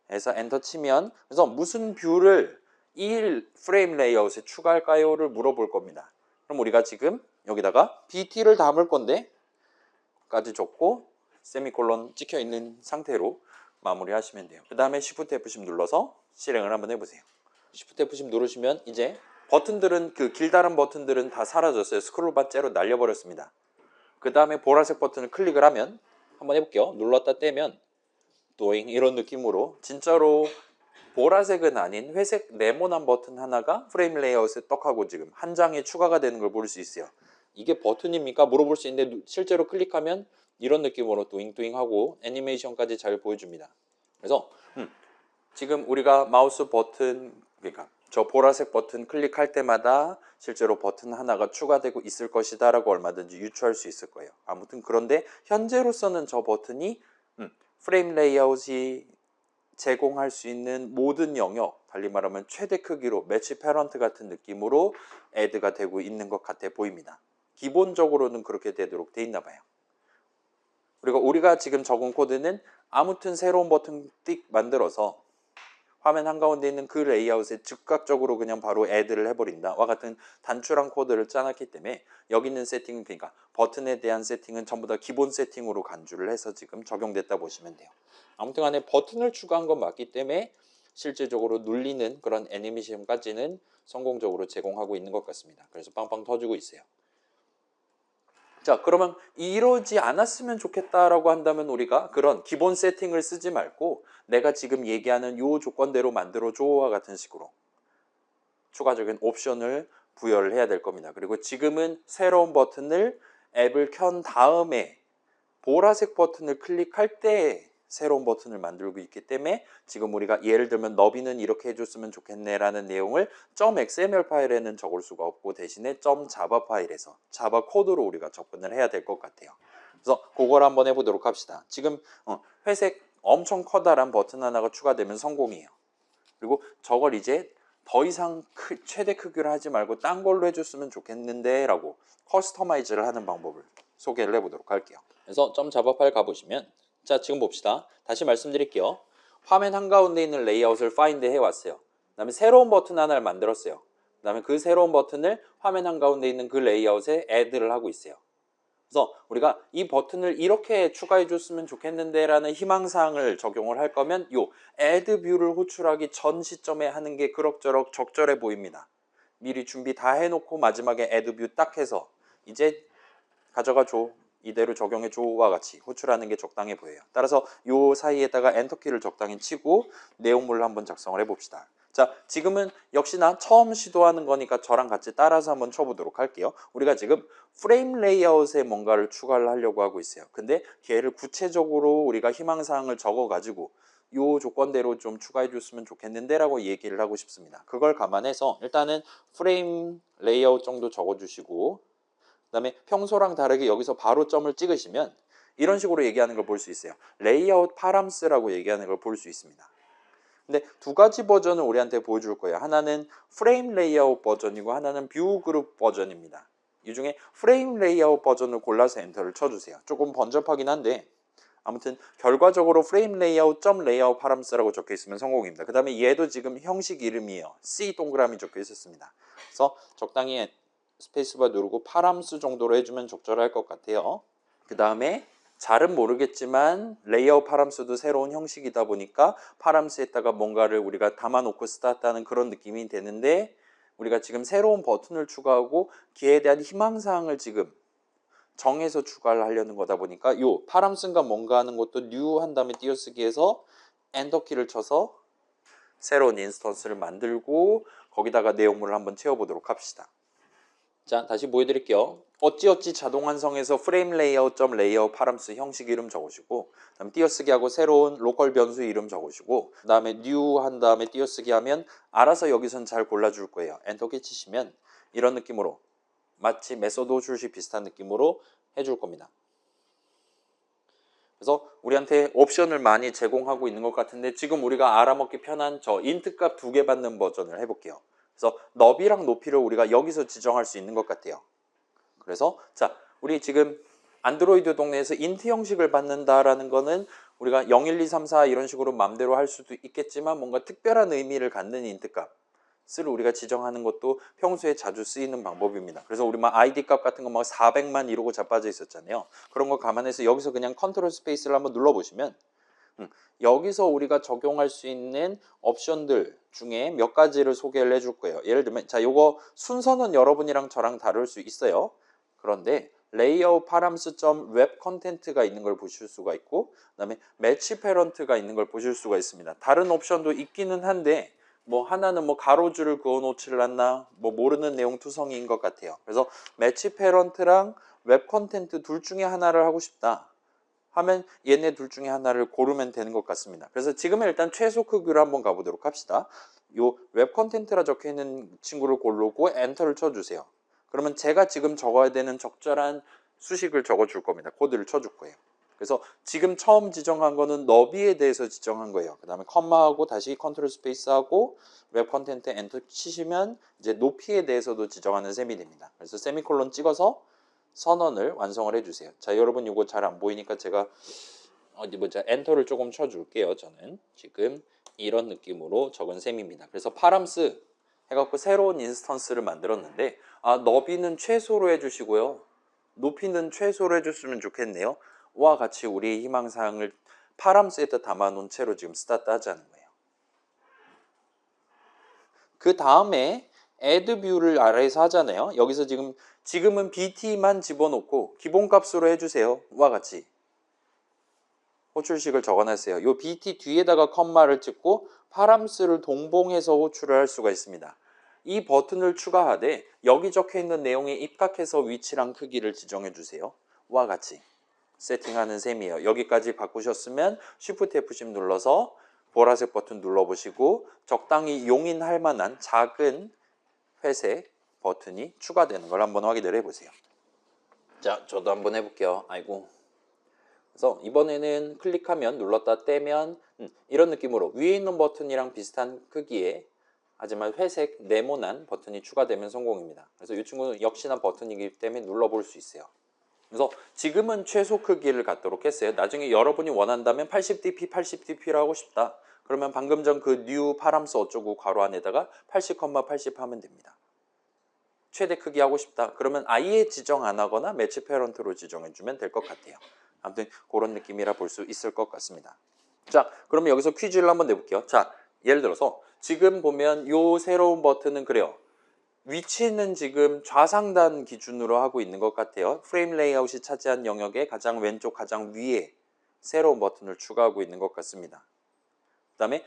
A: 그래서 엔터 치면 그래서 무슨 뷰를 이 프레임 레이아웃에 추가할까요를 물어볼 겁니다. 그럼 우리가 지금 여기다가 BT를 담을 건데 까지 적고 세미콜론 찍혀 있는 상태로 마무리하시면 돼요. 그 다음에 Shift F10 눌러서 실행을 한번 해보세요. Shift F10 누르시면 이제 버튼들은 그 길다란 버튼들은 다 사라졌어요. 스크롤바 째로 날려버렸습니다. 그 다음에 보라색 버튼을 클릭을 하면 한번 해볼게요. 눌렀다 떼면 도잉 이런 느낌으로 진짜로 보라색은 아닌 회색 네모난 버튼 하나가 프레임 레이아웃에 떡하고 지금 한 장에 추가가 되는 걸 볼 수 있어요. 이게 버튼입니까? 물어볼 수 있는데 실제로 클릭하면 이런 느낌으로 뚜잉뚜잉 하고 애니메이션까지 잘 보여줍니다. 그래서 지금 우리가 마우스 버튼 그러니까 저 보라색 버튼 클릭할 때마다 실제로 버튼 하나가 추가되고 있을 것이다 라고 얼마든지 유추할 수 있을 거예요. 아무튼 그런데 현재로서는 저 버튼이 프레임 레이아웃이 제공할 수 있는 모든 영역, 달리 말하면 최대 크기로 매치 패런트 같은 느낌으로 애드가 되고 있는 것 같아 보입니다. 기본적으로는 그렇게 되도록 돼 있나 봐요. 그리고 우리가 지금 적은 코드는 아무튼 새로운 버튼 띡 만들어서 화면 한가운데 있는 그 레이아웃에 즉각적으로 그냥 바로 애드를 해버린다 와 같은 단출한 코드를 짜놨기 때문에 여기 있는 세팅은 그러니까 버튼에 대한 세팅은 전부 다 기본 세팅으로 간주를 해서 지금 적용됐다 보시면 돼요. 아무튼 간에 버튼을 추가한 건 맞기 때문에 실질적으로 눌리는 그런 애니메이션까지는 성공적으로 제공하고 있는 것 같습니다. 그래서 빵빵 터지고 있어요. 자, 그러면 이러지 않았으면 좋겠다라고 한다면 우리가 그런 기본 세팅을 쓰지 말고 내가 지금 얘기하는 요 조건대로 만들어줘와 같은 식으로 추가적인 옵션을 부여를 해야 될 겁니다. 그리고 지금은 새로운 버튼을 앱을 켠 다음에 보라색 버튼을 클릭할 때 새로운 버튼을 만들고 있기 때문에 지금 우리가 예를 들면 너비는 이렇게 해줬으면 좋겠네 라는 내용을 .xml 파일에는 적을 수가 없고 대신에 .java 파일에서 자바 코드로 우리가 접근을 해야 될 것 같아요. 그래서 그걸 한번 해보도록 합시다. 지금 회색 엄청 커다란 버튼 하나가 추가되면 성공이에요. 그리고 저걸 이제 더 이상 최대 크기로 하지 말고 딴 걸로 해줬으면 좋겠는데 라고 커스터마이즈를 하는 방법을 소개를 해보도록 할게요. 그래서 .java 파일 가보시면 자, 지금 봅시다. 다시 말씀드릴게요. 화면 한가운데 있는 레이아웃을 find 해왔어요. 그 다음에 새로운 버튼 하나를 만들었어요. 그 다음에 그 새로운 버튼을 화면 한가운데 있는 그 레이아웃에 add를 하고 있어요. 그래서 우리가 이 버튼을 이렇게 추가해 줬으면 좋겠는데 라는 희망사항을 적용을 할 거면 요 add view를 호출하기 전 시점에 하는 게 그럭저럭 적절해 보입니다. 미리 준비 다 해놓고 마지막에 add view 딱 해서 이제 가져가 줘. 이대로 적용해 줘와 같이 호출하는 게 적당해 보여요. 따라서 요 사이에다가 엔터키를 적당히 치고 내용물을 한번 작성을 해봅시다. 자, 지금은 역시나 처음 시도하는 거니까 저랑 같이 따라서 한번 쳐보도록 할게요. 우리가 지금 프레임 레이아웃에 뭔가를 추가를 하려고 하고 있어요. 근데 걔를 구체적으로 우리가 희망사항을 적어가지고 요 조건대로 좀 추가해 줬으면 좋겠는데 라고 얘기를 하고 싶습니다. 그걸 감안해서 일단은 프레임 레이아웃 정도 적어주시고 그 다음에 평소랑 다르게 여기서 바로 점을 찍으시면 이런 식으로 얘기하는 걸 볼 수 있어요. 레이아웃 파람스라고 얘기하는 걸 볼 수 있습니다. 근데 두 가지 버전을 우리한테 보여줄 거예요. 하나는 프레임 레이아웃 버전이고 하나는 뷰 그룹 버전입니다. 이 중에 프레임 레이아웃 버전을 골라서 엔터를 쳐주세요. 조금 번잡하긴 한데 아무튼 결과적으로 프레임 레이아웃 점 레이아웃 파람스라고 적혀 있으면 성공입니다. 그 다음에 얘도 지금 형식 이름이에요. C 동그라미 적혀 있었습니다. 그래서 적당히 스페이스바 누르고 파람스 정도로 해주면 적절할 것 같아요. 그 다음에 잘은 모르겠지만 레이아웃 파람스도 새로운 형식이다 보니까 파람스에다가 뭔가를 우리가 담아놓고 쓰다는 그런 느낌이 되는데 우리가 지금 새로운 버튼을 추가하고 기에 대한 희망사항을 지금 정해서 추가를 하려는 거다 보니까 요 파람스가 뭔가 하는 것도 new 한 다음에 띄어쓰기해서 엔터 키를 쳐서 새로운 인스턴스를 만들고 거기다가 내용물을 한번 채워보도록 합시다. 자, 다시 보여드릴게요. 어찌어찌 자동 완성해서 프레임 레이아웃 점 레이아웃 파람스 형식 이름 적으시고 그다음에 띄어쓰기하고 새로운 로컬 변수 이름 적으시고 그 다음에 new 한 다음에 띄어쓰기 하면 알아서 여기선 잘 골라줄 거예요. 엔터 키 치시면 이런 느낌으로 마치 메소드 호출식 비슷한 느낌으로 해줄 겁니다. 그래서 우리한테 옵션을 많이 제공하고 있는 것 같은데 지금 우리가 알아먹기 편한 저 인트 값 2개 받는 버전을 해볼게요. 그래서 너비랑 높이를 우리가 여기서 지정할 수 있는 것 같아요. 그래서 자, 우리 지금 안드로이드 동네에서 인트 형식을 받는다라는 거는 우리가 0, 1, 2, 3, 4 이런 식으로 맘대로 할 수도 있겠지만 뭔가 특별한 의미를 갖는 인트 값을 우리가 지정하는 것도 평소에 자주 쓰이는 방법입니다. 그래서 우리 막 아이디 값 같은 거 막 400만 이러고 자빠져 있었잖아요. 그런 거 감안해서 여기서 그냥 컨트롤 스페이스를 한번 눌러보시면 여기서 우리가 적용할 수 있는 옵션들 중에 몇 가지를 소개를 해줄 거예요. 예를 들면 자, 요거 순서는 여러분이랑 저랑 다를 수 있어요. 그런데 레이아웃 파람스 점 웹 컨텐트가 있는 걸 보실 수가 있고 그다음에 매치 패런트가 있는 걸 보실 수가 있습니다. 다른 옵션도 있기는 한데 뭐 하나는 뭐 가로줄을 그어 놓질 않나 뭐 모르는 내용 투성이인 것 같아요. 그래서 매치 패런트랑 웹 컨텐트 둘 중에 하나를 하고 싶다 하면 얘네 둘 중에 하나를 고르면 되는 것 같습니다. 그래서 지금은 일단 최소 크기로 한번 가보도록 합시다. 요 웹 컨텐트라 적혀 있는 친구를 고르고 엔터를 쳐주세요. 그러면 제가 지금 적어야 되는 적절한 수식을 적어줄 겁니다. 코드를 쳐줄 거예요. 그래서 지금 처음 지정한 거는 너비에 대해서 지정한 거예요. 그 다음에 컴마하고 다시 컨트롤 스페이스하고 웹 컨텐트 엔터 치시면 이제 높이에 대해서도 지정하는 셈이 됩니다. 그래서 세미콜론 찍어서 선언을 완성을 해주세요. 자, 여러분 이거 잘 안 보이니까 제가 어디 보자 엔터를 조금 쳐줄게요. 저는 지금 이런 느낌으로 적은 셈입니다. 그래서 파람스 해갖고 새로운 인스턴스를 만들었는데 너비는 최소로 해주시고요. 높이는 최소로 해줬으면 좋겠네요. 와 같이 우리 희망사항을 파람스에다 담아놓은 채로 지금 스타트 하자는 거예요. 그 다음에 add view를 아래에서 하잖아요. 여기서 지금은 bt만 집어넣고 기본값으로 해주세요. 와 같이 호출식을 적어놨어요. 요 bt 뒤에다가 컴마를 찍고 파람스를 동봉해서 호출을 할 수가 있습니다. 이 버튼을 추가하되 여기 적혀있는 내용에 입각해서 위치랑 크기를 지정해 주세요. 와 같이 세팅하는 셈이에요. 여기까지 바꾸셨으면 Shift F10 눌러서 보라색 버튼 눌러보시고 적당히 용인할 만한 작은 회색 버튼이 추가되는 걸 한번 확인을 해보세요. 자, 저도 한번 해볼게요. 아이고. 그래서 이번에는 클릭하면 눌렀다 떼면 이런 느낌으로 위에 있는 버튼이랑 비슷한 크기의 하지만 회색 네모난 버튼이 추가되면 성공입니다. 그래서 이 친구는 역시나 버튼이기 때문에 눌러볼 수 있어요. 그래서 지금은 최소 크기를 갖도록 했어요. 나중에 여러분이 원한다면 80dp, 80dp로 하고 싶다. 그러면 방금 전 그 new 파람스 어쩌고 괄호 안에다가 80,80 하면 됩니다. 최대 크기 하고 싶다. 그러면 아예 지정 안 하거나 매치 패런트로 지정해주면 될 것 같아요. 아무튼 그런 느낌이라 볼 수 있을 것 같습니다. 자, 그러면 여기서 퀴즈를 한번 내볼게요. 자, 예를 들어서 지금 보면 요 새로운 버튼은 그래요. 위치는 지금 좌상단 기준으로 하고 있는 것 같아요. 프레임 레이아웃이 차지한 영역의 가장 왼쪽 가장 위에 새로운 버튼을 추가하고 있는 것 같습니다. 그 다음에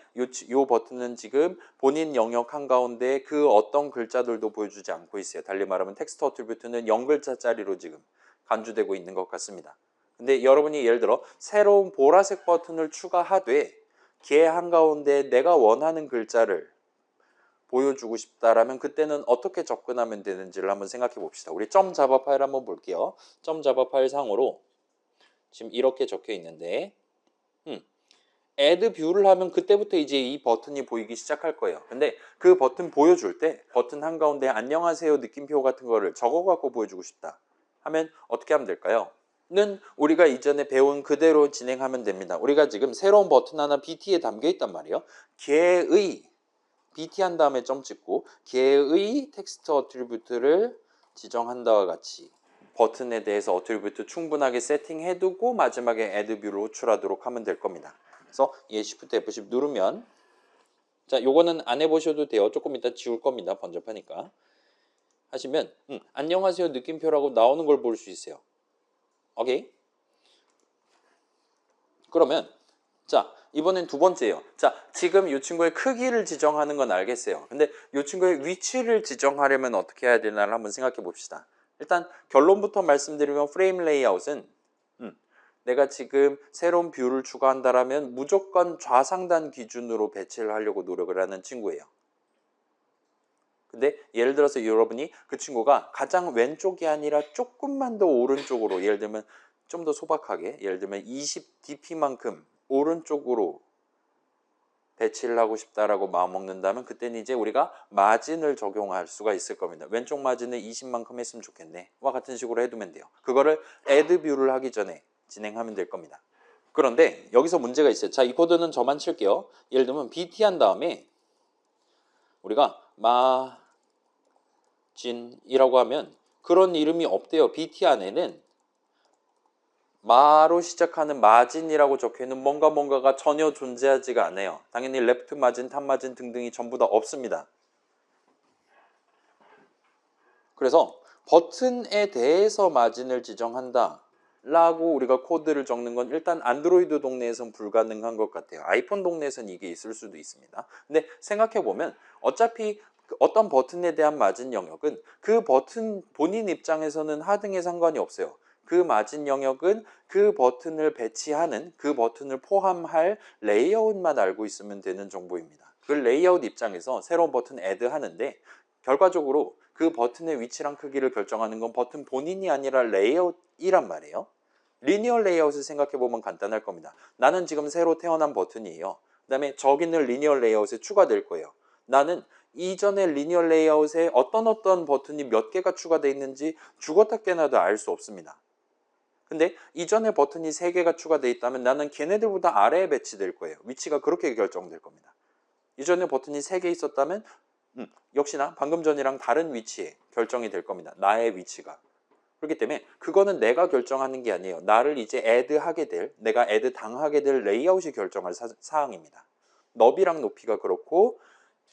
A: 요 버튼은 지금 본인 영역 한가운데 그 어떤 글자들도 보여주지 않고 있어요. 달리 말하면 텍스트 어트리뷰트는 0글자짜리로 지금 간주되고 있는 것 같습니다. 근데 여러분이 예를 들어 새로운 보라색 버튼을 추가하되 걔 한가운데 내가 원하는 글자를 보여주고 싶다라면 그때는 어떻게 접근하면 되는지를 한번 생각해 봅시다. 우리 .java 파일 한번 볼게요. .java 파일 상으로 지금 이렇게 적혀 있는데 add 뷰를 하면 그때부터 이제 이 버튼이 보이기 시작할 거예요. 근데 그 버튼 보여줄 때 버튼 한가운데 안녕하세요 느낌표 같은 거를 적어갖고 보여주고 싶다 하면 어떻게 하면 될까요? 는 우리가 이전에 배운 그대로 진행하면 됩니다. 우리가 지금 새로운 버튼 하나 BT에 담겨 있단 말이에요. 걔의 BT 한 다음에 점 찍고 걔의 텍스트 어트리뷰트를 지정한 다와 같이 버튼에 대해서 어트리뷰트 충분하게 세팅해두고 마지막에 add 뷰를 호출하도록 하면 될 겁니다. 그래서 얘 Shift F10 누르면 자 요거는 안 해보셔도 돼요. 조금 이따 지울 겁니다. 번잡하니까 하시면 안녕하세요 느낌표라고 나오는 걸 볼 수 있어요. 오케이? 그러면 자 이번엔 두 번째예요. 자 지금 이 친구의 크기를 지정하는 건 알겠어요. 근데 이 친구의 위치를 지정하려면 어떻게 해야 되나를 한번 생각해 봅시다. 일단 결론부터 말씀드리면 프레임 레이아웃은 내가 지금 새로운 뷰를 추가한다라면 무조건 좌상단 기준으로 배치를 하려고 노력을 하는 친구예요. 근데 예를 들어서 여러분이 그 친구가 가장 왼쪽이 아니라 조금만 더 오른쪽으로 예를 들면 좀 더 소박하게 예를 들면 20dp만큼 오른쪽으로 배치를 하고 싶다라고 마음먹는다면 그때는 이제 우리가 마진을 적용할 수가 있을 겁니다. 왼쪽 마진을 20만큼 했으면 좋겠네 와 같은 식으로 해두면 돼요. 그거를 add 뷰를 하기 전에 진행하면 될 겁니다. 그런데 여기서 문제가 있어요. 자, 이 코드는 저만 칠게요. 예를 들면 BT 한 다음에 우리가 마진이라고 하면 그런 이름이 없대요. BT 안에는 마로 시작하는 마진이라고 적혀있는 뭔가가 전혀 존재하지가 않아요. 당연히 레프트 마진, 탑 마진 등등이 전부 다 없습니다. 그래서 버튼에 대해서 마진을 지정한다 라고 우리가 코드를 적는 건 일단 안드로이드 동네에선 불가능한 것 같아요. 아이폰 동네에선 이게 있을 수도 있습니다. 근데 생각해보면 어차피 어떤 버튼에 대한 마진 영역은 그 버튼 본인 입장에서는 하등에 상관이 없어요. 그 마진 영역은 그 버튼을 배치하는 그 버튼을 포함할 레이아웃만 알고 있으면 되는 정보입니다. 그 레이아웃 입장에서 새로운 버튼 애드 하는데 결과적으로 그 버튼의 위치랑 크기를 결정하는 건 버튼 본인이 아니라 레이아웃이란 말이에요. 리니어 레이아웃을 생각해보면 간단할 겁니다. 나는 지금 새로 태어난 버튼이에요. 그 다음에 저기는 리니어 레이아웃에 추가될 거예요. 나는 이전의 리니어 레이아웃에 어떤 버튼이 몇 개가 추가되어 있는지 죽었다 깨나도 알 수 없습니다. 근데 이전에 버튼이 3개가 추가되어 있다면 나는 걔네들보다 아래에 배치될 거예요. 위치가 그렇게 결정될 겁니다. 이전에 버튼이 3개 있었다면 역시나 방금 전이랑 다른 위치에 결정이 될 겁니다. 나의 위치가. 그렇기 때문에 그거는 내가 결정하는 게 아니에요. 나를 이제 애드하게 될, 내가 애드 당하게 될 레이아웃이 결정할 사항입니다. 너비랑 높이가 그렇고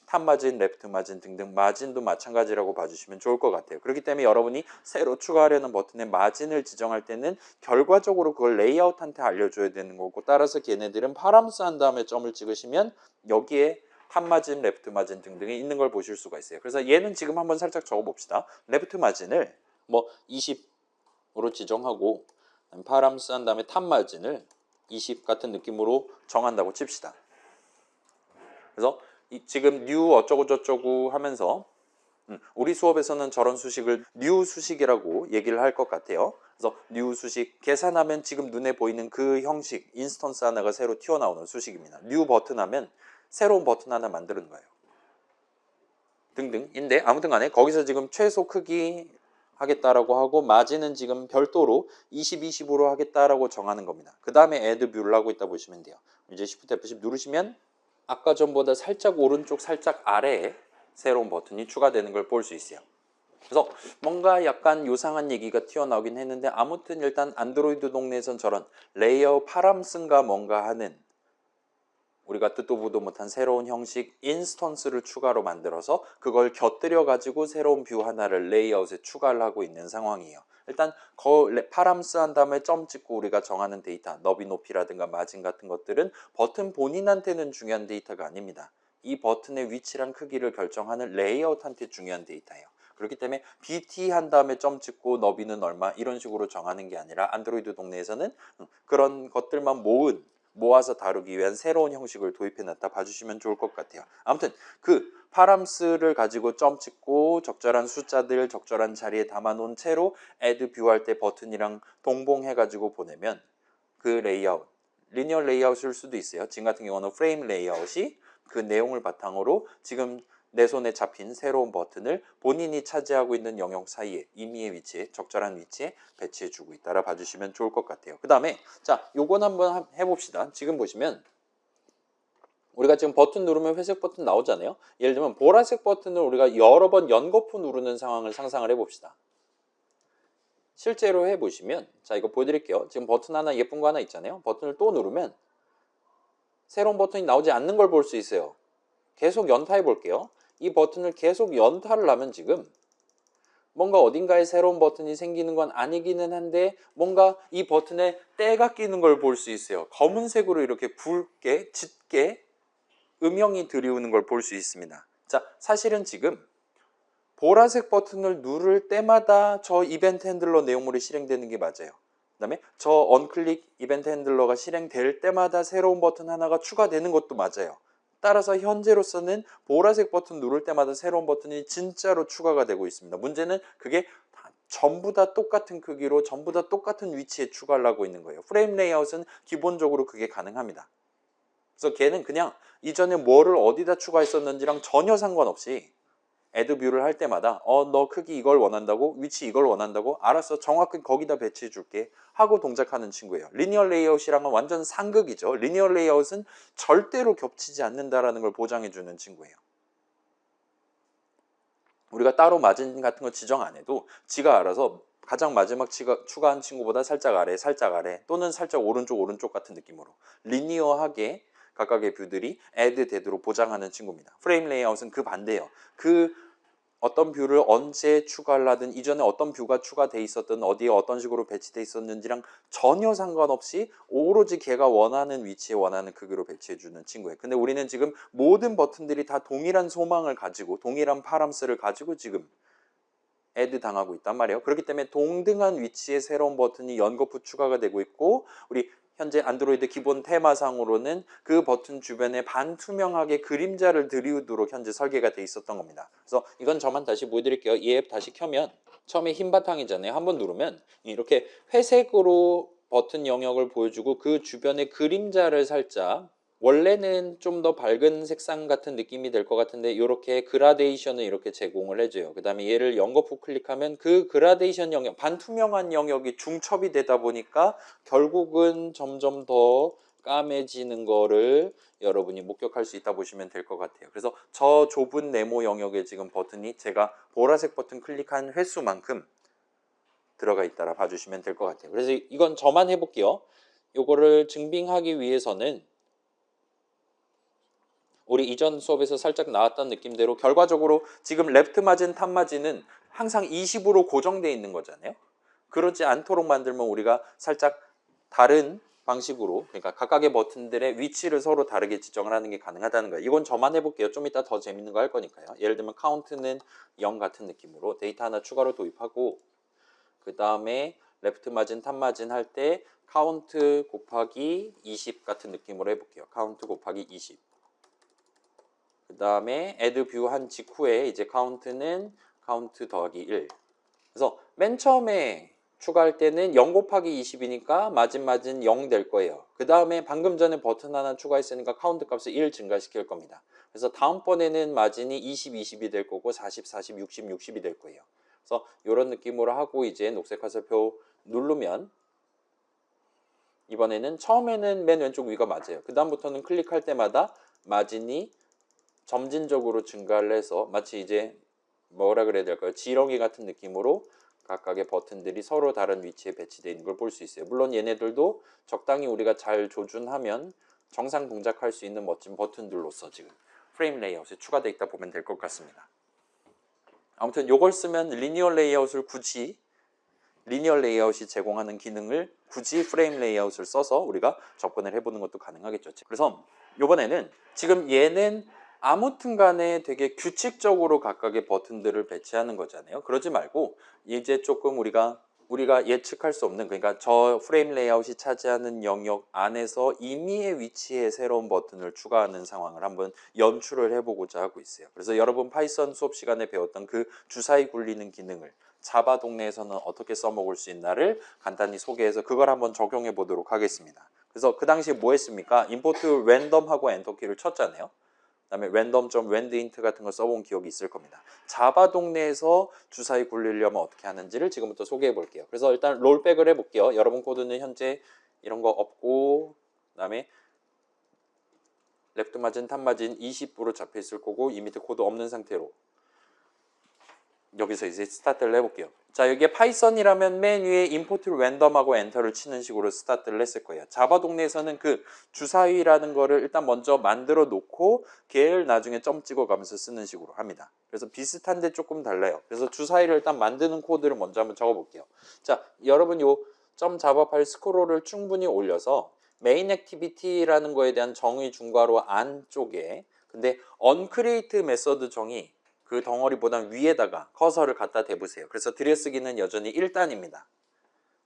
A: 탑 마진, 레프트 마진 등등 마진도 마찬가지라고 봐주시면 좋을 것 같아요. 그렇기 때문에 여러분이 새로 추가하려는 버튼의 마진을 지정할 때는 결과적으로 그걸 레이아웃한테 알려줘야 되는 거고 따라서 걔네들은 파람스 한 다음에 점을 찍으시면 여기에 탑 마진, 레프트 마진 등등이 있는 걸 보실 수가 있어요. 그래서 얘는 지금 한번 살짝 적어봅시다. 레프트 마진을 뭐 20으로 지정하고 파람스 한 다음에 탑 마진을 20 같은 느낌으로 정한다고 칩시다. 그래서 지금 new 어쩌고 저쩌고 하면서 우리 수업에서는 저런 수식을 new 수식이라고 얘기를 할 것 같아요. 그래서 new 수식 계산하면 지금 눈에 보이는 그 형식 인스턴스 하나가 새로 튀어나오는 수식입니다. new 버튼 하면 새로운 버튼 하나 만드는 거예요. 등등인데 아무튼 간에 거기서 지금 최소 크기 하겠다라고 하고 마진은 지금 별도로 20, 20으로 하겠다라고 정하는 겁니다. 그 다음에 add 뷰를 하고 있다 보시면 돼요. 이제 Shift F10 누르시면 아까 전보다 살짝 오른쪽 살짝 아래에 새로운 버튼이 추가되는 걸 볼 수 있어요. 그래서 뭔가 약간 요상한 얘기가 튀어나오긴 했는데 아무튼 일단 안드로이드 동네에선 저런 레이어 파람슨가 뭔가 하는 우리가 듣도 보도 못한 새로운 형식 인스턴스를 추가로 만들어서 그걸 곁들여 가지고 새로운 뷰 하나를 레이아웃에 추가를 하고 있는 상황이에요. 일단 파람스 한 다음에 점 찍고 우리가 정하는 데이터 너비 높이라든가 마진 같은 것들은 버튼 본인한테는 중요한 데이터가 아닙니다. 이 버튼의 위치랑 크기를 결정하는 레이아웃한테 중요한 데이터예요. 그렇기 때문에 BT 한 다음에 점 찍고 너비는 얼마 이런 식으로 정하는 게 아니라 안드로이드 동네에서는 그런 것들만 모아서 다루기 위한 새로운 형식을 도입해놨다 봐주시면 좋을 것 같아요. 아무튼 그 파람스를 가지고 점 찍고 적절한 숫자들 적절한 자리에 담아놓은 채로 add 뷰 할 때 버튼이랑 동봉해가지고 보내면 그 레이아웃 리니어 레이아웃일 수도 있어요. 지금 같은 경우는 프레임 레이아웃이 그 내용을 바탕으로 지금 내 손에 잡힌 새로운 버튼을 본인이 차지하고 있는 영역 사이에 임의의 위치에 적절한 위치에 배치해 주고 있다라 봐주시면 좋을 것 같아요. 그 다음에 자 요건 한번 해봅시다. 지금 보시면 우리가 지금 버튼 누르면 회색 버튼 나오잖아요. 예를 들면 보라색 버튼을 우리가 여러 번 연거푸 누르는 상황을 상상을 해봅시다. 실제로 해보시면 자 이거 보여드릴게요. 지금 버튼 하나 예쁜 거 하나 있잖아요. 버튼을 또 누르면 새로운 버튼이 나오지 않는 걸 볼 수 있어요. 계속 연타해 볼게요. 이 버튼을 계속 연타를 하면 지금 뭔가 어딘가에 새로운 버튼이 생기는 건 아니기는 한데 뭔가 이 버튼에 때가 끼는 걸 볼 수 있어요. 검은색으로 이렇게 붉게 짙게 음영이 드리우는 걸 볼 수 있습니다. 자, 사실은 지금 보라색 버튼을 누를 때마다 저 이벤트 핸들러 내용물이 실행되는 게 맞아요. 그 다음에 저 언클릭 이벤트 핸들러가 실행될 때마다 새로운 버튼 하나가 추가되는 것도 맞아요. 따라서 현재로서는 보라색 버튼 누를 때마다 새로운 버튼이 진짜로 추가가 되고 있습니다. 문제는 그게 전부 다 똑같은 크기로 전부 다 똑같은 위치에 추가를 하고 있는 거예요. 프레임 레이아웃은 기본적으로 그게 가능합니다. 그래서 걔는 그냥 이전에 뭐를 어디다 추가했었는지랑 전혀 상관없이 애드 뷰를 할 때마다 너 크기 이걸 원한다고 위치 이걸 원한다고 알았어 정확히 거기다 배치해 줄게 하고 동작하는 친구예요. 리니어 레이아웃이랑은 완전 상극이죠. 리니어 레이아웃은 절대로 겹치지 않는다라는 걸 보장해 주는 친구예요. 우리가 따로 마진 같은 거 지정 안 해도 지가 알아서 가장 마지막 추가한 친구보다 살짝 아래 또는 살짝 오른쪽 같은 느낌으로 리니어하게 각각의 뷰들이 애드 되도록 보장하는 친구입니다. 프레임 레이아웃은 그 반대예요. 그 어떤 뷰를 언제 추가를 하든 이전에 어떤 뷰가 추가돼 있었든 어디에 어떤 식으로 배치돼 있었는지랑 전혀 상관없이 오로지 걔가 원하는 위치에 원하는 크기로 배치해 주는 친구예요. 근데 우리는 지금 모든 버튼들이 다 동일한 소망을 가지고 동일한 파람스를 가지고 지금 애드 당하고 있단 말이에요. 그렇기 때문에 동등한 위치에 새로운 버튼이 연거푸 추가가 되고 있고 우리 현재 안드로이드 기본 테마상으로는 그 버튼 주변에 반투명하게 그림자를 드리우도록 현재 설계가 돼 있었던 겁니다. 그래서 이건 저만 다시 보여드릴게요. 이 앱 다시 켜면 처음에 흰 바탕이잖아요. 한번 누르면 이렇게 회색으로 버튼 영역을 보여주고 그 주변에 그림자를 살짝 원래는 좀 더 밝은 색상 같은 느낌이 될 것 같은데 이렇게 그라데이션을 이렇게 제공을 해줘요. 그 다음에 얘를 연거푸 클릭하면 그 그라데이션 영역, 반투명한 영역이 중첩이 되다 보니까 결국은 점점 더 까매지는 거를 여러분이 목격할 수 있다 보시면 될 것 같아요. 그래서 저 좁은 네모 영역에 지금 버튼이 제가 보라색 버튼 클릭한 횟수만큼 들어가 있다라 봐주시면 될 것 같아요. 그래서 이건 저만 해볼게요. 요거를 증빙하기 위해서는 우리 이전 수업에서 살짝 나왔던 느낌대로 결과적으로 지금 레프트 마진, 탑 마진은 항상 20으로 고정되어 있는 거잖아요. 그러지 않도록 만들면 우리가 살짝 다른 방식으로 그러니까 각각의 버튼들의 위치를 서로 다르게 지정을 하는 게 가능하다는 거예요. 이건 저만 해볼게요. 좀 이따 더 재밌는 거 할 거니까요. 예를 들면 카운트는 0 같은 느낌으로 데이터 하나 추가로 도입하고 그 다음에 레프트 마진, 탑 마진 할 때 카운트 곱하기 20 같은 느낌으로 해볼게요. 카운트 곱하기 20. 그 다음에 add 뷰 한 직후에 이제 카운트는 카운트 더하기 1. 그래서 맨 처음에 추가할 때는 0 곱하기 20이니까 마진 0 될 거예요. 그 다음에 방금 전에 버튼 하나 추가했으니까 카운트 값을 1 증가시킬 겁니다. 그래서 다음번에는 마진이 20, 20이 될 거고 40, 40, 60, 60이 될 거예요. 그래서 이런 느낌으로 하고 이제 녹색 화살표 누르면 이번에는 처음에는 맨 왼쪽 위가 맞아요. 그 다음부터는 클릭할 때마다 마진이 점진적으로 증가를 해서 마치 이제 뭐라 그래야 될까요? 지렁이 같은 느낌으로 각각의 버튼들이 서로 다른 위치에 배치되어 있는 걸 볼 수 있어요. 물론 얘네들도 적당히 우리가 잘 조준하면 정상 동작할 수 있는 멋진 버튼들로서 지금 프레임 레이아웃에 추가되어 있다 보면 될 것 같습니다. 아무튼 이걸 쓰면 리니어 레이아웃이 제공하는 기능을 굳이 프레임 레이아웃을 써서 우리가 접근을 해보는 것도 가능하겠죠. 그래서 이번에는 지금 얘는 아무튼 간에 되게 규칙적으로 각각의 버튼들을 배치하는 거잖아요. 그러지 말고 이제 조금 우리가 예측할 수 없는 그러니까 저 프레임 레이아웃이 차지하는 영역 안에서 임의의 위치에 새로운 버튼을 추가하는 상황을 한번 연출을 해보고자 하고 있어요. 그래서 여러분 파이썬 수업 시간에 배웠던 그 주사위 굴리는 기능을 자바 동네에서는 어떻게 써먹을 수 있나를 간단히 소개해서 그걸 한번 적용해 보도록 하겠습니다. 그래서 그 당시에 뭐 했습니까? 임포트 랜덤하고 엔터키를 쳤잖아요. 그다음에 random.wendInt 같은 거 써본 기억이 있을 겁니다. 자바 동네에서 주사위 굴리려면 어떻게 하는지를 지금부터 소개해 볼게요. 그래서 일단 롤백을 해볼게요. 여러분 코드는 현재 이런 거 없고, 그다음에 레프트 마진, 탑 마진 20으로 잡혀 있을 거고, 이 밑에 코드 없는 상태로 여기서 이제 스타트를 해볼게요. 자, 여기에 파이썬이라면 맨 위에 임포트 랜덤하고 엔터를 치는 식으로 스타트를 했을 거예요. 자바 동네에서는 그 주사위라는 거를 일단 먼저 만들어 놓고 걔를 나중에 점 찍어 가면서 쓰는 식으로 합니다. 그래서 비슷한데 조금 달라요. 그래서 주사위를 일단 만드는 코드를 먼저 한번 적어 볼게요. 자, 여러분 요 점 자바 파일 스크롤을 충분히 올려서 메인 액티비티라는 거에 대한 정의 중괄호 안쪽에, 근데 uncreate 메서드 정의 그 덩어리보다 위에다가 커서를 갖다 대보세요. 그래서 들여쓰기는 여전히 1단입니다.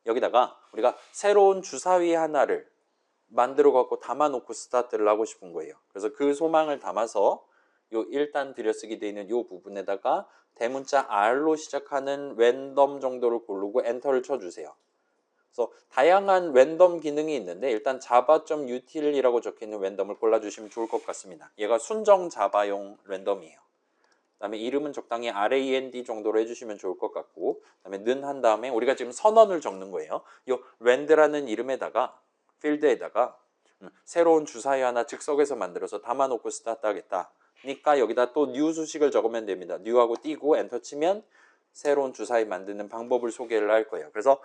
A: 여기다가 우리가 새로운 주사위 하나를 만들어 갖고 담아놓고 스타트를 하고 싶은 거예요. 그래서 그 소망을 담아서 요 1단 들여쓰기 되어 있는 요 부분에다가 대문자 R로 시작하는 랜덤 정도를 고르고 엔터를 쳐주세요. 그래서 다양한 랜덤 기능이 있는데 일단 java.util이라고 적혀있는 랜덤을 골라주시면 좋을 것 같습니다. 얘가 순정 자바용 랜덤이에요. 그다음에 이름은 적당히 rand 정도로 해주시면 좋을 것 같고, 그다음에 는 한 다음에 우리가 지금 선언을 적는 거예요. 이 rand라는 이름에다가 필드에다가 새로운 주사위 하나 즉석에서 만들어서 담아놓고 스타트 하겠다. 그러니까 여기다 또 new 수식을 적으면 됩니다. new하고 띄고 엔터 치면 새로운 주사위 만드는 방법을 소개를 할 거예요. 그래서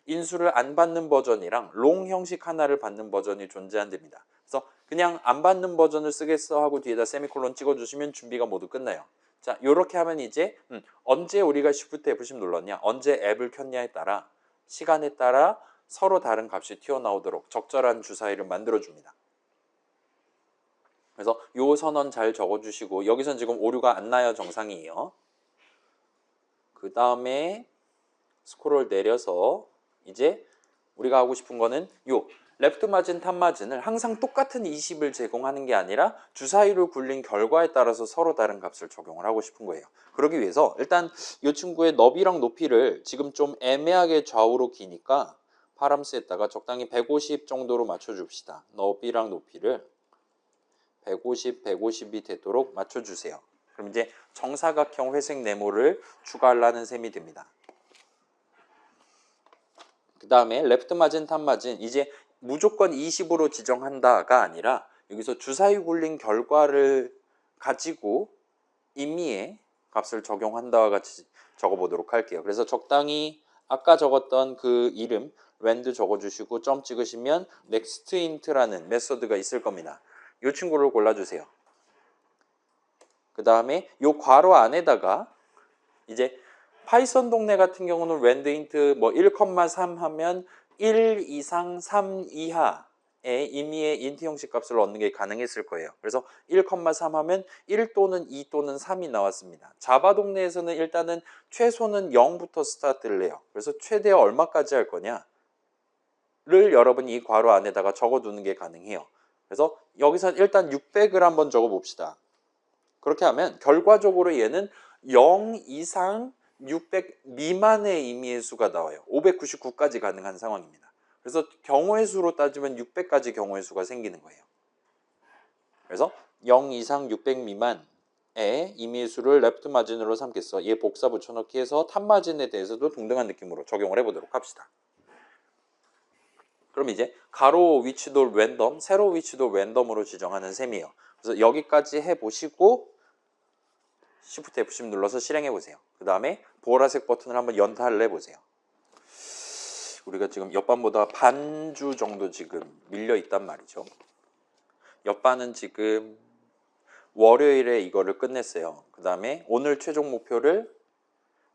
A: 인수를 안 받는 버전이랑 롱 형식 하나를 받는 버전이 존재한답니다. 그래서 그냥 안 받는 버전을 쓰겠어 하고 뒤에다 세미콜론 찍어주시면 준비가 모두 끝나요. 자, 요렇게 하면 이제 언제 우리가 Shift F10 눌렀냐, 언제 앱을 켰냐에 따라 시간에 따라 서로 다른 값이 튀어나오도록 적절한 주사위를 만들어줍니다. 그래서 요 선언 잘 적어주시고, 여기선 지금 오류가 안 나요. 정상이에요. 그 다음에 스크롤 내려서 이제 우리가 하고 싶은 거는 요 레프트 마진, 탑 마진을 항상 똑같은 20을 제공하는 게 아니라 주사위를 굴린 결과에 따라서 서로 다른 값을 적용을 하고 싶은 거예요. 그러기 위해서 일단 이 친구의 너비랑 높이를 지금 좀 애매하게 좌우로 기니까 파람스에다가 적당히 150 정도로 맞춰줍시다. 너비랑 높이를 150, 150이 되도록 맞춰주세요. 그럼 이제 정사각형 회색 네모를 추가하려는 셈이 됩니다. 그 다음에 레프트 마진, 탑 마진, 이제 무조건 20으로 지정한다가 아니라 여기서 주사위 굴린 결과를 가지고 임의의 값을 적용한다와 같이 적어보도록 할게요. 그래서 적당히 아까 적었던 그 이름 rand 적어주시고 점 찍으시면 nextint라는 메소드가 있을 겁니다. 이 친구를 골라주세요. 그 다음에 이 괄호 안에다가 이제 파이썬 동네 같은 경우는 randint 뭐 1,3 하면 1 이상 3 이하의 임의의 int 형식 값을 얻는 게 가능했을 거예요. 그래서 1,3 하면 1 또는 2 또는 3이 나왔습니다. 자바 동네에서는 일단은 최소는 0부터 스타트를 해요. 그래서 최대 얼마까지 할 거냐를 여러분이 이 괄호 안에다가 적어두는 게 가능해요. 그래서 여기서 일단 600을 한번 적어봅시다. 그렇게 하면 결과적으로 얘는 0 이상 600 미만의 임의의 수가 나와요. 599까지 가능한 상황입니다. 그래서 경우의 수로 따지면 600까지 경우의 수가 생기는 거예요. 그래서 0 이상 600 미만의 임의의 수를 레프트 마진으로 삼겠어. 얘 복사 붙여넣기 해서 탑 마진에 대해서도 동등한 느낌으로 적용을 해보도록 합시다. 그럼 이제 가로 위치도 랜덤, 세로 위치도 랜덤으로 지정하는 셈이에요. 그래서 여기까지 해보시고 Shift F10 눌러서 실행해 보세요. 그 다음에 보라색 버튼을 한번 연타를 해보세요. 우리가 지금 옆반보다 반주 정도 지금 밀려 있단 말이죠. 옆반은 지금 월요일에 이거를 끝냈어요. 그 다음에 오늘 최종 목표를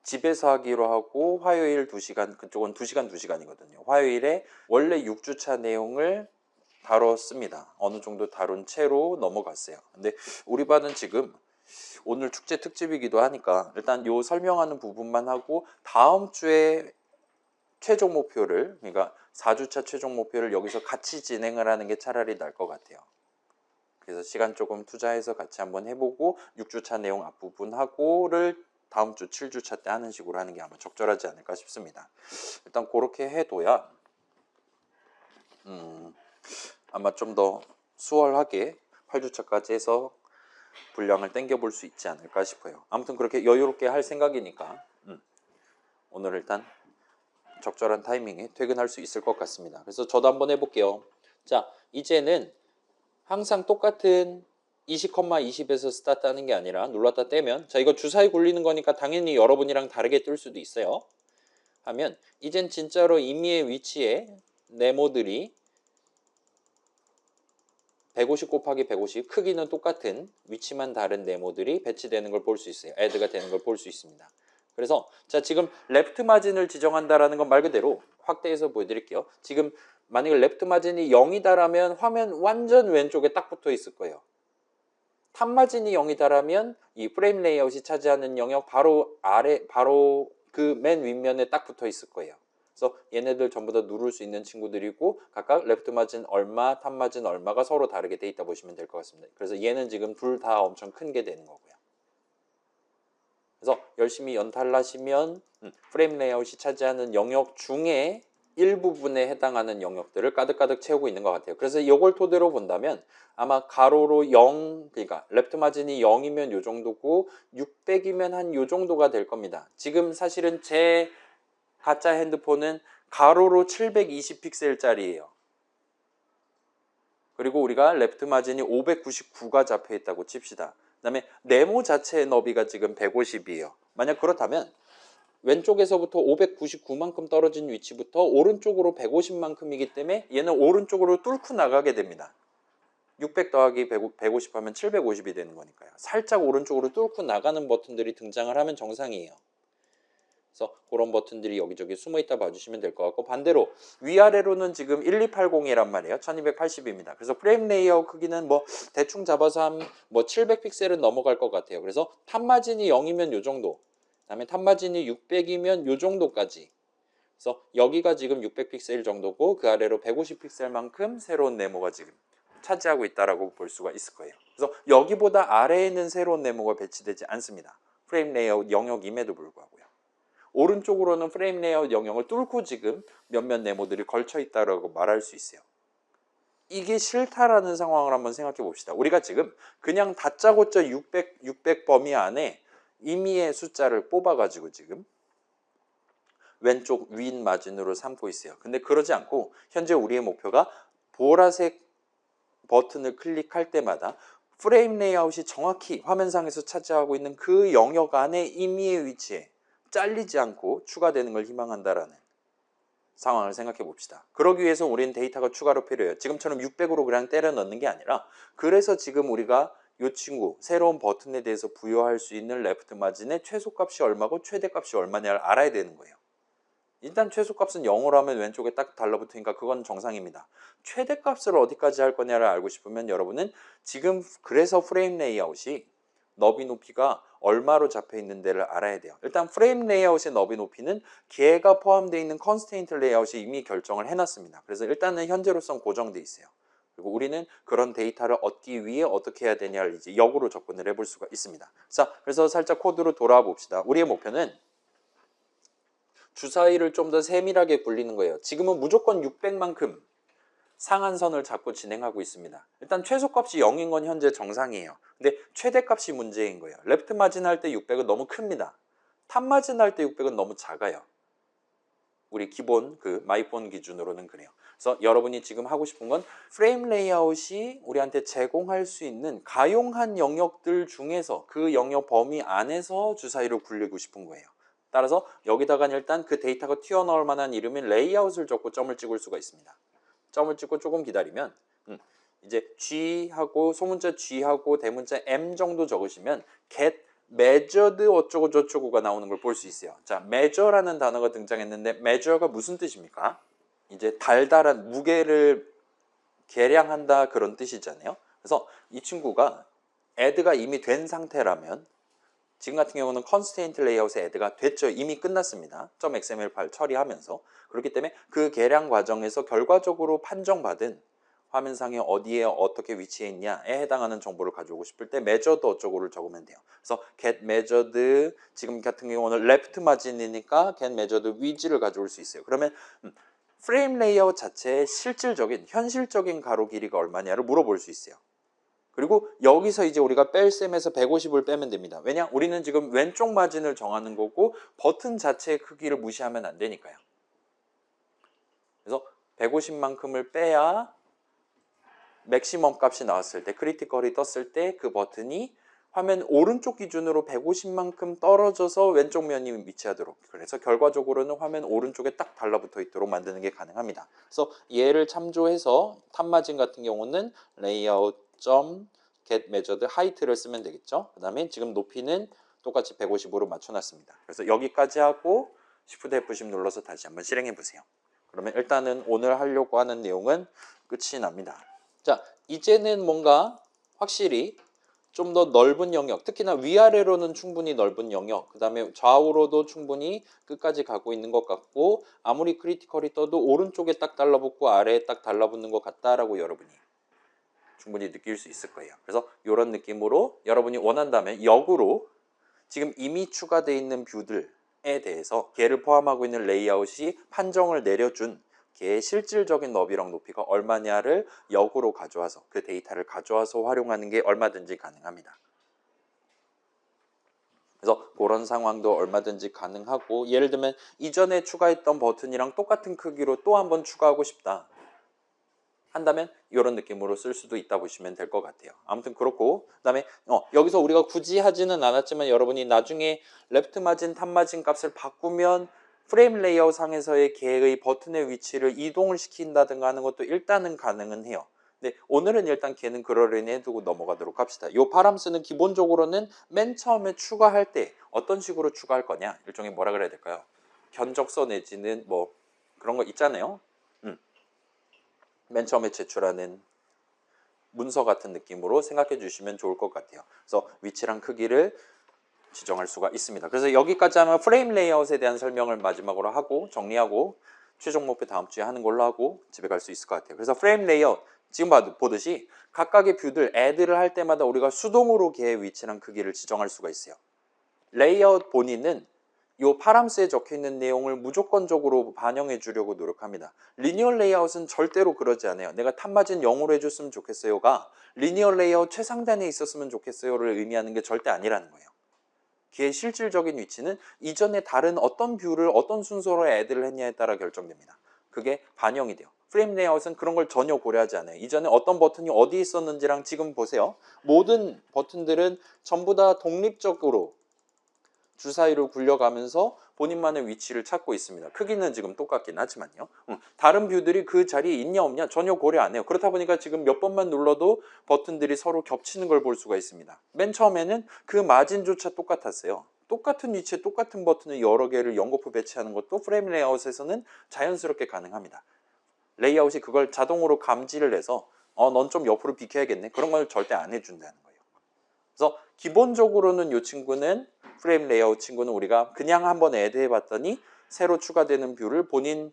A: 집에서 하기로 하고 화요일 2시간, 그쪽은 2시간 2시간이거든요. 화요일에 원래 6주차 내용을 다뤘습니다. 어느 정도 다룬 채로 넘어갔어요. 근데 우리 반은 지금 오늘 축제 특집이기도 하니까 일단 요 설명하는 부분만 하고 다음 주에 최종 목표를, 그러니까 4주차 최종 목표를 여기서 같이 진행을 하는 게 차라리 나을 것 같아요. 그래서 시간 조금 투자해서 같이 한번 해보고 6주차 내용 앞부분 하고를 다음 주 7주차 때 하는 식으로 하는 게 아마 적절하지 않을까 싶습니다. 일단 그렇게 해둬야 아마 좀 더 수월하게 8주차까지 해서 분량을 땡겨볼 수 있지 않을까 싶어요. 아무튼 그렇게 여유롭게 할 생각이니까 오늘 일단 적절한 타이밍에 퇴근할 수 있을 것 같습니다. 그래서 저도 한번 해볼게요. 자, 이제는 항상 똑같은 20,20에서 스타트하는 게 아니라 눌렀다 떼면, 자, 이거 주사위 굴리는 거니까 당연히 여러분이랑 다르게 뜰 수도 있어요. 하면 이젠 진짜로 임의의 위치에 네모들이 150 곱하기 150 크기는 똑같은 위치만 다른 네모들이 배치되는 걸 볼 수 있어요. 애드가 되는 걸 볼 수 있습니다. 그래서 자, 지금 레프트 마진을 지정한다라는 건 말 그대로 확대해서 보여드릴게요. 지금 만약에 레프트 마진이 0이다라면 화면 완전 왼쪽에 딱 붙어 있을 거예요. 탑 마진이 0이다라면 이 프레임 레이아웃이 차지하는 영역 바로 아래, 바로 그 맨 윗면에 딱 붙어 있을 거예요. 그래서 얘네들 전부 다 누를 수 있는 친구들이고 각각 레프트 마진 얼마, 탑 마진 얼마가 서로 다르게 돼 있다 보시면 될 것 같습니다. 그래서 얘는 지금 둘 다 엄청 큰 게 되는 거고요. 그래서 열심히 연탈하시면 프레임 레이아웃이 차지하는 영역 중에 일부분에 해당하는 영역들을 가득가득 채우고 있는 것 같아요. 그래서 이걸 토대로 본다면 아마 가로로 0, 그러니까 레프트 마진이 0이면 요 정도고 600이면 한 요 정도가 될 겁니다. 지금 사실은 제 가짜 핸드폰은 가로로 720픽셀짜리예요. 그리고 우리가 레프트 마진이 599가 잡혀 있다고 칩시다. 그 다음에 네모 자체의 너비가 지금 150이에요. 만약 그렇다면 왼쪽에서부터 599만큼 떨어진 위치부터 오른쪽으로 150만큼이기 때문에 얘는 오른쪽으로 뚫고 나가게 됩니다. 600 더하기 150 하면 750이 되는 거니까요. 살짝 오른쪽으로 뚫고 나가는 버튼들이 등장을 하면 정상이에요. 그래서 그런 버튼들이 여기저기 숨어 있다 봐주시면 될 것 같고, 반대로 위아래로는 지금 1280이란 말이에요. 1280입니다. 그래서 프레임 레이아웃 크기는 뭐 대충 잡아서 한 뭐 700픽셀은 넘어갈 것 같아요. 그래서 탑 마진이 0이면 요 정도, 그다음에 탑 마진이 600이면 요 정도까지. 그래서 여기가 지금 600픽셀 정도고 그 아래로 150픽셀만큼 새로운 네모가 지금 차지하고 있다라고 볼 수가 있을 거예요. 그래서 여기보다 아래에는 새로운 네모가 배치되지 않습니다. 프레임 레이아웃 영역임에도 불구하고요. 오른쪽으로는 프레임 레이아웃 영역을 뚫고 지금 몇몇 네모들이 걸쳐 있다라고 말할 수 있어요. 이게 싫다라는 상황을 한번 생각해 봅시다. 우리가 지금 그냥 다짜고짜 600 범위 안에 임의의 숫자를 뽑아가지고 지금 왼쪽 윗 마진으로 삼고 있어요. 근데 그러지 않고 현재 우리의 목표가 보라색 버튼을 클릭할 때마다 프레임 레이아웃이 정확히 화면상에서 차지하고 있는 그 영역 안에 임의의 위치에 잘리지 않고 추가되는 걸 희망한다라는 상황을 생각해 봅시다. 그러기 위해서 우리는 데이터가 추가로 필요해요. 지금처럼 600으로 그냥 때려 넣는 게 아니라, 그래서 지금 우리가 이 친구 새로운 버튼에 대해서 부여할 수 있는 레프트 마진의 최소값이 얼마고 최대값이 얼마냐를 알아야 되는 거예요. 일단 최소값은 0으로 하면 왼쪽에 딱 달라붙으니까 그건 정상입니다. 최대값을 어디까지 할 거냐를 알고 싶으면 여러분은 지금 그래서 프레임 레이아웃이 너비 높이가 얼마로 잡혀 있는 데를 알아야 돼요. 일단 프레임 레이아웃의 너비 높이는 걔가 포함되어 있는 컨스트레인트 레이아웃이 이미 결정을 해놨습니다. 그래서 일단은 현재로선 고정돼 있어요. 그리고 우리는 그런 데이터를 얻기 위해 어떻게 해야 되냐를 이제 역으로 접근을 해볼 수가 있습니다. 자, 그래서 살짝 코드로 돌아와 봅시다. 우리의 목표는 주사위를 좀 더 세밀하게 굴리는 거예요. 지금은 무조건 600만큼 상한선을 잡고 진행하고 있습니다. 일단 최소값이 0인 건 현재 정상이에요. 근데 최대값이 문제인 거예요. 레프트 마진 할 때 600은 너무 큽니다. 탑 마진 할 때 600은 너무 작아요. 우리 기본 그 마이폰 기준으로는 그래요. 그래서 여러분이 지금 하고 싶은 건 프레임 레이아웃이 우리한테 제공할 수 있는 가용한 영역들 중에서 그 영역 범위 안에서 주사위를 굴리고 싶은 거예요. 따라서 여기다가 일단 그 데이터가 튀어나올 만한 이름인 레이아웃을 적고 점을 찍을 수가 있습니다. 점을 찍고 조금 기다리면 이제 G하고 소문자 G하고 대문자 M 정도 적으시면 get measured 어쩌고 저쩌고가 나오는 걸 볼 수 있어요. 자, measure라는 단어가 등장했는데 measure가 무슨 뜻입니까? 이제 달달한 무게를 계량한다 그런 뜻이잖아요. 그래서 이 친구가 add가 이미 된 상태라면 지금 같은 경우는 constraint layout의 add가 됐죠. 이미 끝났습니다. .xml 파일 처리하면서. 그렇기 때문에 그 계량 과정에서 결과적으로 판정받은 화면상에 어디에 어떻게 위치해 있냐에 해당하는 정보를 가져오고 싶을 때 measured 어쩌고를 적으면 돼요. 그래서 get measured, 지금 같은 경우는 left margin이니까 get measured width를 가져올 수 있어요. 그러면 프레임 레이아웃 자체의 실질적인 현실적인 가로 길이가 얼마냐를 물어볼 수 있어요. 그리고 여기서 이제 우리가 뺄 셈에서 150을 빼면 됩니다. 왜냐? 우리는 지금 왼쪽 마진을 정하는 거고 버튼 자체의 크기를 무시하면 안 되니까요. 그래서 150만큼을 빼야 맥시멈 값이 나왔을 때, 크리티컬이 떴을 때 그 버튼이 화면 오른쪽 기준으로 150만큼 떨어져서 왼쪽 면이 위치하도록, 그래서 결과적으로는 화면 오른쪽에 딱 달라붙어 있도록 만드는 게 가능합니다. 그래서 얘를 참조해서 탑마진 같은 경우는 layout.get measured height를 쓰면 되겠죠. 그 다음에 지금 높이는 똑같이 150으로 맞춰놨습니다. 그래서 여기까지 하고 Shift F10 눌러서 다시 한번 실행해 보세요. 그러면 일단은 오늘 하려고 하는 내용은 끝이 납니다. 자, 이제는 뭔가 확실히 좀 더 넓은 영역, 특히나 위아래로는 충분히 넓은 영역, 그 다음에 좌우로도 충분히 끝까지 가고 있는 것 같고, 아무리 크리티컬이 떠도 오른쪽에 딱 달라붙고 아래에 딱 달라붙는 것 같다라고 여러분이 충분히 느낄 수 있을 거예요. 그래서 이런 느낌으로 여러분이 원한다면 역으로 지금 이미 추가되어 있는 뷰들에 대해서 걔를 포함하고 있는 레이아웃이 판정을 내려준 걔의 실질적인 너비랑 높이가 얼마냐를 역으로 가져와서 그 데이터를 가져와서 활용하는 게 얼마든지 가능합니다. 그래서 그런 상황도 얼마든지 가능하고, 예를 들면 이전에 추가했던 버튼이랑 똑같은 크기로 또 한 번 추가하고 싶다 한다면 이런 느낌으로 쓸 수도 있다 보시면 될 것 같아요. 아무튼 그렇고, 그 다음에 여기서 우리가 굳이 하지는 않았지만 여러분이 나중에 레프트 마진, 탑 마진 값을 바꾸면 프레임 레이아웃 상에서의 걔의 버튼의 위치를 이동을 시킨다든가 하는 것도 일단은 가능은 해요. 근데 오늘은 일단 걔는 그러려니 해두고 넘어가도록 합시다. 이 파람스는 기본적으로는 맨 처음에 추가할 때 어떤 식으로 추가할 거냐, 일종의 뭐라 그래야 될까요? 견적서 내지는 뭐 그런 거 있잖아요. 맨 처음에 제출하는 문서 같은 느낌으로 생각해 주시면 좋을 것 같아요. 그래서 위치랑 크기를 지정할 수가 있습니다. 그래서 여기까지 하면 프레임 레이아웃에 대한 설명을 마지막으로 하고 정리하고 최종 목표 다음 주에 하는 걸로 하고 집에 갈 수 있을 것 같아요. 그래서 프레임 레이아웃 지금 보듯이 각각의 뷰들 애드를 할 때마다 우리가 수동으로 걔의 위치랑 크기를 지정할 수가 있어요. 레이아웃 본인은 이 파람스에 적혀있는 내용을 무조건적으로 반영해 주려고 노력합니다. 리니어 레이아웃은 절대로 그러지 않아요. 내가 탑마진 0으로 해줬으면 좋겠어요가 리니어 레이아웃 최상단에 있었으면 좋겠어요를 의미하는 게 절대 아니라는 거예요. 걔의 실질적인 위치는 이전에 다른 어떤 뷰를 어떤 순서로 애드를 했냐에 따라 결정됩니다. 그게 반영이 돼요. 프레임 레이아웃은 그런 걸 전혀 고려하지 않아요. 이전에 어떤 버튼이 어디 있었는지랑 지금 보세요. 모든 버튼들은 전부 다 독립적으로 주사위로 굴려가면서 본인만의 위치를 찾고 있습니다. 크기는 지금 똑같긴 하지만요. 다른 뷰들이 그 자리에 있냐 없냐 전혀 고려 안 해요. 그렇다 보니까 지금 몇 번만 눌러도 버튼들이 서로 겹치는 걸 볼 수가 있습니다. 맨 처음에는 그 마진조차 똑같았어요. 똑같은 위치에 똑같은 버튼을 여러 개를 연거푸 배치하는 것도 프레임 레이아웃에서는 자연스럽게 가능합니다. 레이아웃이 그걸 자동으로 감지를 해서 넌 좀 옆으로 비켜야겠네, 그런 걸 절대 안 해준다는 거예요. 그래서 기본적으로는 이 친구는 프레임 레이아웃 친구는 우리가 그냥 한번 애드해 봤더니 새로 추가되는 뷰를 본인이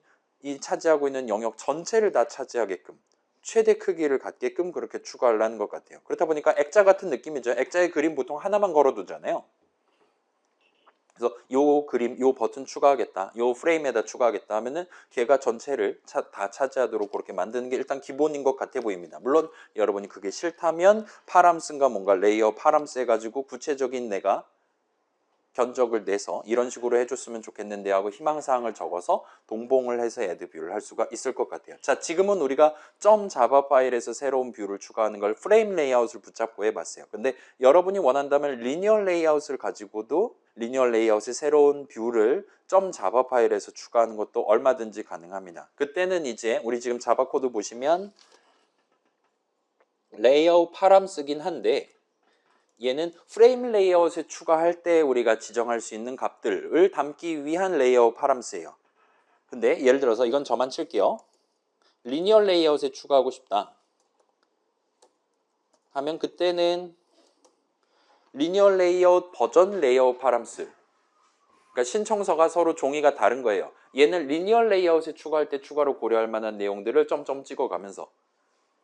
A: 차지하고 있는 영역 전체를 다 차지하게끔 최대 크기를 갖게끔 그렇게 추가하려는 것 같아요. 그렇다 보니까 액자 같은 느낌이죠. 액자의 그림 보통 하나만 걸어두잖아요. 그래서 요 그림, 요 버튼 추가하겠다, 요 프레임에다 추가하겠다 하면은 걔가 전체를 다 차지하도록 그렇게 만드는 게 일단 기본인 것 같아 보입니다. 물론 여러분이 그게 싫다면 파람스인가 뭔가 레이어 파람스 해가지고 구체적인 내가 견적을 내서 이런 식으로 해줬으면 좋겠는데 하고 희망사항을 적어서 동봉을 해서 애드뷰를 할 수가 있을 것 같아요. 자, 지금은 우리가 .java 파일에서 새로운 뷰를 추가하는 걸 프레임 레이아웃을 붙잡고 해봤어요. 근데 여러분이 원한다면 리니어 레이아웃을 가지고도 리니어 레이아웃의 새로운 뷰를 .java 파일에서 추가하는 것도 얼마든지 가능합니다. 그때는 이제 우리 지금 자바 코드 보시면 레이아웃 파람 쓰긴 한데 얘는 프레임 레이아웃에 추가할 때 우리가 지정할 수 있는 값들을 담기 위한 레이아웃 파람스예요. 근데 예를 들어서 이건 저만 칠게요. 리니어 레이아웃에 추가하고 싶다 하면 그때는 리니어 레이아웃 버전 레이아웃 파람스, 그러니까 신청서가 서로 종이가 다른 거예요. 얘는 리니어 레이아웃에 추가할 때 추가로 고려할 만한 내용들을 점점 찍어가면서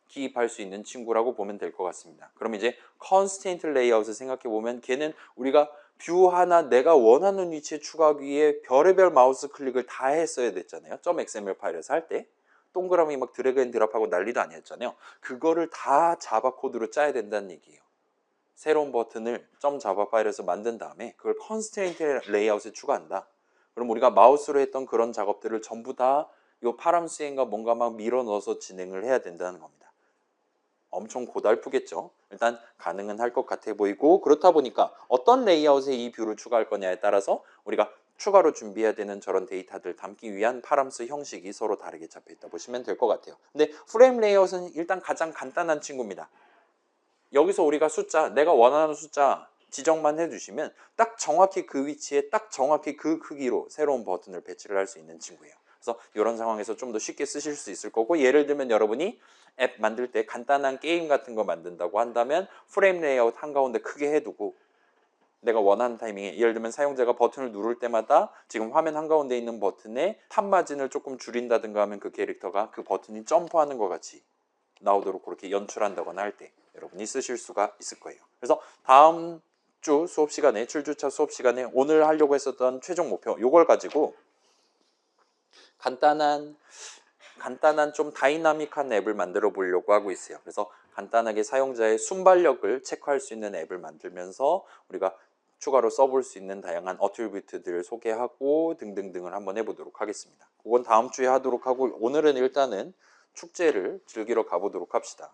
A: 기입할 수 있는 친구라고 보면 될 것 같습니다. 그럼 이제 컨스테인트 레이아웃을 생각해 보면 걔는 우리가 뷰 하나 내가 원하는 위치에 추가하기 위해 별의별 마우스 클릭을 다 했어야 됐잖아요. .xml 파일에서 할 때. 동그라미 막 드래그 앤 드랍하고 난리도 아니었잖아요. 그거를 다 자바 코드로 짜야 된다는 얘기예요. 새로운 버튼을 .java 파일에서 만든 다음에 그걸 컨스트레인트 레이아웃에 추가한다. 그럼 우리가 마우스로 했던 그런 작업들을 전부 다 이 파람 수행과 뭔가 막 밀어 넣어서 진행을 해야 된다는 겁니다. 엄청 고달프겠죠. 일단 가능은 할 것 같아 보이고, 그렇다 보니까 어떤 레이아웃에 이 뷰를 추가할 거냐에 따라서 우리가 추가로 준비해야 되는 저런 데이터들 담기 위한 파람스 형식이 서로 다르게 잡혀 있다 보시면 될 것 같아요. 근데 프레임 레이아웃은 일단 가장 간단한 친구입니다. 여기서 우리가 숫자, 내가 원하는 숫자 지정만 해주시면 딱 정확히 그 위치에 딱 정확히 그 크기로 새로운 버튼을 배치를 할 수 있는 친구예요. 그래서 이런 상황에서 좀 더 쉽게 쓰실 수 있을 거고, 예를 들면 여러분이 앱 만들 때 간단한 게임 같은 거 만든다고 한다면 프레임 레이아웃 한가운데 크게 해두고 내가 원하는 타이밍에, 예를 들면 사용자가 버튼을 누를 때마다 지금 화면 한가운데 있는 버튼에 탑 마진을 조금 줄인다든가 하면 그 캐릭터가 그 버튼이 점프하는 것 같이 나오도록 그렇게 연출한다거나 할 때 여러분이 쓰실 수가 있을 거예요. 그래서 다음 주 수업 시간에, 7주차 수업 시간에 오늘 하려고 했었던 최종 목표, 요걸 가지고 간단한 좀 다이나믹한 앱을 만들어 보려고 하고 있어요. 그래서 간단하게 사용자의 순발력을 체크할 수 있는 앱을 만들면서 우리가 추가로 써볼 수 있는 다양한 어트리뷰트들을 소개하고 등등등을 한번 해보도록 하겠습니다. 그건 다음 주에 하도록 하고, 오늘은 일단은 축제를 즐기러 가보도록 합시다.